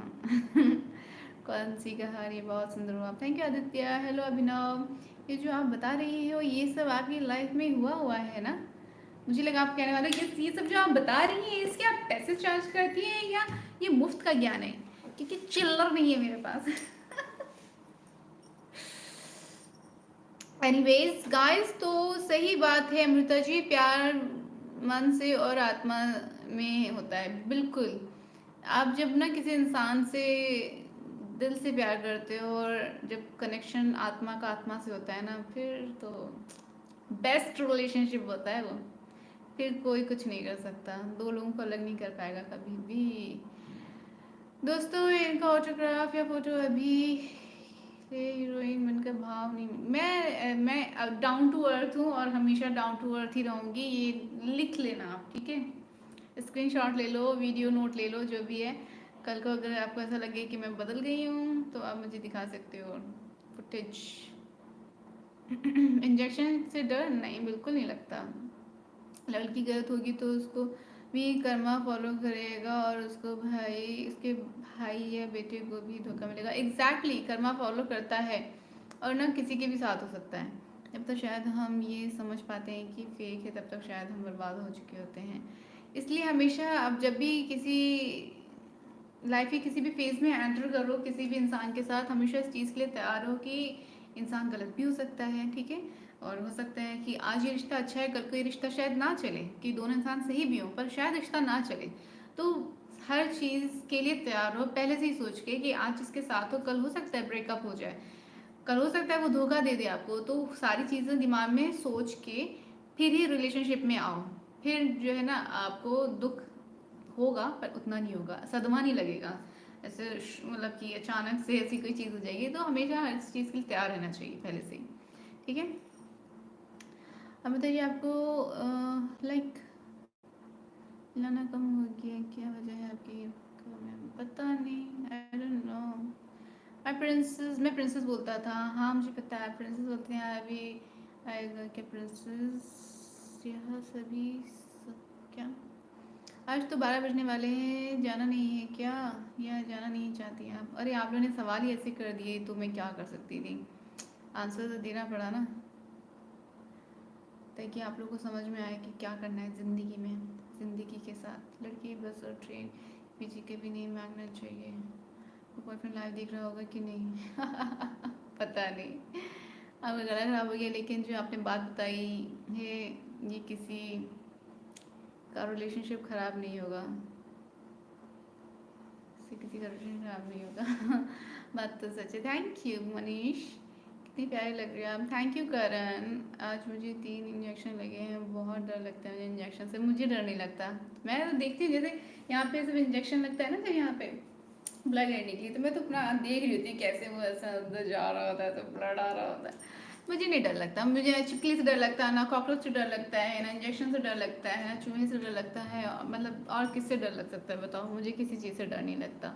कौन सी कहानी? बहुत सुंदर हो आप, थैंक यू आदित्य। हेलो अभिनव, ये जो आप बता रही हो ये सब आपकी लाइफ में हुआ है ना? मुझे लगा आप कहने वाले ये सब जो आप बता रही हैं इसके आप पैसे चार्ज करती हैं या ये मुफ्त का ज्ञान है, क्योंकि चिल्लर नहीं है मेरे पास। एनीवेज गाइस, तो सही बात है अमृता जी, प्यार मन से और आत्मा में होता है, बिल्कुल। आप जब ना किसी इंसान से दिल से प्यार करते हो और जब कनेक्शन आत्मा का आत्मा से होता है ना, फिर तो बेस्ट रिलेशनशिप होता है वो। फिर कोई कुछ नहीं कर सकता, दो लोगों को अलग नहीं कर पाएगा कभी भी। दोस्तों इनका ऑटोग्राफ या फोटो अभी से हीरोइन बनकर भाव नहीं। मैं डाउन टू अर्थ हूँ और हमेशा डाउन टू अर्थ ही रहूँगी, ये लिख लेना आप, ठीक है। स्क्रीनशॉट ले लो, वीडियो नोट ले लो, जो भी है। कल को अगर आपको ऐसा लगे कि मैं बदल गई हूँ तो आप मुझे दिखा सकते हो फुटेज। इंजेक्शन से डर नहीं, बिल्कुल नहीं लगता। लड़की गलत होगी तो उसको भी कर्मा फॉलो करेगा और उसको उसके भाई या बेटे को भी धोखा मिलेगा। एग्जैक्टली कर्मा फॉलो करता है और ना किसी के भी साथ हो सकता है। जब तक शायद हम ये समझ पाते हैं कि फेक है तब तक शायद हम बर्बाद हो चुके होते हैं। इसलिए हमेशा आप जब भी किसी लाइफ के किसी भी फेज में एंटर करो किसी भी इंसान के साथ, हमेशा इस चीज़ के लिए तैयार हो कि इंसान गलत भी हो सकता है, ठीक है। और हो सकता है कि आज ये रिश्ता अच्छा है, कल को ये रिश्ता शायद ना चले, कि दोनों इंसान सही भी हों पर शायद रिश्ता ना चले। तो हर चीज़ के लिए तैयार हो पहले से ही सोच के कि आज जिसके साथ हो कल हो सकता है ब्रेकअप हो जाए, कल हो सकता है वो धोखा दे दे आपको। तो सारी चीज़ें दिमाग में सोच के फिर ही रिलेशनशिप में आओ। फिर जो है ना आपको दुख होगा पर उतना नहीं होगा, सदमा नहीं लगेगा ऐसे मतलब कि अचानक से ऐसी कोई चीज़ हो जाएगी। तो हमेशा हर चीज़ के लिए तैयार रहना चाहिए पहले से ही, ठीक है। अब बताइए आपको लाइक लाना कम हो गया, क्या वजह है आपकी? पता नहीं, आई डोंट नो। मैं प्रिंसेस बोलता था, हाँ मुझे पता है प्रिंसेस बोलते हैं। अभी आएगा क्या प्रिंसेस? यह सभी क्या आज तो 12 बजने वाले हैं, जाना नहीं है क्या या जाना नहीं चाहती आप? अरे आप लोगों ने सवाल ही ऐसे कर दिए तो मैं क्या कर सकती थी, आंसर तो देना पड़ा ना, ताकि आप लोगों को समझ में आए कि क्या करना है ज़िंदगी में, ज़िंदगी के साथ। लड़की बस और ट्रेन पीछे के भी नहीं मांगना चाहिए। वो बॉयफ्रेंड लाइव देख रहा होगा कि नहीं? पता नहीं, अब गला खराब हो गया। लेकिन जो आपने बात बताई है, ये किसी का रिलेशनशिप ख़राब नहीं होगा, इससे किसी का रिलेशन ख़राब नहीं होगा। बात तो सच है। थैंक यू मनीष, कितनी प्यारी लग रही है आप। थैंक यू करण। आज मुझे 3 इंजेक्शन लगे हैं, बहुत डर लगता है मुझे इंजेक्शन से। मुझे डर नहीं लगता, मैं तो देखती हूँ जैसे यहाँ पे सब इंजेक्शन लगता है ना, जब यहाँ पे ब्लड लेने के लिए, तो मैं तो अपना देख रही होती हूँ कैसे वो ऐसा अंदर जा रहा होता है तो ब्लड आ रहा होता है। मुझे नहीं डर लगता, मुझे छिपकली से डर लगता है ना, कॉकरोच से डर लगता है ना, इंजेक्शन से डर लगता है ना, चूहे से डर लगता है, मतलब और किससे डर लग सकता है बताओ? मुझे किसी चीज़ से डर नहीं लगता।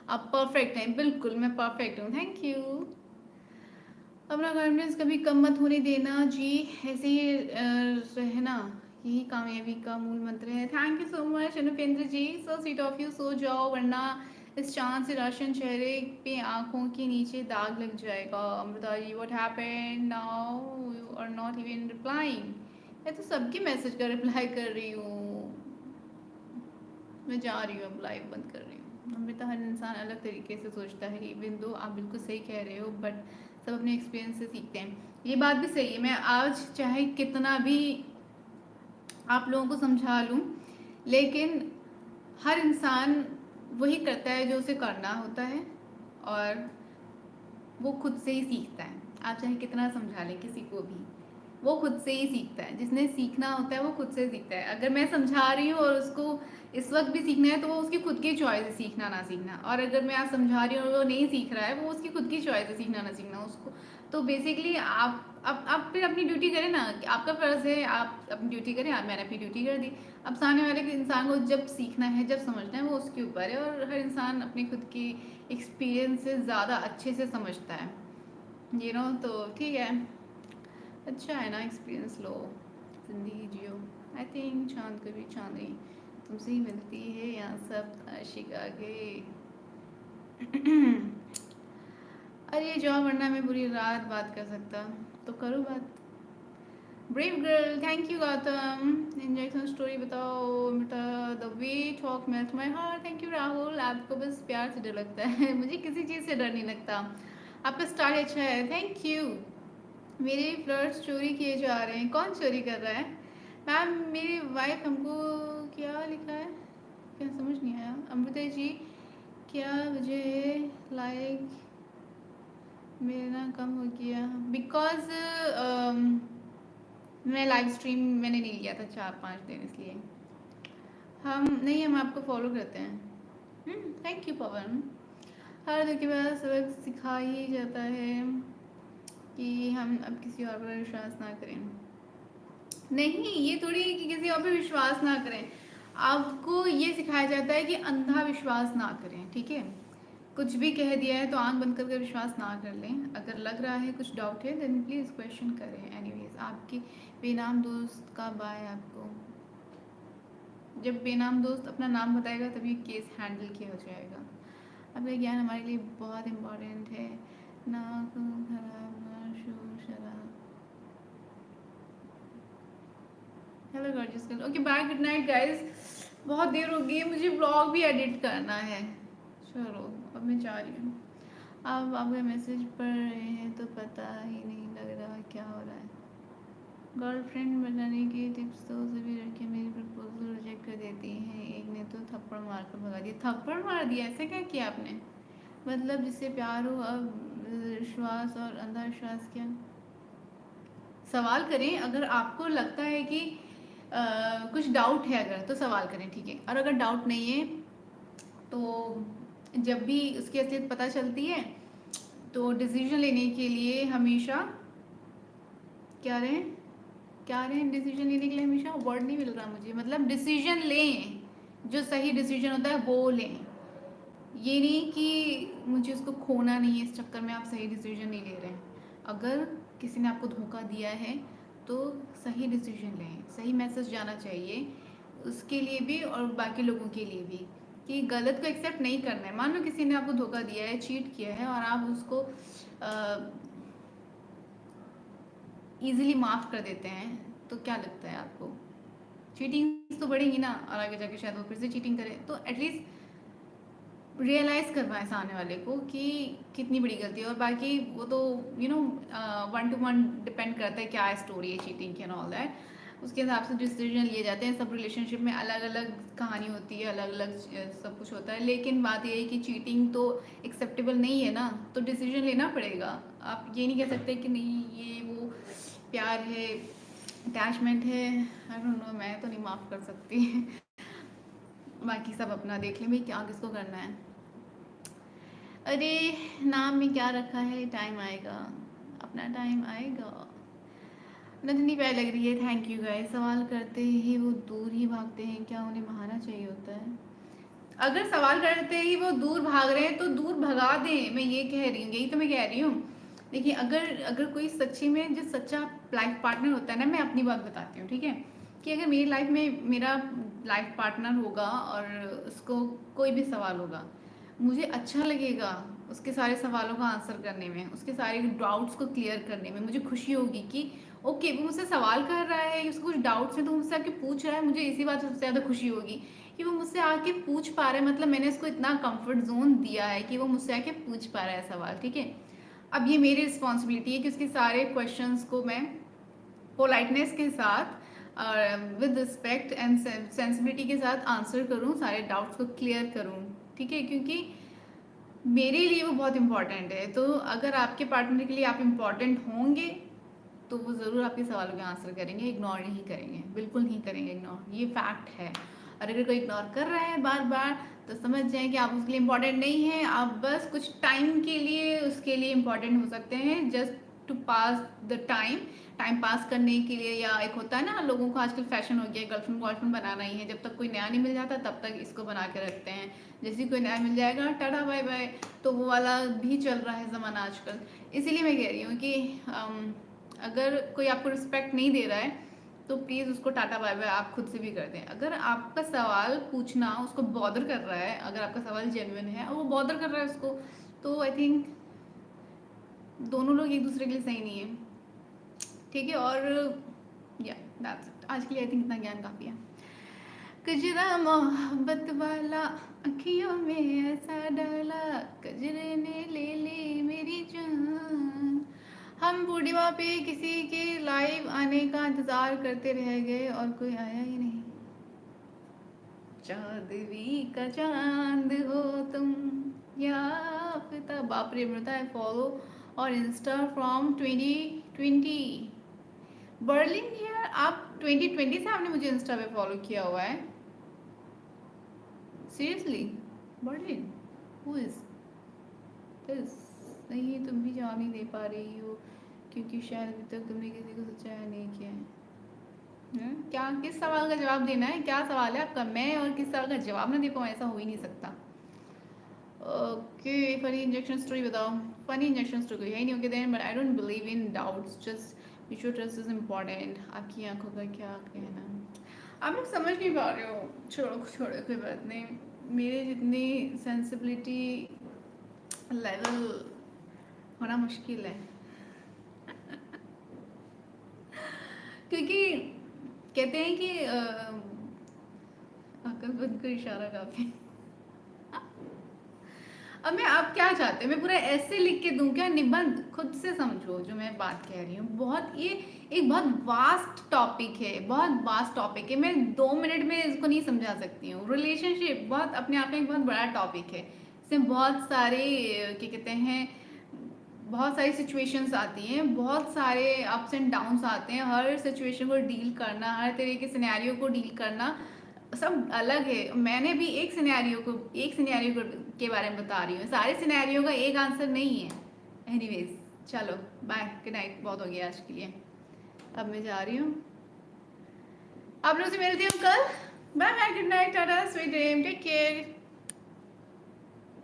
आप परफेक्ट हैं, बिल्कुल मैं परफेक्ट हूँ। Thank you. अपना कॉन्फिडेंस कभी कम मत होने देना जी, ऐसे ही रहना, यही कामयाबी का मूल मंत्र है। Thank you so much Anupendra ji, so sweet of you. सो जाओ वरना इस चांद से राशन चेहरे पे आंखों के नीचे दाग लग जाएगा। Amrita ji what happened now, you are not even replying. मैं तो सबके मैसेज का रिप्लाई कर रही हूँ। मैं जा रही हूँ, अब लाइव बंद कर रही हूँ। अमृता हर इंसान अलग तरीके से सोचता है, इवन दो आप बिल्कुल सही कह रहे हो, बट सब अपने एक्सपीरियंस से सीखते हैं। ये बात भी सही है, मैं आज चाहे कितना भी आप लोगों को समझा लूँ, लेकिन हर इंसान वही करता है जो उसे करना होता है और वो खुद से ही सीखता है। आप चाहे कितना समझा लें किसी को भी, वो खुद से ही सीखता है। जिसने सीखना होता है वो खुद से सीखता है। अगर मैं समझा रही हूँ और उसको इस वक्त भी सीखना है तो वो उसकी खुद की चॉइस है सीखना ना सीखना। और अगर मैं आज समझा रही हूँ और वो नहीं सीख रहा है, वो उसकी खुद की चॉइस है सीखना ना सीखना उसको। तो बेसिकली आप फिर अपनी ड्यूटी करें ना, आपका फ़र्ज़ है आप अपनी ड्यूटी करें। आप मैंने अपनी ड्यूटी कर दी। अब सामने वाले के इंसान को जब सीखना है जब समझना है वो उसके ऊपर है। और हर इंसान अपनी खुद की एक्सपीरियंस से ज़्यादा अच्छे से समझता है, तो ठीक है, अच्छा है ना, एक्सपीरियंस लो, ज़िंदगी जियो। आई थिंक चांद कभी चांदनी तुमसे ही मिलती है, यहाँ सब आशिक आगे। अरे जाओ, वरना मैं पूरी रात बात कर सकता, तो करो बात। Brave girl, thank you Gautam. Injection story बताओ बेटा। The way talk melt my heart, thank you Rahul. आपको बस प्यार से डर लगता है मुझे किसी चीज़ से डर नहीं लगता। आपका स्टाइल अच्छा है, थैंक यू। मेरे फ्लर्ट्स चोरी किए जा रहे हैं, कौन चोरी कर रहा है? मैम मेरी वाइफ हमको क्या लिखा है, क्या समझ नहीं आया। अमृता जी क्या वजह लाइक मेरा कम हो गया? बिकॉज मैं लाइव स्ट्रीम मैंने नहीं लिया था 4-5 दिन, इसलिए। हम नहीं, हम आपको फॉलो करते हैं। थैंक यू पवन। हर दिन के बाद सबक सिखा ही जाता है कि हम अब किसी और पर विश्वास ना करें। नहीं, ये थोड़ी कि किसी और पे विश्वास ना करें, आपको ये सिखाया जाता है कि अंधा विश्वास ना करें, ठीक है? कुछ भी कह दिया है तो आंख बंद करके विश्वास ना कर लें। अगर लग रहा है कुछ डाउट है देन प्लीज़ क्वेश्चन करें। एनीवेज, आपकी बेनाम दोस्त का बाय। आपको जब बेनाम दोस्त अपना नाम बताएगा तभी केस हैंडल किया जाएगा। आपका ज्ञान हमारे लिए बहुत इम्पोर्टेंट है, ना खराब ना शोर शराब। Hello gorgeous girl, okay bye, good night guys. बहुत देर हो गई है, मुझे ब्लॉग भी एडिट करना है। चलो अब मैं जा रही हूँ। अब आपका मैसेज पढ़ रहे हैं तो पता ही नहीं लग रहा क्या हो रहा है। गर्लफ्रेंड बनाने की टिप्स तो सभी लड़कियां मेरी प्रपोजल रिजेक्ट कर देती हैं। एक ने तो थप्पड़ मार कर भगा दिया। थप्पड़ मार दिया? ऐसा क्या किया आपने? मतलब जिससे प्यार हो अब विश्वास और अंधविश्वास क्या? सवाल करें, अगर आपको लगता है कि कुछ डाउट है अगर, तो सवाल करें, ठीक है? और अगर डाउट नहीं है तो जब भी उसकी असलियत पता चलती है तो डिसीजन लेने के लिए हमेशा क्या रहें, क्या रहें डिसीजन लेने के लिए हमेशा वर्ड नहीं मिल रहा मुझे, मतलब डिसीजन लें, जो सही डिसीजन होता है वो लें। ये नहीं कि मुझे उसको खोना नहीं है, इस चक्कर में आप सही डिसीजन नहीं ले रहे हैं। अगर किसी ने आपको धोखा दिया है तो सही डिसीजन लें, सही मैसेज जाना चाहिए उसके लिए भी और बाकी लोगों के लिए भी, कि गलत को एक्सेप्ट नहीं करना है। मान लो किसी ने आपको धोखा दिया है, चीट किया है, और आप उसको ईजिली माफ़ कर देते हैं, तो क्या लगता है आपको? चीटिंग तो बढ़ेगी ना, और आगे जाके शायद वो फिर से चीटिंग करे। तो एटलीस्ट रियलाइज़ करवाएं सामने वाले को कि कितनी बड़ी गलती है। और बाकी वो तो वन टू वन डिपेंड करता है क्या स्टोरी है चीटिंग की एंड ऑल दैट, उसके हिसाब से डिसीजन लिए जाते हैं। सब रिलेशनशिप में अलग अलग कहानी होती है, अलग अलग सब कुछ होता है, लेकिन बात ये है कि चीटिंग तो एक्सेप्टेबल नहीं है ना, तो डिसीजन लेना पड़ेगा। आप ये नहीं कह सकते कि नहीं ये वो प्यार है, अटैचमेंट है, आई डोंट नो, मैं तो नहीं माफ़ कर सकती बाकी सब अपना देख लें भाई, क्या किसको करना है। अरे नाम में क्या रखा है, टाइम आएगा, अपना टाइम आएगा। नंदिनी प्यारी लग रही है, थैंक यू गाइस। सवाल करते ही वो दूर ही भागते हैं, क्या उन्हें बहाना चाहिए होता है? अगर सवाल करते ही वो दूर भाग रहे हैं तो दूर भगा दें, मैं ये कह रही हूँ, यही तो मैं कह रही हूँ। देखिए, अगर अगर कोई सच्ची में जो सच्चा लाइफ पार्टनर होता है ना, मैं अपनी बात बताती हूँ, ठीक है? कि अगर मेरी लाइफ में मेरा लाइफ पार्टनर होगा और उसको कोई भी सवाल होगा, मुझे अच्छा लगेगा उसके सारे सवालों का आंसर करने में, उसके सारे डाउट्स को क्लियर करने में। मुझे खुशी होगी कि ओके वो मुझसे सवाल कर रहा है, उसको कुछ डाउट्स हैं तो मुझसे आके पूछ रहा है। मुझे इसी बात से सबसे ज़्यादा खुशी होगी कि वो मुझसे आके पूछ पा रहा है, मतलब मैंने उसको इतना कंफर्ट जोन दिया है कि वो मुझसे आके पूछ पा रहा है सवाल, ठीक है? अब ये मेरी रिस्पॉन्सिबिलिटी है कि उसके सारे क्वेश्चंस को मैं पोलाइटनेस के साथ और विद रिस्पेक्ट एंड सेंसिबिलिटी के साथ आंसर करूँ, सारे डाउट्स को क्लियर करूँ, ठीक है? क्योंकि मेरे लिए वो बहुत इंपॉर्टेंट है। तो अगर आपके पार्टनर के लिए आप इम्पॉर्टेंट होंगे तो वो ज़रूर आपके सवालों के आंसर करेंगे, इग्नोर नहीं करेंगे, बिल्कुल नहीं करेंगे इग्नोर, ये फैक्ट है। और अगर कोई इग्नोर कर रहा है बार बार तो समझ जाएं कि आप उसके लिए इम्पोर्टेंट नहीं हैं, आप बस कुछ टाइम के लिए उसके लिए इम्पोर्टेंट हो सकते हैं, just to pass the time, time pass करने के लिए। या एक होता है ना, लोगों को आजकल फैशन हो गया है गर्लफ्रेंड बॉयफ्रेंड बनाना ही है, जब तक कोई नया नहीं मिल जाता तब तक इसको बना के रखते हैं, जैसे कोई नया मिल जाएगा टाटा बाय बाय। तो वो वाला भी चल रहा है ज़माना आजकल। इसीलिए मैं कह रही हूँ कि अगर कोई आपको रिस्पेक्ट नहीं दे रहा है तो प्लीज़ उसको टाटा बाय बाय आप खुद से भी कर दें। अगर आपका सवाल पूछना उसको बॉदर कर रहा है, अगर आपका सवाल जेन्युइन है और वो बॉदर कर रहा है उसको, तो आई थिंक दोनों लोग एक दूसरे के लिए सही नहीं है, ठीक है? और दैट्स इट, आज के लिए आई थिंक इतना ज्ञान काफ़ी है। कजरा मोहब्बत वाला अखियों में ऐसा डाला, कजरे ने ले ली मेरी जान। हम बूढ़ीवा पे किसी के लाइव आने का इंतज़ार करते रह गए और कोई आया ही नहीं। चांदवी का चांद हो तुम या आफ्ताब। बाप रे, मिलता है फॉलो और इंस्टा फ्रॉम 2020। बर्लिन हियर, आप 2020 से आपने मुझे इंस्टा पे फॉलो किया हुआ है? Seriously? Berlin, who is this? नहीं, तुम भी जवाब नहीं दे पा रही हो क्योंकि शायद अभी तक तुमने किसी को सच्चाया नहीं किया है। क्या, किस सवाल का जवाब देना है? क्या सवाल है आपका? मैं और किस सवाल का जवाब ना दे पाऊँ, ऐसा हो ही नहीं सकता। ओके, फनी इंजेक्शन स्टोरी बताओ। फनी इंजेक्शन स्टोरी कोई है ही नहीं। Okay then, but I don't believe in doubts, just mutual trust is important. आपकी आंखों का क्या कहना? आप लोग समझ नहीं पा रहे हो। छोड़ो छोड़ो, कोई बात नहीं। मेरे जितनी सेंसिबिलिटी लेवल होना मुश्किल है क्योंकि कहते हैं कि अक्लमंद को इशारा काफी। अब मैं, आप क्या चाहते हैं? मैं पूरा ऐसे लिख के दूं क्या? निबंध? खुद से समझो जो मैं बात कह रही हूँ। बहुत, ये एक बहुत वास्ट टॉपिक है, बहुत वास्ट टॉपिक है। मैं 2 मिनट में इसको नहीं समझा सकती हूँ। रिलेशनशिप बहुत अपने आप में एक बहुत बड़ा टॉपिक है। इसमें बहुत सारे क्या कहते हैं, बहुत सारी सिचुएशंस आती हैं, बहुत सारे अप्स एंड डाउन्स आते हैं। हर सिचुएशन को डील करना, हर तरह के सिनेरियो को डील करना सब अलग है। मैंने भी एक सिनेरियो के बारे में बता रही हूँ, सारे सिनेरियो का एक आंसर नहीं है। एनीवेज, चलो बाय, गुड नाइट, बहुत हो गया आज के लिए। अब मैं जा रही हूँ, आप लोगों से मिलती हूँ कल। Bye bye, good night, tata, sweet dream, take care.